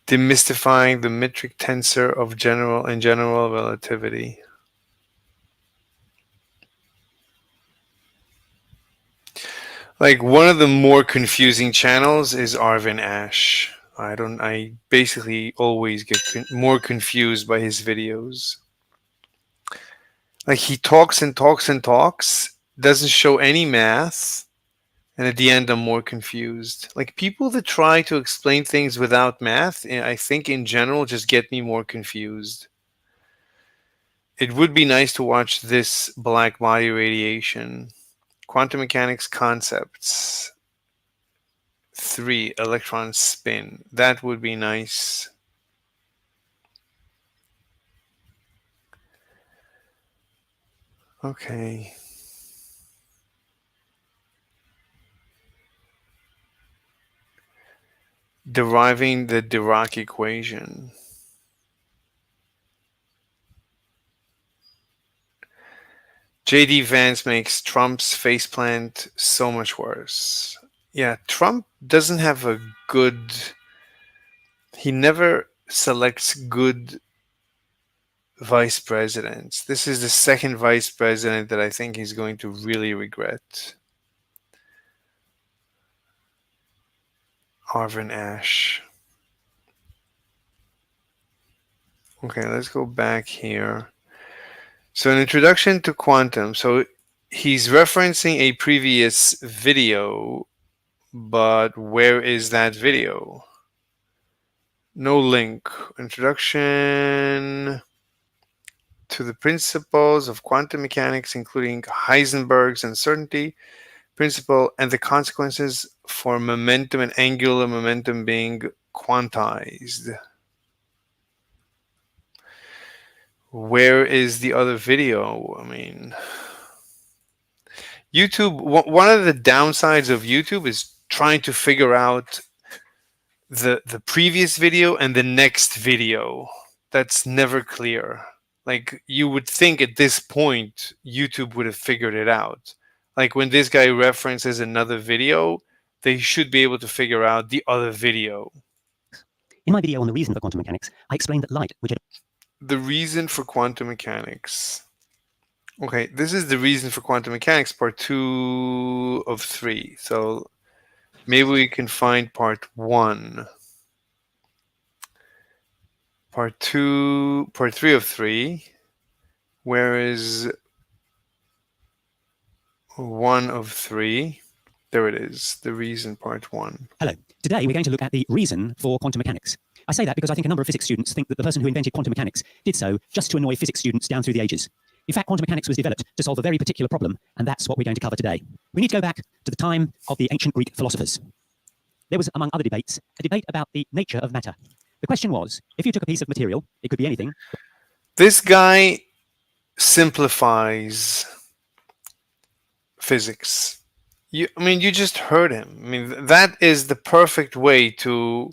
Speaker 3: Demystifying the metric tensor of general relativity. Like, one of the more confusing channels is Arvin Ash. I basically always get more confused by his videos. Like, he talks and talks and talks, doesn't show any math, and at the end I'm more confused. Like, people that try to explain things without math, I think in general just get me more confused. It would be nice to watch this black body radiation. Quantum mechanics concepts. 3, electron spin. That would be nice. Okay. Deriving the Dirac equation. J.D. Vance makes Trump's faceplant so much worse. Yeah, Trump doesn't have a good... He never selects good vice presidents. This is the second vice president that I think he's going to really regret. Arvin Ash. Okay, let's go back here. So an introduction to quantum. So he's referencing a previous video, but where is that video? No link. Introduction to the principles of quantum mechanics, including Heisenberg's uncertainty principle and the consequences for momentum and angular momentum being quantized. Where is the other video? I mean, YouTube, one of the downsides of YouTube is trying to figure out the previous video and the next video. That's never clear. Like, you would think at this point YouTube would have figured it out. Like, when this guy references another video, they should be able to figure out the other video.
Speaker 11: In my video on the reason for quantum mechanics, I explained that light, which had...
Speaker 3: The reason for quantum mechanics. Okay, this is the reason for quantum mechanics, part 2 of 3. So maybe we can find part 1. Part 2, part 3 of 3. Where is 1 of 3? There it is, the reason, part 1.
Speaker 11: Hello. Today we're going to look at the reason for quantum mechanics. I say that because I think a number of physics students think that the person who invented quantum mechanics did so just to annoy physics students down through the ages. In fact, quantum mechanics was developed to solve a very particular problem, and that's what we're going to cover today. We need to go back to the time of the ancient Greek philosophers. There was, among other debates, a debate about the nature of matter. The question was, if you took a piece of material, it could be anything.
Speaker 3: This guy simplifies physics. You just heard him. I mean, that is the perfect way to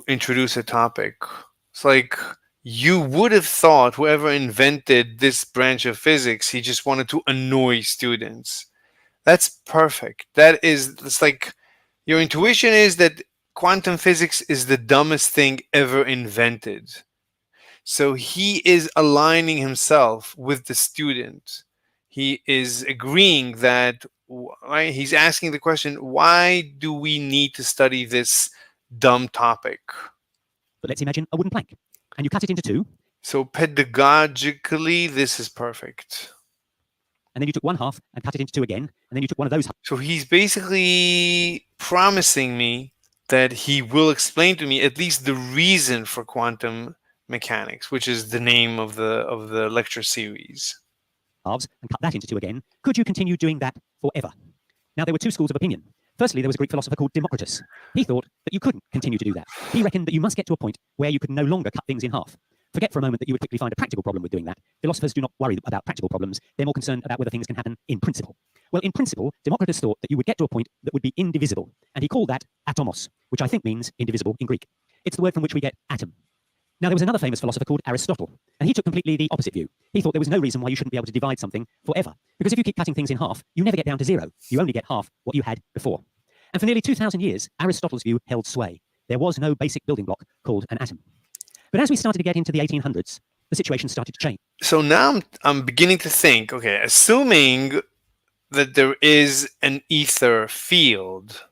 Speaker 3: introduce a topic. It's like, you would have thought whoever invented this branch of physics, he just wanted to annoy students. That's perfect. It's like, your intuition is that quantum physics is the dumbest thing ever invented. So he is aligning himself with the student. He is agreeing that, right, he's asking the question, why do we need to study this dumb topic?
Speaker 7: But let's imagine a wooden plank, and you cut it into two.
Speaker 3: So pedagogically, this is perfect.
Speaker 7: And then you took one half and cut it into two again, and then you took one of those.
Speaker 3: So he's basically promising me that he will explain to me at least the reason for quantum mechanics, which is the name of the lecture series.
Speaker 7: Halves and cut that into two again. Could you continue doing that forever? Now, there were two schools of opinion. Firstly, there was a Greek philosopher called Democritus. He thought that you couldn't continue to do that. He reckoned that you must get to a point where you could no longer cut things in half. Forget for a moment that you would quickly find a practical problem with doing that. Philosophers do not worry about practical problems. They're more concerned about whether things can happen in principle. Well, in principle, Democritus thought that you would get to a point that would be indivisible, and he called that atomos, which I think means indivisible in Greek. It's the word from which we get atom. Now, there was another famous philosopher called Aristotle, and he took completely the opposite view. He thought there was no reason why you shouldn't be able to divide something forever, because if you keep cutting things in half, you never get down to zero. You only get half what you had before. And for nearly 2,000 years, Aristotle's view held sway. There was no basic building block called an atom. But as we started to get into the 1800s, the situation started to change.
Speaker 3: So now I'm beginning to think, okay, assuming that there is an ether field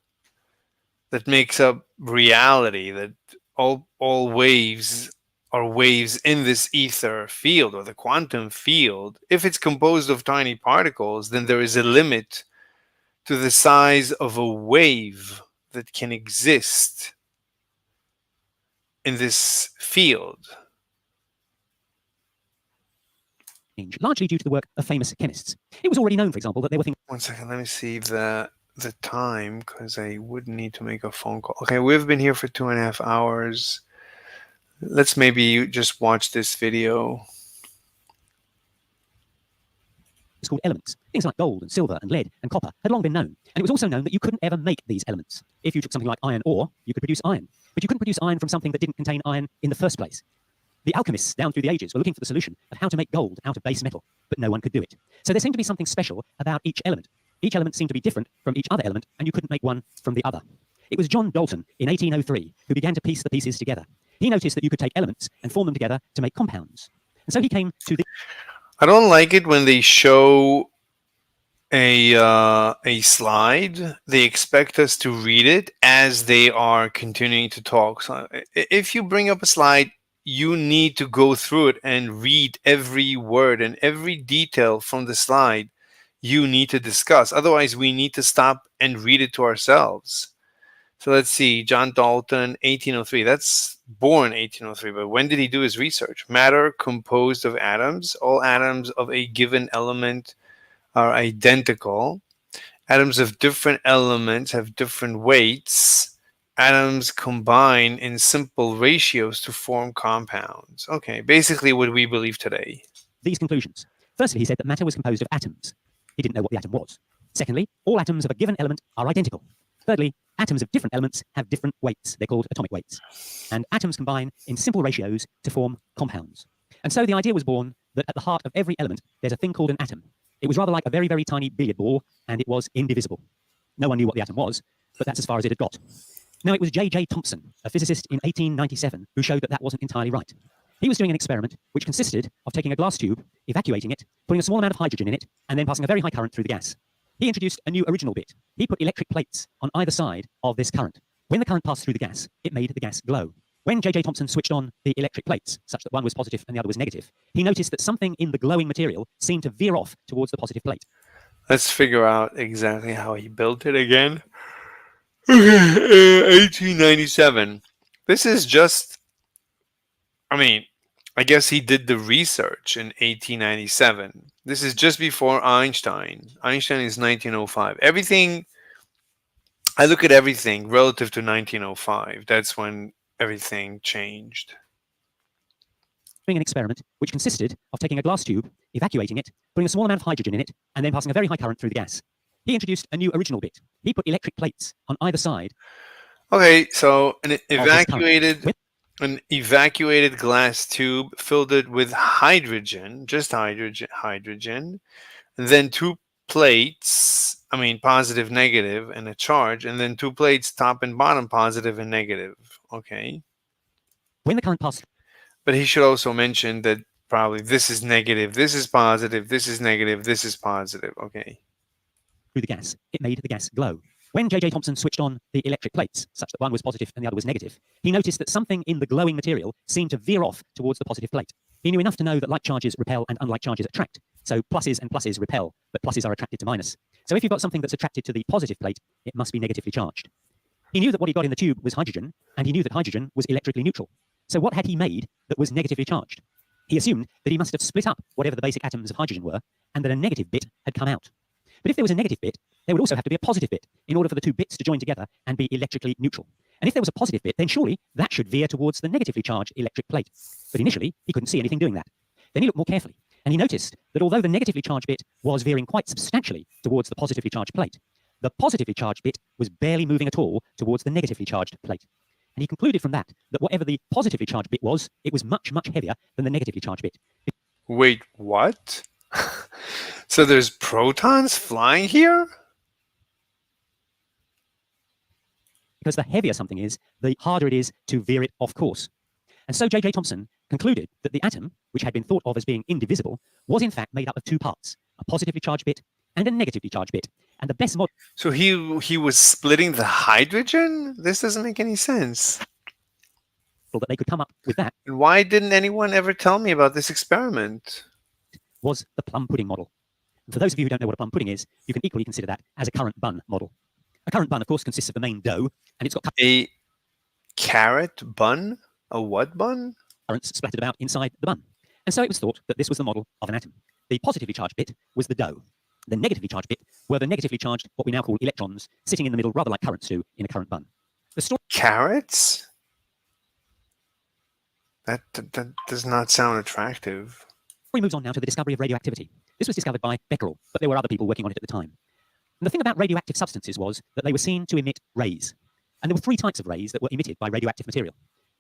Speaker 3: that makes up reality, that all waves are waves in this ether field or the quantum field, if it's composed of tiny particles, then there is a limit to the size of a wave that can exist in this field.
Speaker 7: Largely due to the work of famous chemists. It was already known, for example, that there were things.
Speaker 3: 1 second, let me see the time, because I would need to make a phone call. Okay, we've been here for 2.5 hours. Let's maybe just watch this video.
Speaker 7: It's called elements. Things like gold and silver and lead and copper had long been known. And it was also known that you couldn't ever make these elements. If you took something like iron ore, you could produce iron. But you couldn't produce iron from something that didn't contain iron in the first place. The alchemists down through the ages were looking for the solution of how to make gold out of base metal, but no one could do it. So there seemed to be something special about each element. Each element seemed to be different from each other element, and you couldn't make one from the other. It was John Dalton in 1803 who began to piece the pieces together. He noticed that you could take elements and form them together to make compounds. And so he came to the...
Speaker 3: I don't like it when they show a slide. They expect us to read it as they are continuing to talk. So if you bring up a slide, you need to go through it and read every word and every detail from the slide you need to discuss. Otherwise, we need to stop and read it to ourselves. So let's see, John Dalton, 1803. That's born 1803, but when did he do his research? Matter composed of atoms. All atoms of a given element are identical. Atoms of different elements have different weights. Atoms combine in simple ratios to form compounds. Okay, basically what we believe today.
Speaker 7: These conclusions. Firstly, he said that matter was composed of atoms. He didn't know what the atom was. Secondly, all atoms of a given element are identical. Thirdly, atoms of different elements have different weights. They're called atomic weights. And atoms combine in simple ratios to form compounds. And so the idea was born that at the heart of every element, there's a thing called an atom. It was rather like a very, very tiny billiard ball, and it was indivisible. No one knew what the atom was, but that's as far as it had got. Now, it was J.J. Thomson, a physicist in 1897, who showed that that wasn't entirely right. He was doing an experiment which consisted of taking a glass tube, evacuating it, putting a small amount of hydrogen in it, and then passing a very high current through the gas. He introduced a new original bit. He put electric plates on either side of this current. When the current passed through the gas, it made the gas glow. When J.J. Thomson switched on the electric plates, such that one was positive and the other was negative, he noticed that something in the glowing material seemed to veer off towards the positive plate.
Speaker 3: Let's figure out exactly how he built it again. 1897. This is just, I guess he did the research in 1897. This is just before Einstein. Einstein is 1905. Everything, I look at everything relative to 1905. That's when everything changed.
Speaker 7: Doing an experiment which consisted of taking a glass tube, evacuating it, putting a small amount of hydrogen in it, and then passing a very high current through the gas. He introduced a new original bit. He put electric plates on either side.
Speaker 3: Okay, so an evacuated glass tube, filled it with hydrogen, just hydrogen, and then two plates, I mean positive, negative, and a charge, and then two plates, top and bottom, positive and negative. Okay.
Speaker 7: When the current passed
Speaker 3: But he should also mention that probably this is negative, this is positive, this is negative, this is positive. Okay.
Speaker 7: through the gas, it made the gas glow. When J.J. Thomson switched on the electric plates, such that one was positive and the other was negative, he noticed that something in the glowing material seemed to veer off towards the positive plate. He knew enough to know that like charges repel and unlike charges attract. So pluses and pluses repel, but pluses are attracted to minus. So if you've got something that's attracted to the positive plate, it must be negatively charged. He knew that what he got in the tube was hydrogen, and he knew that hydrogen was electrically neutral. So what had he made that was negatively charged? He assumed that he must have split up whatever the basic atoms of hydrogen were, and that a negative bit had come out. But if there was a negative bit, there would also have to be a positive bit in order for the two bits to join together and be electrically neutral. And if there was a positive bit, then surely that should veer towards the negatively charged electric plate. But initially, he couldn't see anything doing that. Then he looked more carefully, and he noticed that although the negatively charged bit was veering quite substantially towards the positively charged plate, the positively charged bit was barely moving at all towards the negatively charged plate. And he concluded from that that whatever the positively charged bit was, it was much, much heavier than the negatively charged bit.
Speaker 3: Wait, what? So there's protons flying here?
Speaker 7: Because the heavier something is, the harder it is to veer it off course. And so J.J. Thomson concluded that the atom, which had been thought of as being indivisible, was in fact made up of two parts, a positively charged bit and a negatively charged bit. And the best model...
Speaker 3: So he was splitting the hydrogen? This doesn't make any sense.
Speaker 7: ...that they could come up with that.
Speaker 3: And why didn't anyone ever tell me about this experiment?
Speaker 7: ...was the plum pudding model. And for those of you who don't know what a plum pudding is, you can equally consider that as a current bun model. A current bun, of course, consists of the main dough, and it's got...
Speaker 3: A carrot bun? A what bun?
Speaker 7: ...currents splattered about inside the bun. And so it was thought that this was the model of an atom. The positively charged bit was the dough. The negatively charged bit were the negatively charged, what we now call electrons, sitting in the middle, rather like currents do in a current bun. The story...
Speaker 3: Carrots? That does not sound attractive.
Speaker 7: Story moves on now to the discovery of radioactivity. This was discovered by Becquerel, but there were other people working on it at the time. And the thing about radioactive substances was that they were seen to emit rays. And there were three types of rays that were emitted by radioactive material.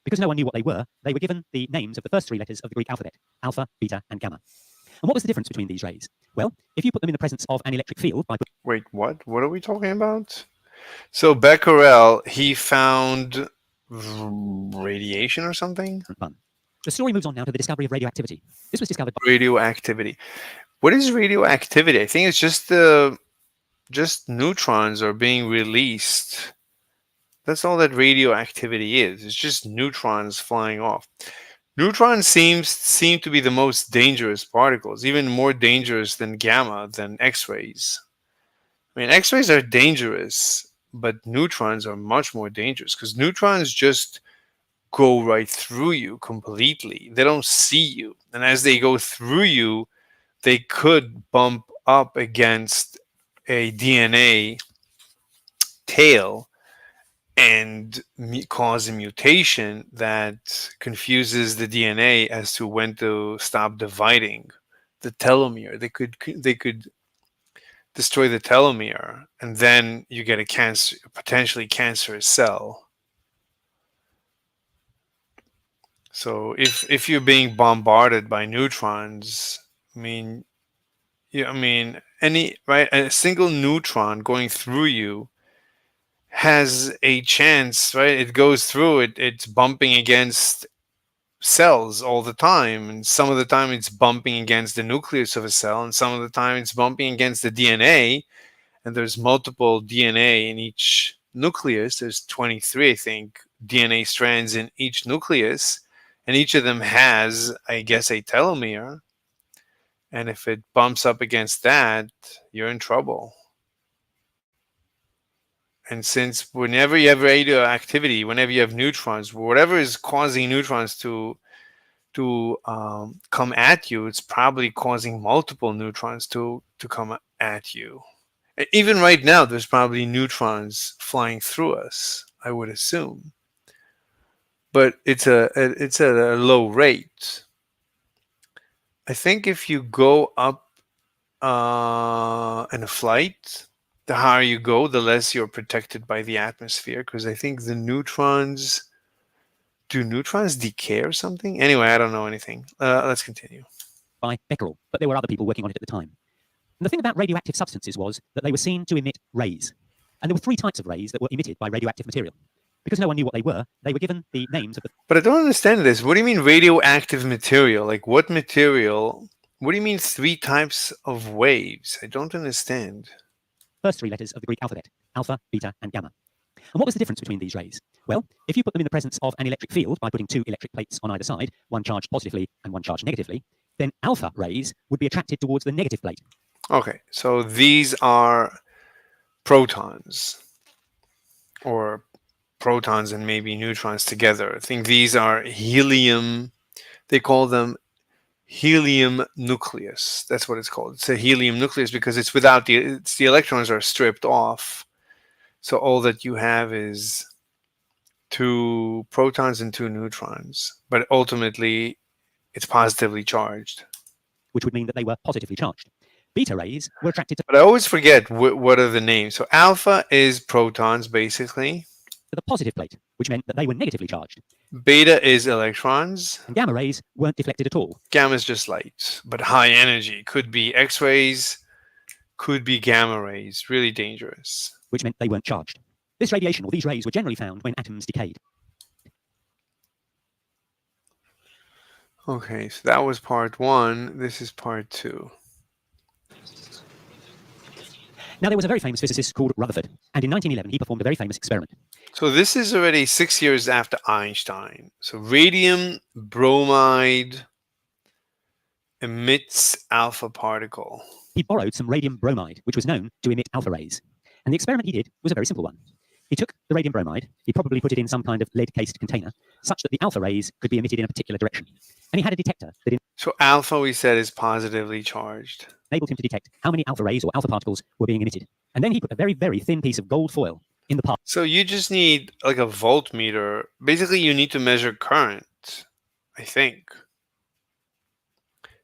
Speaker 7: Because no one knew what they were given the names of the first three letters of the Greek alphabet, alpha, beta, and gamma. And what was the difference between these rays? Well, if you put them in the presence of an electric field by...
Speaker 3: Wait, what? What are we talking about? So Becquerel, he found radiation or something?
Speaker 7: The story moves on now to the discovery of radioactivity. This was discovered by...
Speaker 3: Radioactivity. What is radioactivity? I think it's just neutrons are being released. That's all that radioactivity is. It's just neutrons flying off. Neutrons seem to be the most dangerous particles, even more dangerous than gamma, than X-rays. I mean, X-rays are dangerous, but neutrons are much more dangerous because neutrons just go right through you completely. They don't see you. And as they go through you, they could bump up against a DNA tail and cause a mutation that confuses the DNA as to when to stop dividing the telomere. They could destroy the telomere, and then you get a potentially cancerous cell. So if you're being bombarded by neutrons, a single neutron going through you has a chance, right? It goes through it. It's bumping against cells all the time, and some of the time it's bumping against the nucleus of a cell, and some of the time it's bumping against the DNA. And there's multiple DNA in each nucleus. There's 23, I think, DNA strands in each nucleus, and each of them has, I guess, a telomere. And if it bumps up against that, you're in trouble. And since whenever you have radioactivity, whenever you have neutrons, whatever is causing neutrons to come at you, it's probably causing multiple neutrons to come at you. Even right now, there's probably neutrons flying through us, I would assume. But it's at a low rate. I think if you go up in a flight, the higher you go, the less you're protected by the atmosphere, because I think the neutrons... Do neutrons decay or something? Anyway, I don't know anything. Let's continue.
Speaker 7: By Becquerel, but there were other people working on it at the time. And the thing about radioactive substances was that they were seen to emit rays. And there were 3 types of rays that were emitted by radioactive material. Because no one knew what they were given the names of the...
Speaker 3: But I don't understand this. What do you mean radioactive material? Like what material? What do you mean 3 types of waves? I don't understand.
Speaker 7: first 3 letters of the Greek alphabet, alpha, beta, and gamma. And what was the difference between these rays? Well, if you put them in the presence of an electric field by putting 2 electric plates on either side, one charged positively and one charged negatively, then alpha rays would be attracted towards the negative plate.
Speaker 3: Okay, so these are protons, or protons and maybe neutrons together. I think these are helium. They call them helium nucleus. That's what it's called. It's a helium nucleus because it's without the electrons are stripped off. So all that you have is 2 protons and 2 neutrons, but ultimately it's positively charged.
Speaker 7: Which would mean that they were positively charged. Beta rays were attracted to...
Speaker 3: But I always forget what are the names. So alpha is protons, basically.
Speaker 7: the positive plate, which meant that they were negatively charged.
Speaker 3: Beta is electrons.
Speaker 7: And gamma rays weren't deflected at all.
Speaker 3: Gamma is just light, but high energy. Could be X-rays, could be gamma rays. Really dangerous.
Speaker 7: Which meant they weren't charged. This radiation, or these rays, were generally found when atoms decayed.
Speaker 3: Okay, so that was part 1. This is part 2.
Speaker 7: Now, there was a very famous physicist called Rutherford, and in 1911 he performed a very famous experiment.
Speaker 3: So this is already 6 years after Einstein. So radium bromide emits alpha particle.
Speaker 7: He borrowed some radium bromide, which was known to emit alpha rays. And the experiment he did was a very simple one. He took the radium bromide, he probably put it in some kind of lead-cased container, such that the alpha rays could be emitted in a particular direction. And he had a detector that
Speaker 3: So alpha, we said, is positively charged.
Speaker 7: enabled him to detect how many alpha rays or alpha particles were being emitted. And then he put a very, very thin piece of gold foil in the part.
Speaker 3: So you just need like a voltmeter. Basically, you need to measure current, I think.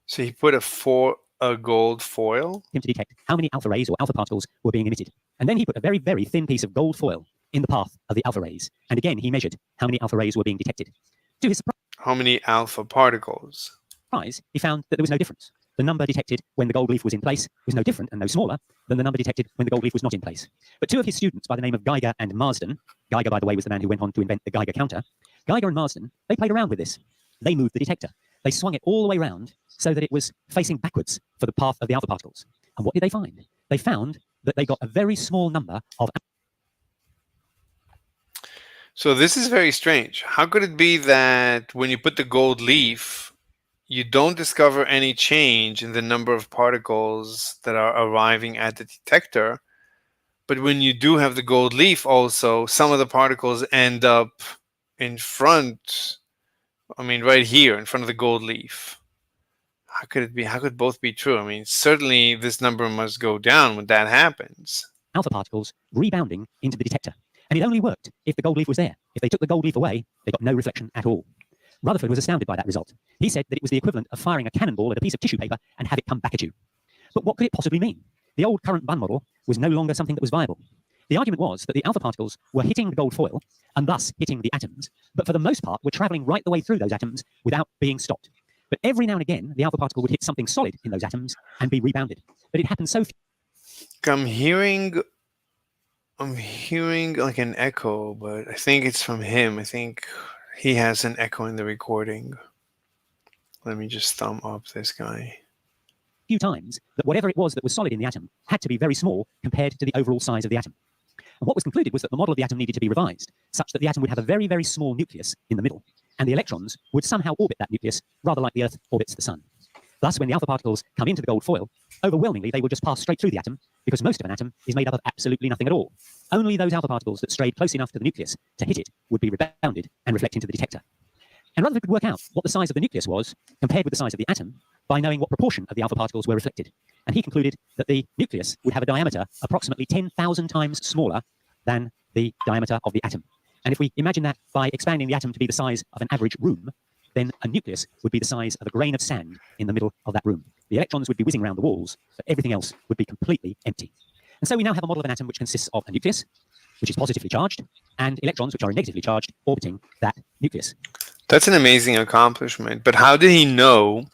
Speaker 3: So he put a gold foil.
Speaker 7: Him to detect how many alpha rays or alpha particles were being emitted. And then he put a very, very thin piece of gold foil in the path of the alpha rays. And again, he measured how many alpha rays were being detected. To his
Speaker 3: How many alpha particles?
Speaker 7: surprise, he found that there was no difference. The number detected when the gold leaf was in place was no different and no smaller than the number detected when the gold leaf was not in place. But 2 of his students by the name of Geiger and Marsden, Geiger, by the way, was the man who went on to invent the Geiger counter, Geiger and Marsden, they played around with this. They moved the detector. They swung it all the way around so that it was facing backwards for the path of the alpha particles. And what did they find? They found that they got a very small number of...
Speaker 3: So this is very strange. How could it be that when you put the gold leaf, you don't discover any change in the number of particles that are arriving at the detector, but when you do have the gold leaf also, some of the particles end up in front, I mean, right here in front of the gold leaf. How could it be? How could both be true? I mean, certainly this number must go down when that happens.
Speaker 7: Alpha particles rebounding into the detector. And it only worked if the gold leaf was there. If they took the gold leaf away, they got no reflection at all. Rutherford was astounded by that result. He said that it was the equivalent of firing a cannonball at a piece of tissue paper and have it come back at you. But what could it possibly mean? The old current Bunn model was no longer something that was viable. The argument was that the alpha particles were hitting the gold foil and thus hitting the atoms, but for the most part were traveling right the way through those atoms without being stopped. But every now and again, the alpha particle would hit something solid in those atoms and be rebounded. But it happened so few.
Speaker 3: I'm hearing like an echo, but I think it's from him. I think he has an echo in the recording. Let me just thumb up this guy.
Speaker 7: Few times that whatever it was that was solid in the atom had to be very small compared to the overall size of the atom. And what was concluded was that the model of the atom needed to be revised such that the atom would have a very, very small nucleus in the middle, and the electrons would somehow orbit that nucleus rather like the Earth orbits the sun. Thus, when the alpha particles come into the gold foil, overwhelmingly they will just pass straight through the atom because most of an atom is made up of absolutely nothing at all. Only those alpha particles that strayed close enough to the nucleus to hit it would be rebounded and reflect into the detector. And Rutherford could work out what the size of the nucleus was compared with the size of the atom by knowing what proportion of the alpha particles were reflected. And he concluded that the nucleus would have a diameter approximately 10,000 times smaller than the diameter of the atom. And if we imagine that by expanding the atom to be the size of an average room, then a nucleus would be the size of a grain of sand in the middle of that room. The electrons would be whizzing around the walls, but everything else would be completely empty. And so we now have a model of an atom which consists of a nucleus, which is positively charged, and electrons which are negatively charged orbiting that nucleus.
Speaker 3: That's an amazing accomplishment. But how did he know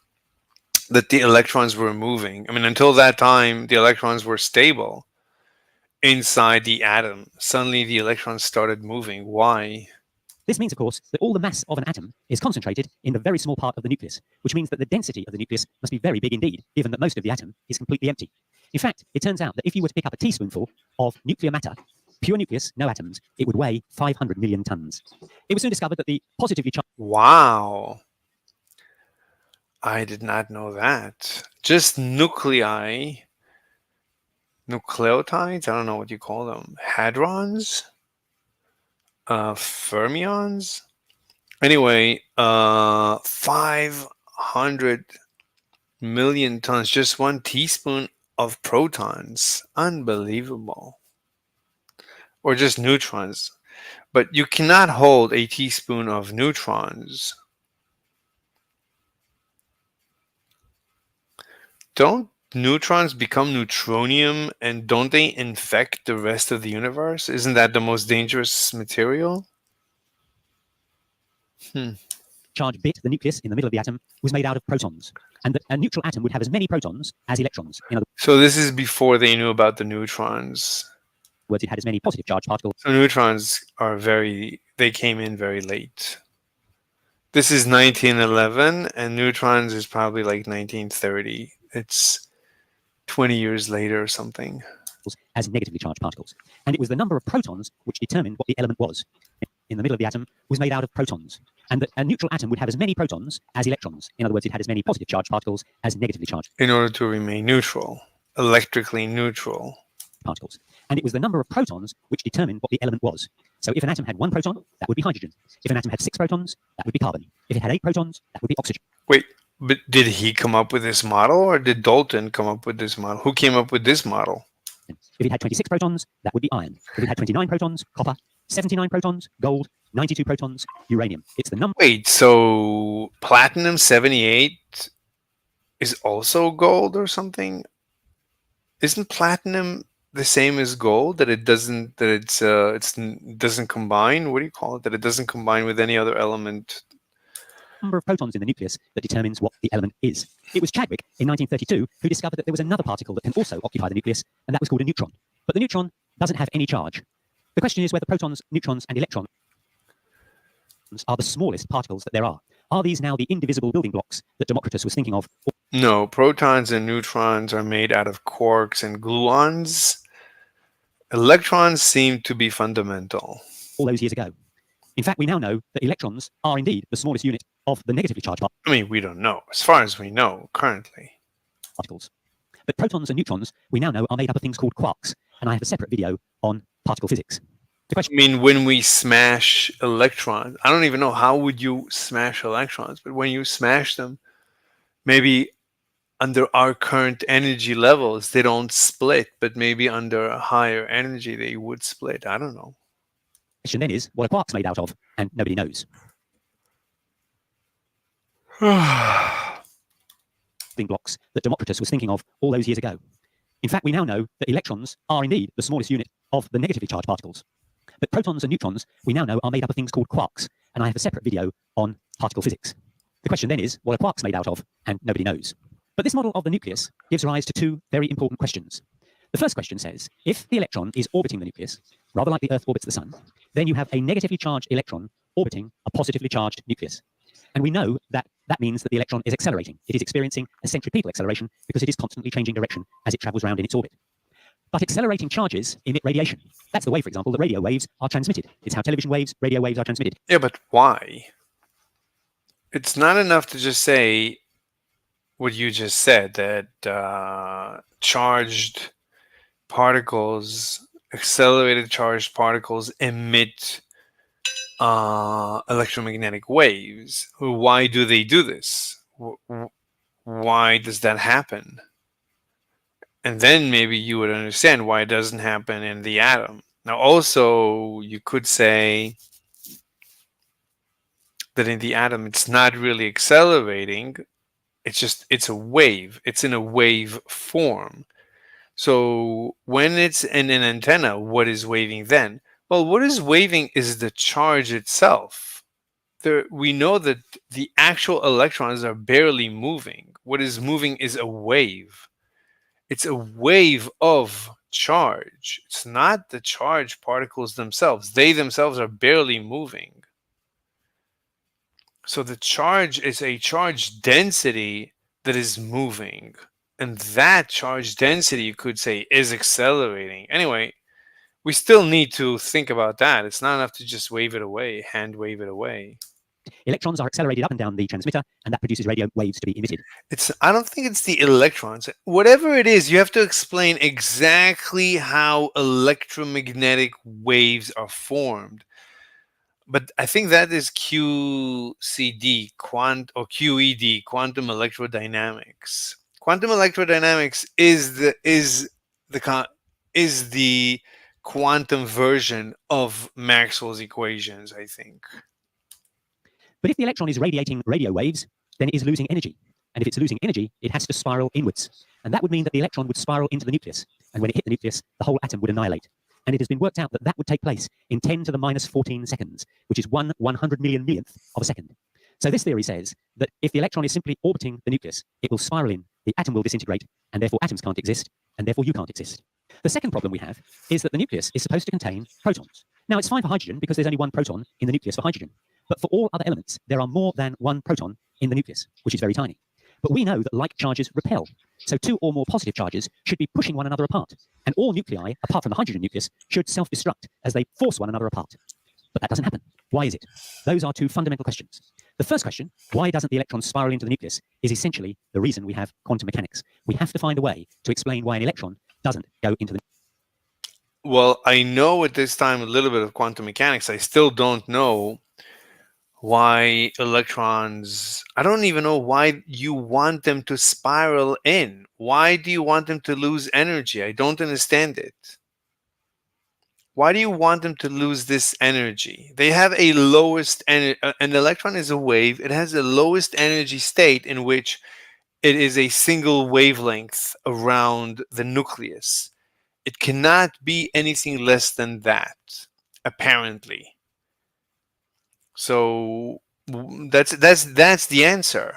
Speaker 3: that the electrons were moving. I mean, until that time, the electrons were stable inside the atom. Suddenly, the electrons started moving. Why?
Speaker 7: This means, of course, that all the mass of an atom is concentrated in the very small part of the nucleus, which means that the density of the nucleus must be very big indeed, given that most of the atom is completely empty. In fact, it turns out that if you were to pick up a teaspoonful of nuclear matter, pure nucleus, no atoms, it would weigh 500 million tons. It was soon discovered that the positively charged...
Speaker 3: Wow. I did not know that. Just nuclei, nucleotides, I don't know what you call them, hadrons, fermions. Anyway, 500 million tons, just 1 teaspoon of protons. Unbelievable. Or just neutrons. But you cannot hold a teaspoon of neutrons. Don't neutrons become neutronium, and don't they infect the rest of the universe? Isn't that the most dangerous material?
Speaker 7: charged bit, the nucleus in the middle of the atom, was made out of protons. And that a neutral atom would have as many protons as electrons. In other
Speaker 3: So this is before they knew about the neutrons.
Speaker 7: words, it had as many positive charged particles.
Speaker 3: So neutrons are they came in very late. This is 1911, and neutrons is probably like 1930. It's 20 years later or something.
Speaker 7: As negatively charged particles. And it was the number of protons which determined what the element was. In the middle of the atom was made out of protons. And that a neutral atom would have as many protons as electrons. In other words, it had as many positive charged particles as negatively charged
Speaker 3: In order to remain neutral, electrically neutral.
Speaker 7: particles. And it was the number of protons which determined what the element was. So if an atom had 1 proton, that would be hydrogen. If an atom had 6 protons, that would be carbon. If it had 8 protons, that would be oxygen.
Speaker 3: Wait, but did he come up with this model, or did Dalton come up with this model? Who came up with this model?
Speaker 7: If it had 26 protons, that would be iron. If it had 29 protons, copper. 79 protons, gold. 92 protons, uranium. It's the number.
Speaker 3: Wait, so platinum 78 is also gold or something? Isn't platinum the same as gold, that it doesn't doesn't combine? What do you call it? That it doesn't combine with any other element?
Speaker 7: Number of protons in the nucleus that determines what the element is. It was Chadwick in 1932 who discovered that there was another particle that can also occupy the nucleus, and that was called a neutron. But the neutron doesn't have any charge. The question is whether protons, neutrons, and electrons are the smallest particles that there are. Are these now the indivisible building blocks that Democritus was thinking of?
Speaker 3: No, protons and neutrons are made out of quarks and gluons. Electrons seem to be fundamental.
Speaker 7: All those years ago. In fact, we now know that electrons are indeed the smallest unit of the negatively charged
Speaker 3: I mean, we don't know. As far as we know, currently.
Speaker 7: particles. But protons and neutrons, we now know, are made up of things called quarks. And I have a separate video on particle physics. The question,
Speaker 3: I mean, when we smash electrons, I don't even know how would you smash electrons, but when you smash them, maybe under our current energy levels, they don't split, but maybe under a higher energy, they would split. I don't know.
Speaker 7: question then is, what are quarks made out of? And nobody knows. Building blocks that Democritus was thinking of all those years ago. In fact, we now know that electrons are indeed the smallest unit of the negatively charged particles. But protons and neutrons, we now know, are made up of things called quarks. And I have a separate video on particle physics. The question then is, what are quarks made out of? And nobody knows. But this model of the nucleus gives rise to 2 very important questions. The first question says, if the electron is orbiting the nucleus, rather like the Earth orbits the sun, then you have a negatively charged electron orbiting a positively charged nucleus. And we know that that means that the electron is accelerating. It is experiencing a centripetal acceleration because it is constantly changing direction as it travels around in its orbit. But accelerating charges emit radiation. That's the way, for example, that radio waves are transmitted. It's how television waves, radio waves are transmitted.
Speaker 3: Yeah, but why? It's not enough to just say what you just said, that charged particles, accelerated charged particles emit electromagnetic waves. Why do they do this? Why does that happen? And then maybe you would understand why it doesn't happen in the atom. Now, also, you could say that in the atom, it's not really accelerating. It's a wave. It's in a wave form. So when it's in an antenna, what is waving then? Well, what is waving is the charge itself. We know that the actual electrons are barely moving. What is moving is a wave. It's a wave of charge. It's not the charged particles themselves. They themselves are barely moving. So the charge is a charge density that is moving. And that charge density, you could say, is accelerating. Anyway, we still need to think about that. It's not enough to just wave it away, hand wave it away.
Speaker 7: Electrons are accelerated up and down the transmitter, and that produces radio waves to be emitted.
Speaker 3: I don't think it's the electrons. Whatever it is, you have to explain exactly how electromagnetic waves are formed. But I think that is QCD, QED, quantum electrodynamics. Quantum electrodynamics is the quantum version of Maxwell's equations, I think.
Speaker 7: But if the electron is radiating radio waves, then it is losing energy. And if it's losing energy, it has to spiral inwards. And that would mean that the electron would spiral into the nucleus. And when it hit the nucleus, the whole atom would annihilate. And it has been worked out that that would take place in 10 to the minus 14 seconds, which is 1/100 million millionth of a second. So this theory says that if the electron is simply orbiting the nucleus, it will spiral in, the atom will disintegrate, and therefore atoms can't exist, and therefore you can't exist. The second problem we have is that the nucleus is supposed to contain protons. Now, it's fine for hydrogen because there's only one proton in the nucleus for hydrogen. But for all other elements, there are more than one proton in the nucleus, which is very tiny. But we know that like charges repel. So two or more positive charges should be pushing one another apart. And all nuclei, apart from the hydrogen nucleus, should self-destruct as they force one another apart. But that doesn't happen. Why is it? Those are two fundamental questions. The first question, why doesn't the electron spiral into the nucleus, is essentially the reason we have quantum mechanics. We have to find a way to explain why an electron doesn't go into the.
Speaker 3: Well, I know at this time a little bit of quantum mechanics. I still don't know why electrons, I don't even know why you want them to spiral in. Why do you want them to lose energy? I don't understand it. Why do you want them to lose this energy? They have a lowest energy. An electron is a wave. It has the lowest energy state in which it is a single wavelength around the nucleus. It cannot be anything less than that, apparently. So that's the answer.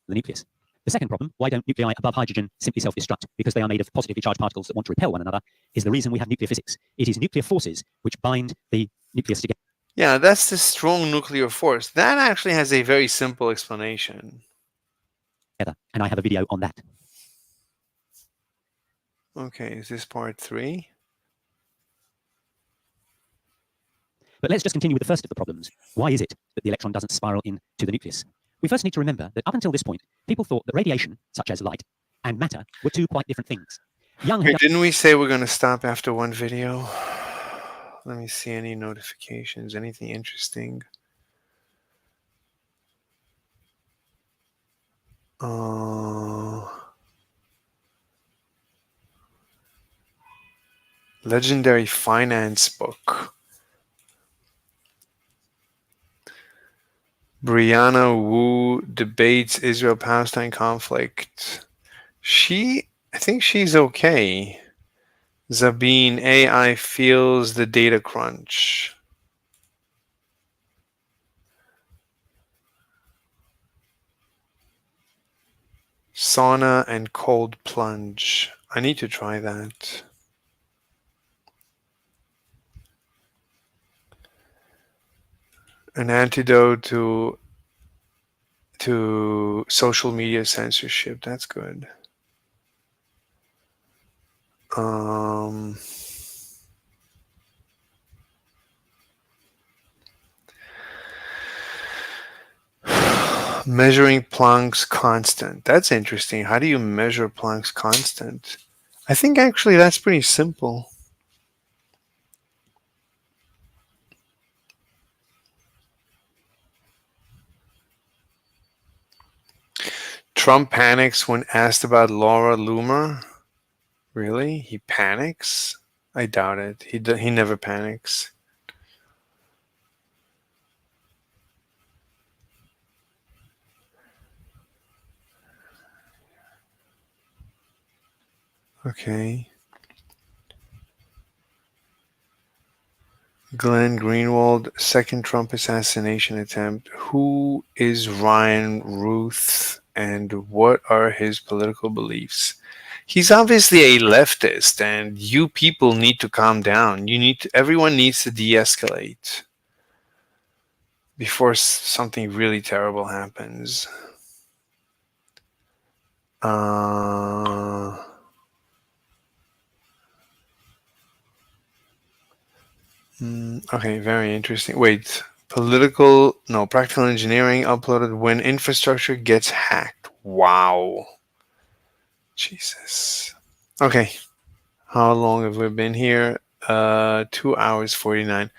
Speaker 7: The nucleus. The second problem, why don't nuclei above hydrogen simply self-destruct because they are made of positively charged particles that want to repel one another, is the reason we have nuclear physics. It is nuclear forces which bind the nucleus together.
Speaker 3: Yeah, that's the strong nuclear force. That actually has a very simple explanation.
Speaker 7: And I have a video on that.
Speaker 3: Okay, is this part 3?
Speaker 7: But let's just continue with the first of the problems. Why is it that the electron doesn't spiral into the nucleus? We first need to remember that up until this point, people thought that radiation, such as light, and matter were two quite different things.
Speaker 3: Okay, didn't we say we're going to stop after one video? Let me see any notifications, anything interesting. Legendary finance book. Brianna Wu debates Israel-Palestine conflict. I think she's okay. Zabine, AI feels the data crunch. Sauna and cold plunge. I need to try that. An antidote to social media censorship. That's good. Measuring Planck's constant. That's interesting. How do you measure Planck's constant? I think actually that's pretty simple. Trump panics when asked about Laura Loomer. Really? He panics? I doubt it. He never panics. Okay. Glenn Greenwald, second Trump assassination attempt. Who is Ryan Ruth? and what are his political beliefs? He's obviously a leftist, and you people need to calm down. Everyone needs to de-escalate before something really terrible happens. Okay, very interesting. Wait, practical engineering uploaded when infrastructure gets hacked. Wow. Jesus. Okay. How long have we been here? 2 hours 49.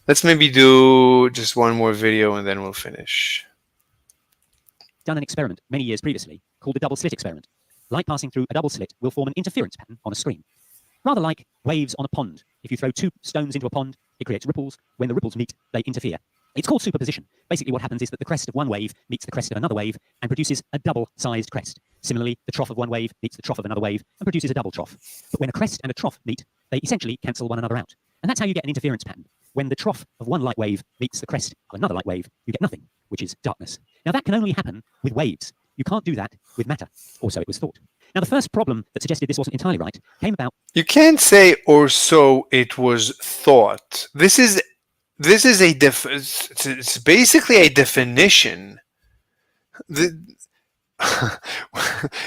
Speaker 3: Let's maybe do just one more video and then we'll finish.
Speaker 7: Done an experiment many years previously called the double slit experiment. Light passing through a double slit will form an interference pattern on a screen. Rather like waves on a pond. If you throw two stones into a pond, it creates ripples. When the ripples meet, they interfere. It's called superposition. Basically what happens is that the crest of one wave meets the crest of another wave and produces a double-sized crest. Similarly, the trough of one wave meets the trough of another wave and produces a double trough. But when a crest and a trough meet, they essentially cancel one another out. And that's how you get an interference pattern. When the trough of one light wave meets the crest of another light wave, you get nothing, which is darkness. Now that can only happen with waves. You can't do that with matter, or so it was thought. Now the first problem that suggested this wasn't entirely right came about.
Speaker 3: You can't say "or so it was thought." This is it's basically a definition.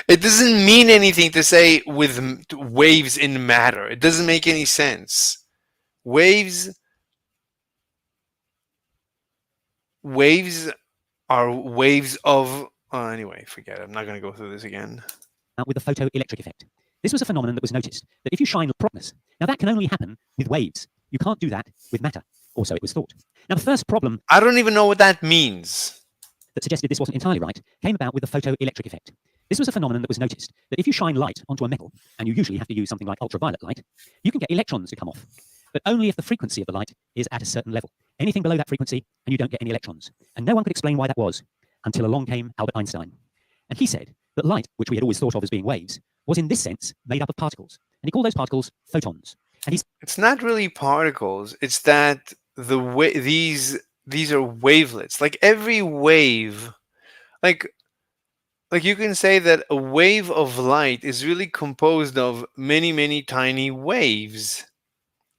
Speaker 3: It doesn't mean anything to say with waves in matter. It doesn't make any sense. Waves are waves of anyway, forget it. I'm not going to go through this again.
Speaker 7: With the photoelectric effect. This was a phenomenon that was noticed, that if you shine brightness, now that can only happen with waves. You can't do that with matter, or so it was thought. Now the first problem,
Speaker 3: I don't even know what that means,
Speaker 7: that suggested this wasn't entirely right, came about with the photoelectric effect. This was a phenomenon that was noticed, that if you shine light onto a metal, and you usually have to use something like ultraviolet light, you can get electrons to come off, but only if the frequency of the light is at a certain level. Anything below that frequency, and you don't get any electrons. And no one could explain why that was, until along came Albert Einstein. And he said that light, which we had always thought of as being waves, was in this sense made up of particles. And he called those particles photons. And
Speaker 3: it's not really particles. It's that these are wavelets. Like every wave, like you can say that a wave of light is really composed of many tiny waves,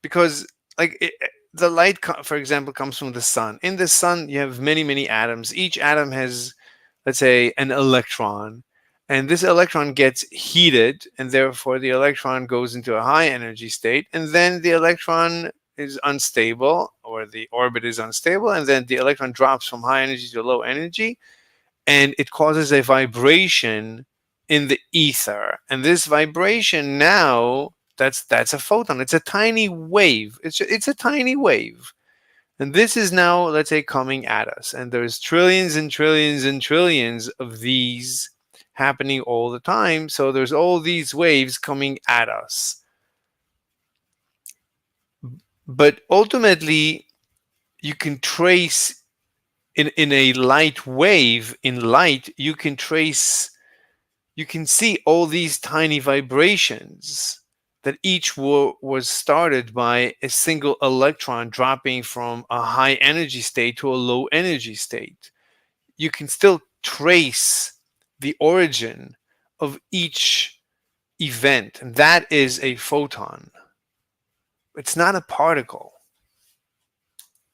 Speaker 3: because the light, for example, comes from the sun. In the sun, you have many atoms. Each atom has, let's say, an electron. And this electron gets heated, and therefore the electron goes into a high energy state, and then the electron is unstable, or the orbit is unstable, and then the electron drops from high energy to low energy, and it causes a vibration in the ether. And this vibration now, that's a photon. It's a tiny wave. It's a tiny wave. And this is now, let's say, coming at us. And there's trillions and trillions and trillions of these happening all the time. So there's all these waves coming at us. But ultimately, you can trace in a light wave, in light, you can see all these tiny vibrations that each was started by a single electron dropping from a high energy state to a low energy state. You can still trace the origin of each event, and that is a photon. It's not a particle.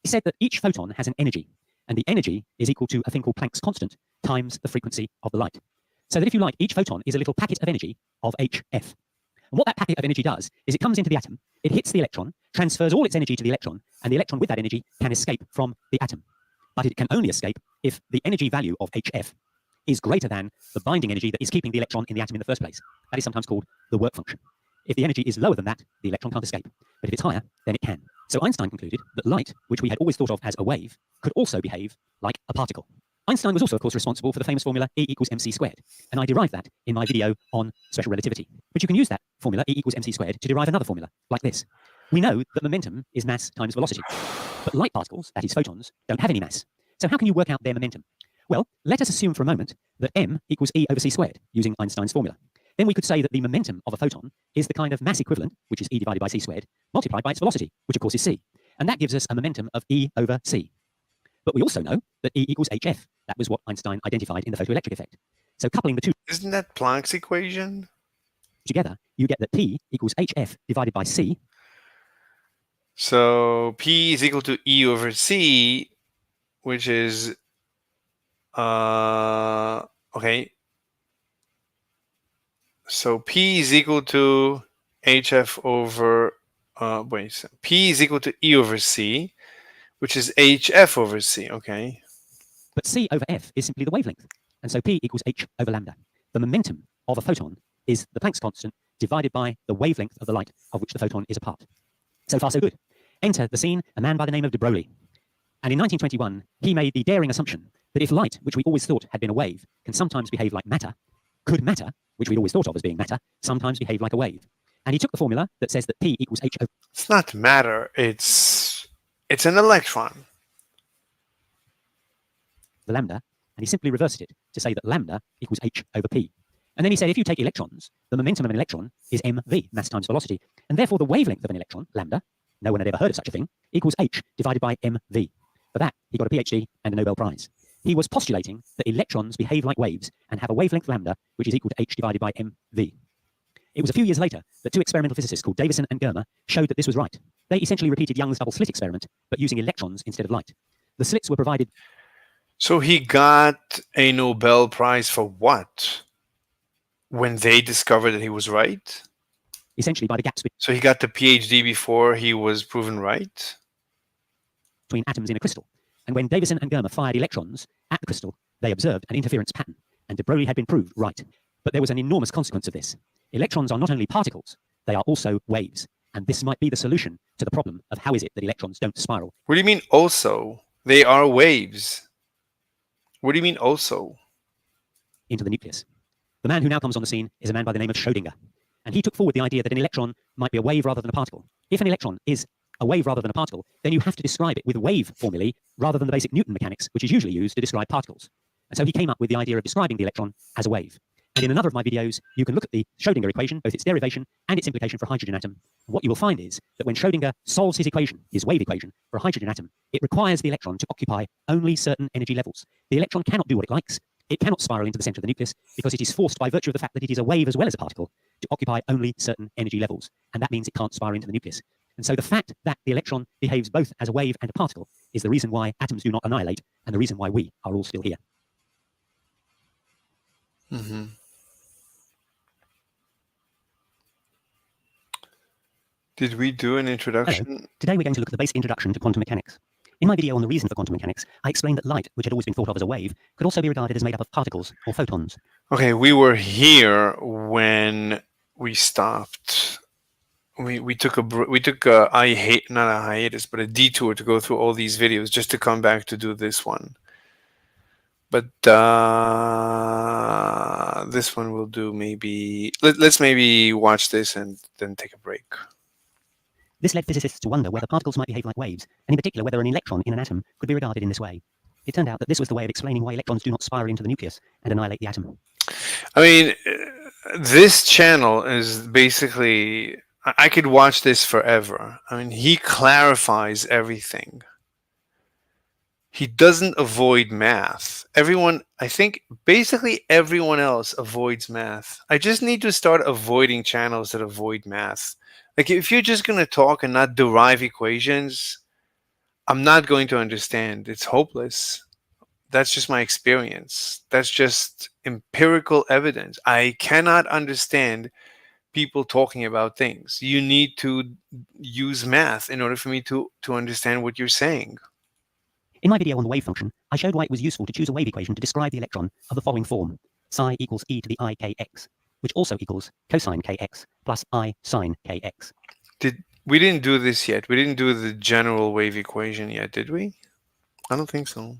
Speaker 7: He said that each photon has an energy, and the energy is equal to a thing called Planck's constant times the frequency of the light. So that if you like, each photon is a little packet of energy of HF. And what that packet of energy does is it comes into the atom, it hits the electron, transfers all its energy to the electron, and the electron with that energy can escape from the atom. But it can only escape if the energy value of HF is greater than the binding energy that is keeping the electron in the atom in the first place. That is sometimes called the work function. If the energy is lower than that, the electron can't escape. But if it's higher, then it can. So Einstein concluded that light, which we had always thought of as a wave, could also behave like a particle. Einstein was also, of course, responsible for the famous formula E equals mc squared, and I derived that in my video on special relativity. But you can use that formula, E equals mc squared, to derive another formula, like this. We know that momentum is mass times velocity, but light particles, that is photons, don't have any mass. So how can you work out their momentum? Well, let us assume for a moment that m equals E over c squared, using Einstein's formula. Then we could say that the momentum of a photon is the kind of mass equivalent, which is E divided by c squared, multiplied by its velocity, which of course is c. And that gives us a momentum of E over c. But we also know that E equals hf. That was what Einstein identified in the photoelectric effect. So coupling the two
Speaker 3: Isn't that Planck's equation?
Speaker 7: together, you get that P equals HF divided by C.
Speaker 3: So P is equal to E over C, which is okay. So P is equal to HF over so P is equal to E over C, which is HF over C. Okay.
Speaker 7: But C over F is simply the wavelength. And so P equals H over lambda. The momentum of a photon is the Planck's constant divided by the wavelength of the light of which the photon is a part. So far, so good. Enter the scene a man by the name of de Broglie. And in 1921, he made the daring assumption that if light, which we always thought had been a wave, can sometimes behave like matter, could matter, which we'd always thought of as being matter, sometimes behave like a wave. And he took the formula that says that P equals H over...
Speaker 3: It's not matter. It's an electron.
Speaker 7: the lambda, and he simply reversed it to say that lambda equals h over p. And then he said if you take electrons, the momentum of an electron is mv, mass times velocity, and therefore the wavelength of an electron, lambda, no one had ever heard of such a thing, equals h divided by mv. For that, he got a PhD and a Nobel Prize. He was postulating that electrons behave like waves and have a wavelength lambda, which is equal to h divided by mv. It was a few years later that two experimental physicists called Davison and Germer showed that this was right. They essentially repeated Young's double slit experiment, but using electrons instead of light. The slits were provided...
Speaker 3: So he got a Nobel Prize for what? When they discovered that he was right?
Speaker 7: Essentially by the gaps
Speaker 3: So he got the PhD before he was proven right?
Speaker 7: between atoms in a crystal. And when Davison and Germer fired electrons at the crystal, they observed an interference pattern, and de Broglie had been proved right. But there was an enormous consequence of this. Electrons are not only particles, they are also waves. And this might be the solution to the problem of how is it that electrons don't spiral.
Speaker 3: What do you mean also? They are waves. What do you mean also?
Speaker 7: Into the nucleus. The man who now comes on the scene is a man by the name of Schrödinger. And he took forward the idea that an electron might be a wave rather than a particle. If an electron is a wave rather than a particle, then you have to describe it with wave formulae rather than the basic Newton mechanics, which is usually used to describe particles. And so he came up with the idea of describing the electron as a wave. And in another of my videos, you can look at the Schrödinger equation, both its derivation and its implication for a hydrogen atom. What you will find is that when Schrödinger solves his equation, his wave equation, for a hydrogen atom, it requires the electron to occupy only certain energy levels. The electron cannot do what it likes. It cannot spiral into the center of the nucleus because it is forced by virtue of the fact that it is a wave as well as a particle to occupy only certain energy levels. And that means it can't spiral into the nucleus. And so the fact that the electron behaves both as a wave and a particle is the reason why atoms do not annihilate and the reason why we are all still here.
Speaker 3: Mm-hmm. Did we do an introduction?
Speaker 7: Hello. Today we're going to look at the basic introduction to quantum mechanics. In my video on the reason for quantum mechanics, I explained that light, which had always been thought of as a wave, could also be regarded as made up of particles or photons.
Speaker 3: Okay, we were here when we stopped. We took a not a hiatus, but a detour to go through all these videos just to come back to do this one. But this one we'll do maybe. Let's maybe watch this and then take a break.
Speaker 7: This led physicists to wonder whether particles might behave like waves, and in particular whether an electron in an atom could be regarded in this way. It turned out that this was the way of explaining why electrons do not spiral into the nucleus and annihilate the atom.
Speaker 3: I mean, this channel is basically, I could watch this forever. I mean, he clarifies everything. He doesn't avoid math. Everyone, I think basically everyone else avoids math. I just need to start avoiding channels that avoid math. Like if you're just going to talk and not derive equations, I'm not going to understand. It's hopeless. That's just my experience. That's just empirical evidence. I cannot understand people talking about things. You need to use math in order for me to understand what you're saying.
Speaker 7: In my video on the wave function, I showed why it was useful to choose a wave equation to describe the electron of the following form. Psi equals e to the I kx, which also equals cosine kx plus I sine kx.
Speaker 3: We didn't do this yet. We didn't do the general wave equation yet, did we? I don't think so.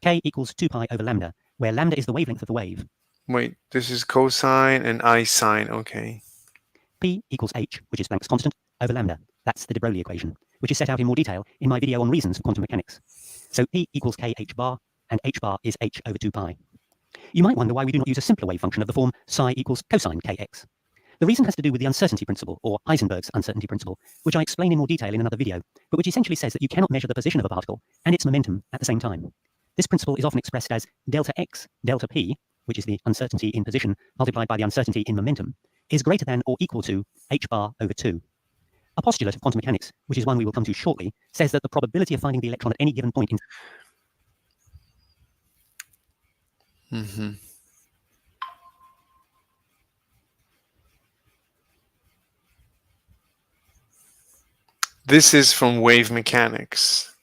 Speaker 7: K equals 2 pi over lambda, where lambda is the wavelength of the wave.
Speaker 3: Wait, this is cosine and I sine, okay.
Speaker 7: P equals h, which is Planck's constant, over lambda. That's the de Broglie equation, which is set out in more detail in my video on reasons for quantum mechanics. So P equals kh bar, and h bar is h over 2 pi. You might wonder why we do not use a simpler wave function of the form psi equals cosine kx. The reason has to do with the uncertainty principle, or Heisenberg's uncertainty principle, which I explain in more detail in another video, but which essentially says that you cannot measure the position of a particle and its momentum at the same time. This principle is often expressed as delta x, delta p, which is the uncertainty in position multiplied by the uncertainty in momentum, is greater than or equal to h bar over 2. A postulate of quantum mechanics, which is one we will come to shortly, says that the probability of finding the electron at any given point in
Speaker 3: This is from wave mechanics.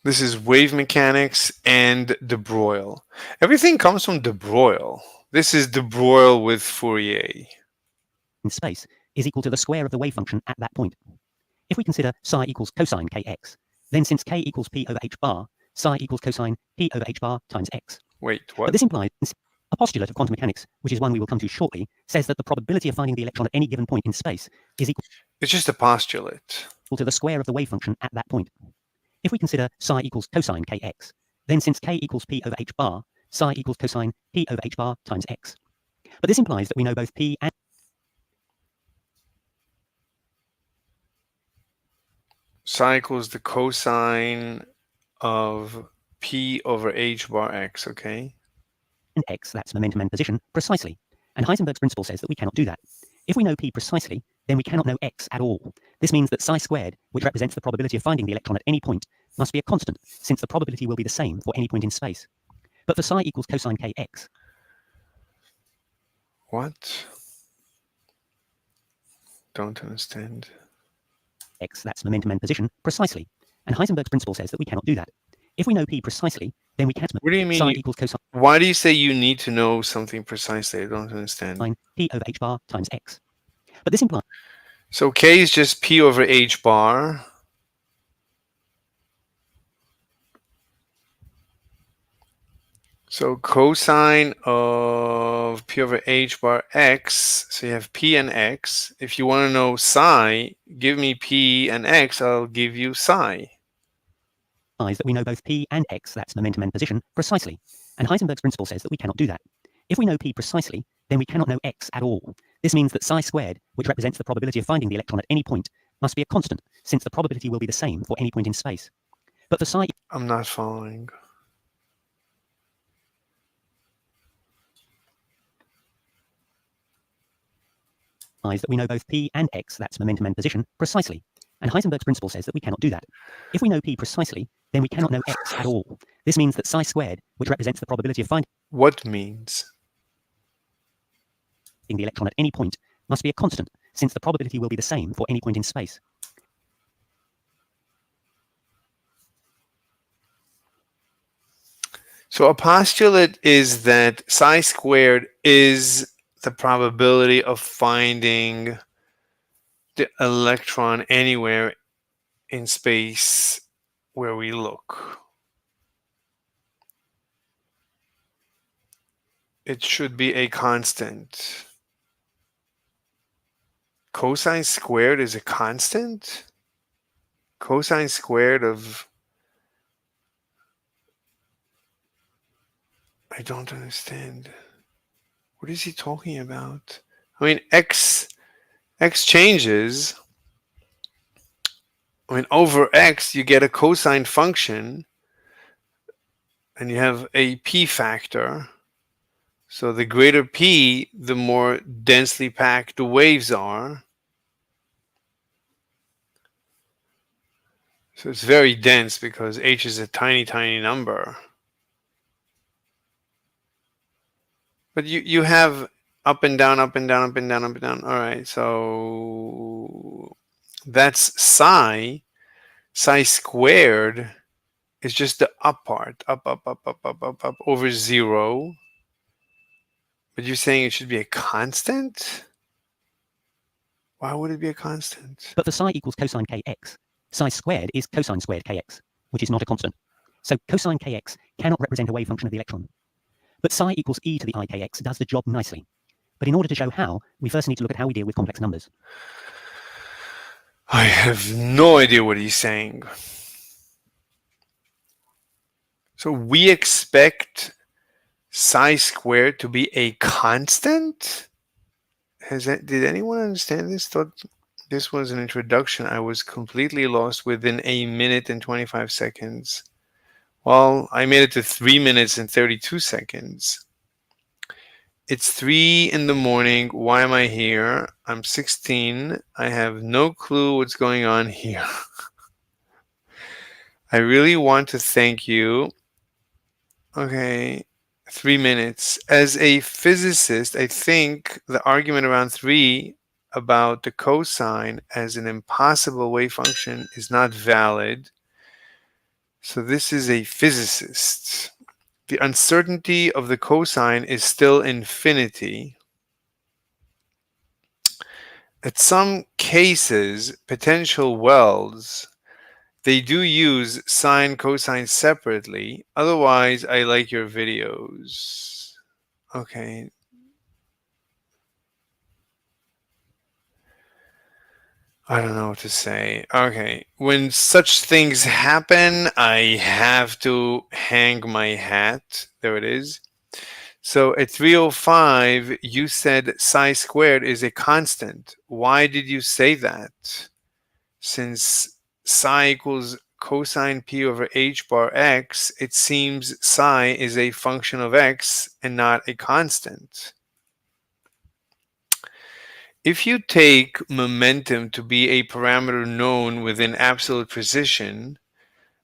Speaker 3: This is wave mechanics and de Broglie. Everything comes from de Broglie. This is de Broglie with Fourier.
Speaker 7: in space is equal to the square of the wave function at that point. If we consider psi equals cosine kx, then since k equals p over h bar, psi equals cosine p over h bar times x.
Speaker 3: Wait,
Speaker 7: But
Speaker 3: what?
Speaker 7: this implies a postulate of quantum mechanics, which is one we will come to shortly, says that the probability of finding the electron at any given point in space is equal
Speaker 3: It's just a postulate.
Speaker 7: to the square of the wave function at that point. If we consider psi equals cosine kx, then since k equals p over h bar, psi equals cosine p over h bar times x. But this implies that we know both p and
Speaker 3: Psi equals the cosine of p over h bar x, okay?
Speaker 7: x, that's momentum and position, precisely. And Heisenberg's principle says that we cannot do that. If we know p precisely, then we cannot know x at all. This means that psi squared, which represents the probability of finding the electron at any point, must be a constant, since the probability will be the same for any point in space. But for psi equals cosine kx,
Speaker 3: What? Don't understand.
Speaker 7: x, that's momentum and position, precisely. And Heisenberg's principle says that we cannot do that. If we know p precisely, then we can't.
Speaker 3: What do you mean?
Speaker 7: Psi equals cosine
Speaker 3: Why do you say you need to know something precisely? I don't understand.
Speaker 7: p over h bar times x. But this implies
Speaker 3: So k is just p over h bar. So cosine of p over h bar x, so you have p and x. If you want to know psi, give me p and x, I'll give you psi.
Speaker 7: that we know both p and x, that's momentum and position, precisely. And Heisenberg's principle says that we cannot do that. If we know p precisely, then we cannot know x at all. This means that psi squared, which represents the probability of finding the electron at any point, must be a constant, since the probability will be the same for any point in space. But for psi...
Speaker 3: I'm not following.
Speaker 7: that we know both p and x, that's momentum and position, precisely. And Heisenberg's principle says that we cannot do that. If we know p precisely, then we cannot know x at all. This means that psi squared, which represents the probability of finding...
Speaker 3: What means?
Speaker 7: ...the electron at any point, must be a constant, since the probability will be the same for any point in space.
Speaker 3: So a postulate is that psi squared is the probability of finding the electron anywhere in space where we look. It should be a constant. Cosine squared is a constant? Cosine squared of... I don't understand. What is he talking about? I mean, x changes. I mean, over x, you get a cosine function, and you have a p factor. So the greater p, the more densely packed the waves are. So it's very dense because h is a tiny, tiny number. But you have up and down, up and down, up and down, up and down. All right, so that's psi. Psi squared is just the up part, up, up, up, up, up, up, up, over 0. But you're saying it should be a constant? Why would it be a constant?
Speaker 7: But for psi equals cosine kx, psi squared is cosine squared kx, which is not a constant. So cosine kx cannot represent a wave function of the electron. But psi equals e to the I kx does the job nicely. But in order to show how, we first need to look at how we deal with complex numbers.
Speaker 3: I have no idea what he's saying. So we expect psi squared to be a constant? Did anyone understand this? Thought this was an introduction. I was completely lost within a minute and 25 seconds. Well, I made it to 3 minutes and 32 seconds. It's 3 in the morning. Why am I here? I'm 16. I have no clue what's going on here. I really want to thank you. Okay, 3 minutes. As a physicist, I think the argument around 3 about the cosine as an impossible wave function is not valid. So this is a physicist. The uncertainty of the cosine is still infinity. At some cases, potential welds, they do use sine, cosine separately. Otherwise, I like your videos. Okay. I don't know what to say. Okay. When such things happen, I have to hang my hat. There it is. So at 3:05, you said psi squared is a constant. Why did you say that? Since psi equals cosine p over h bar x, it seems psi is a function of x and not a constant. If you take momentum to be a parameter known within absolute precision,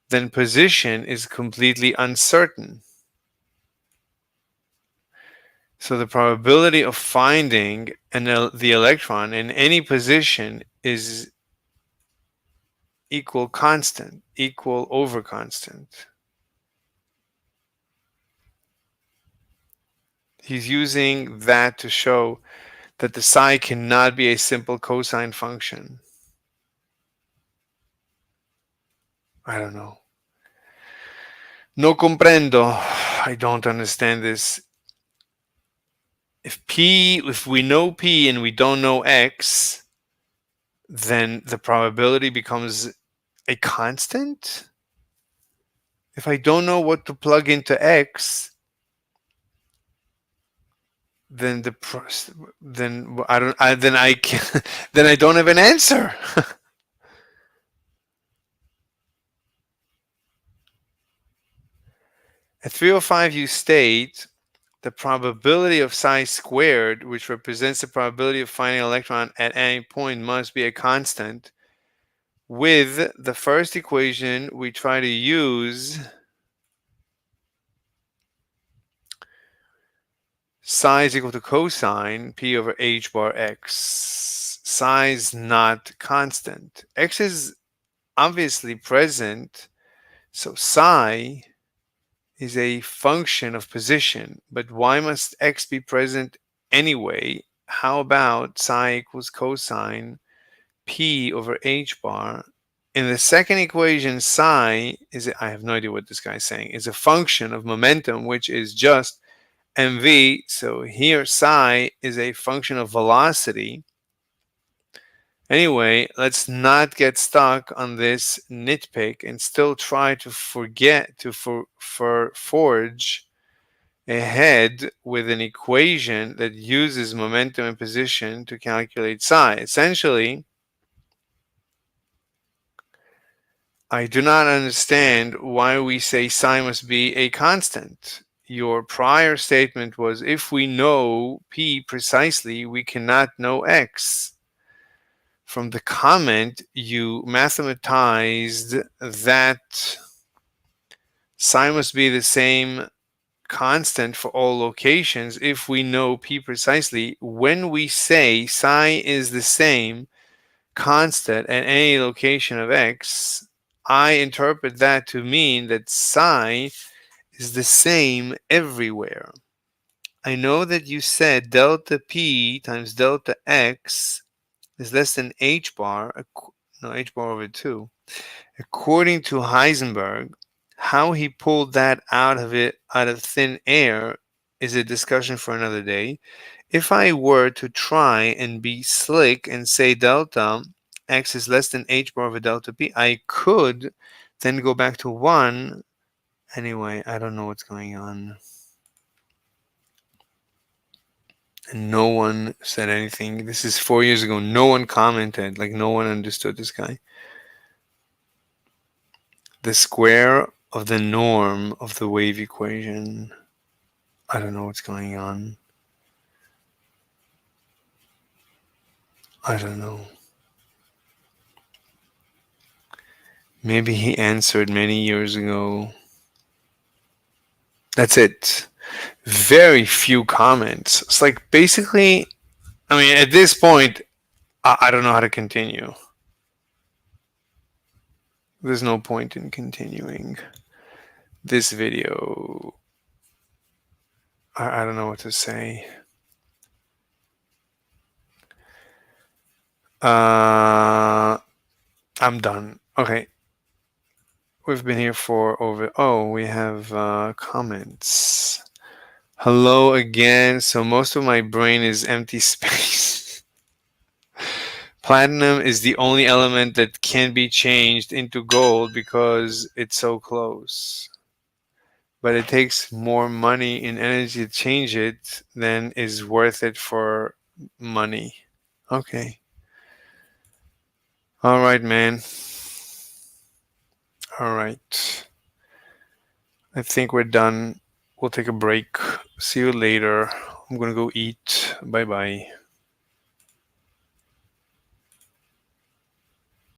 Speaker 3: then position is completely uncertain. So the probability of finding the electron in any position is equal constant, equal over constant. He's using that to show that the psi cannot be a simple cosine function. I don't know. No comprendo. I don't understand this. If we know p and we don't know x, then the probability becomes a constant? If I don't know what to plug into x, then I don't have an answer. At 3:05, you state the probability of psi squared, which represents the probability of finding an electron at any point, must be a constant. With the first equation, we try to use psi is equal to cosine p over h bar x. Psi is not constant. X is obviously present, so psi is a function of position, but why must x be present anyway? How about psi equals cosine p over h bar? In the second equation, psi is, I have no idea what this guy's saying, is a function of momentum, which is just mv. So here psi is a function of velocity. Anyway, let's not get stuck on this nitpick and still try to forge ahead with an equation that uses momentum and position to calculate psi. Essentially, I do not understand why we say psi must be a constant. Your prior statement was if we know p precisely, we cannot know x. From the comment, you mathematized that psi must be the same constant for all locations if we know p precisely. When we say psi is the same constant at any location of x, I interpret that to mean that psi is the same everywhere. I know that you said delta p times delta x is less than h bar over 2. According to Heisenberg, how he pulled that out of thin air is a discussion for another day. If I were to try and be slick and say delta x is less than h bar over delta p, I could then go back to 1. Anyway, I don't know what's going on. And no one said anything. This is 4 years ago. No one commented. Like, no one understood this guy. The square of the norm of the wave equation. I don't know what's going on. I don't know. Maybe he answered many years ago. That's it. Very few comments. It's like basically, I mean, at this point, I don't know how to continue. There's no point in continuing this video. I don't know what to say. I'm done. Okay. We've been here for over. Oh, we have comments. Hello again. So most of my brain is empty space. Platinum is the only element that can be changed into gold because it's so close. But it takes more money and energy to change it than is worth it for money. Okay. All right, man. All right. I think we're done. We'll take a break. See you later. I'm going to go eat. Bye-bye.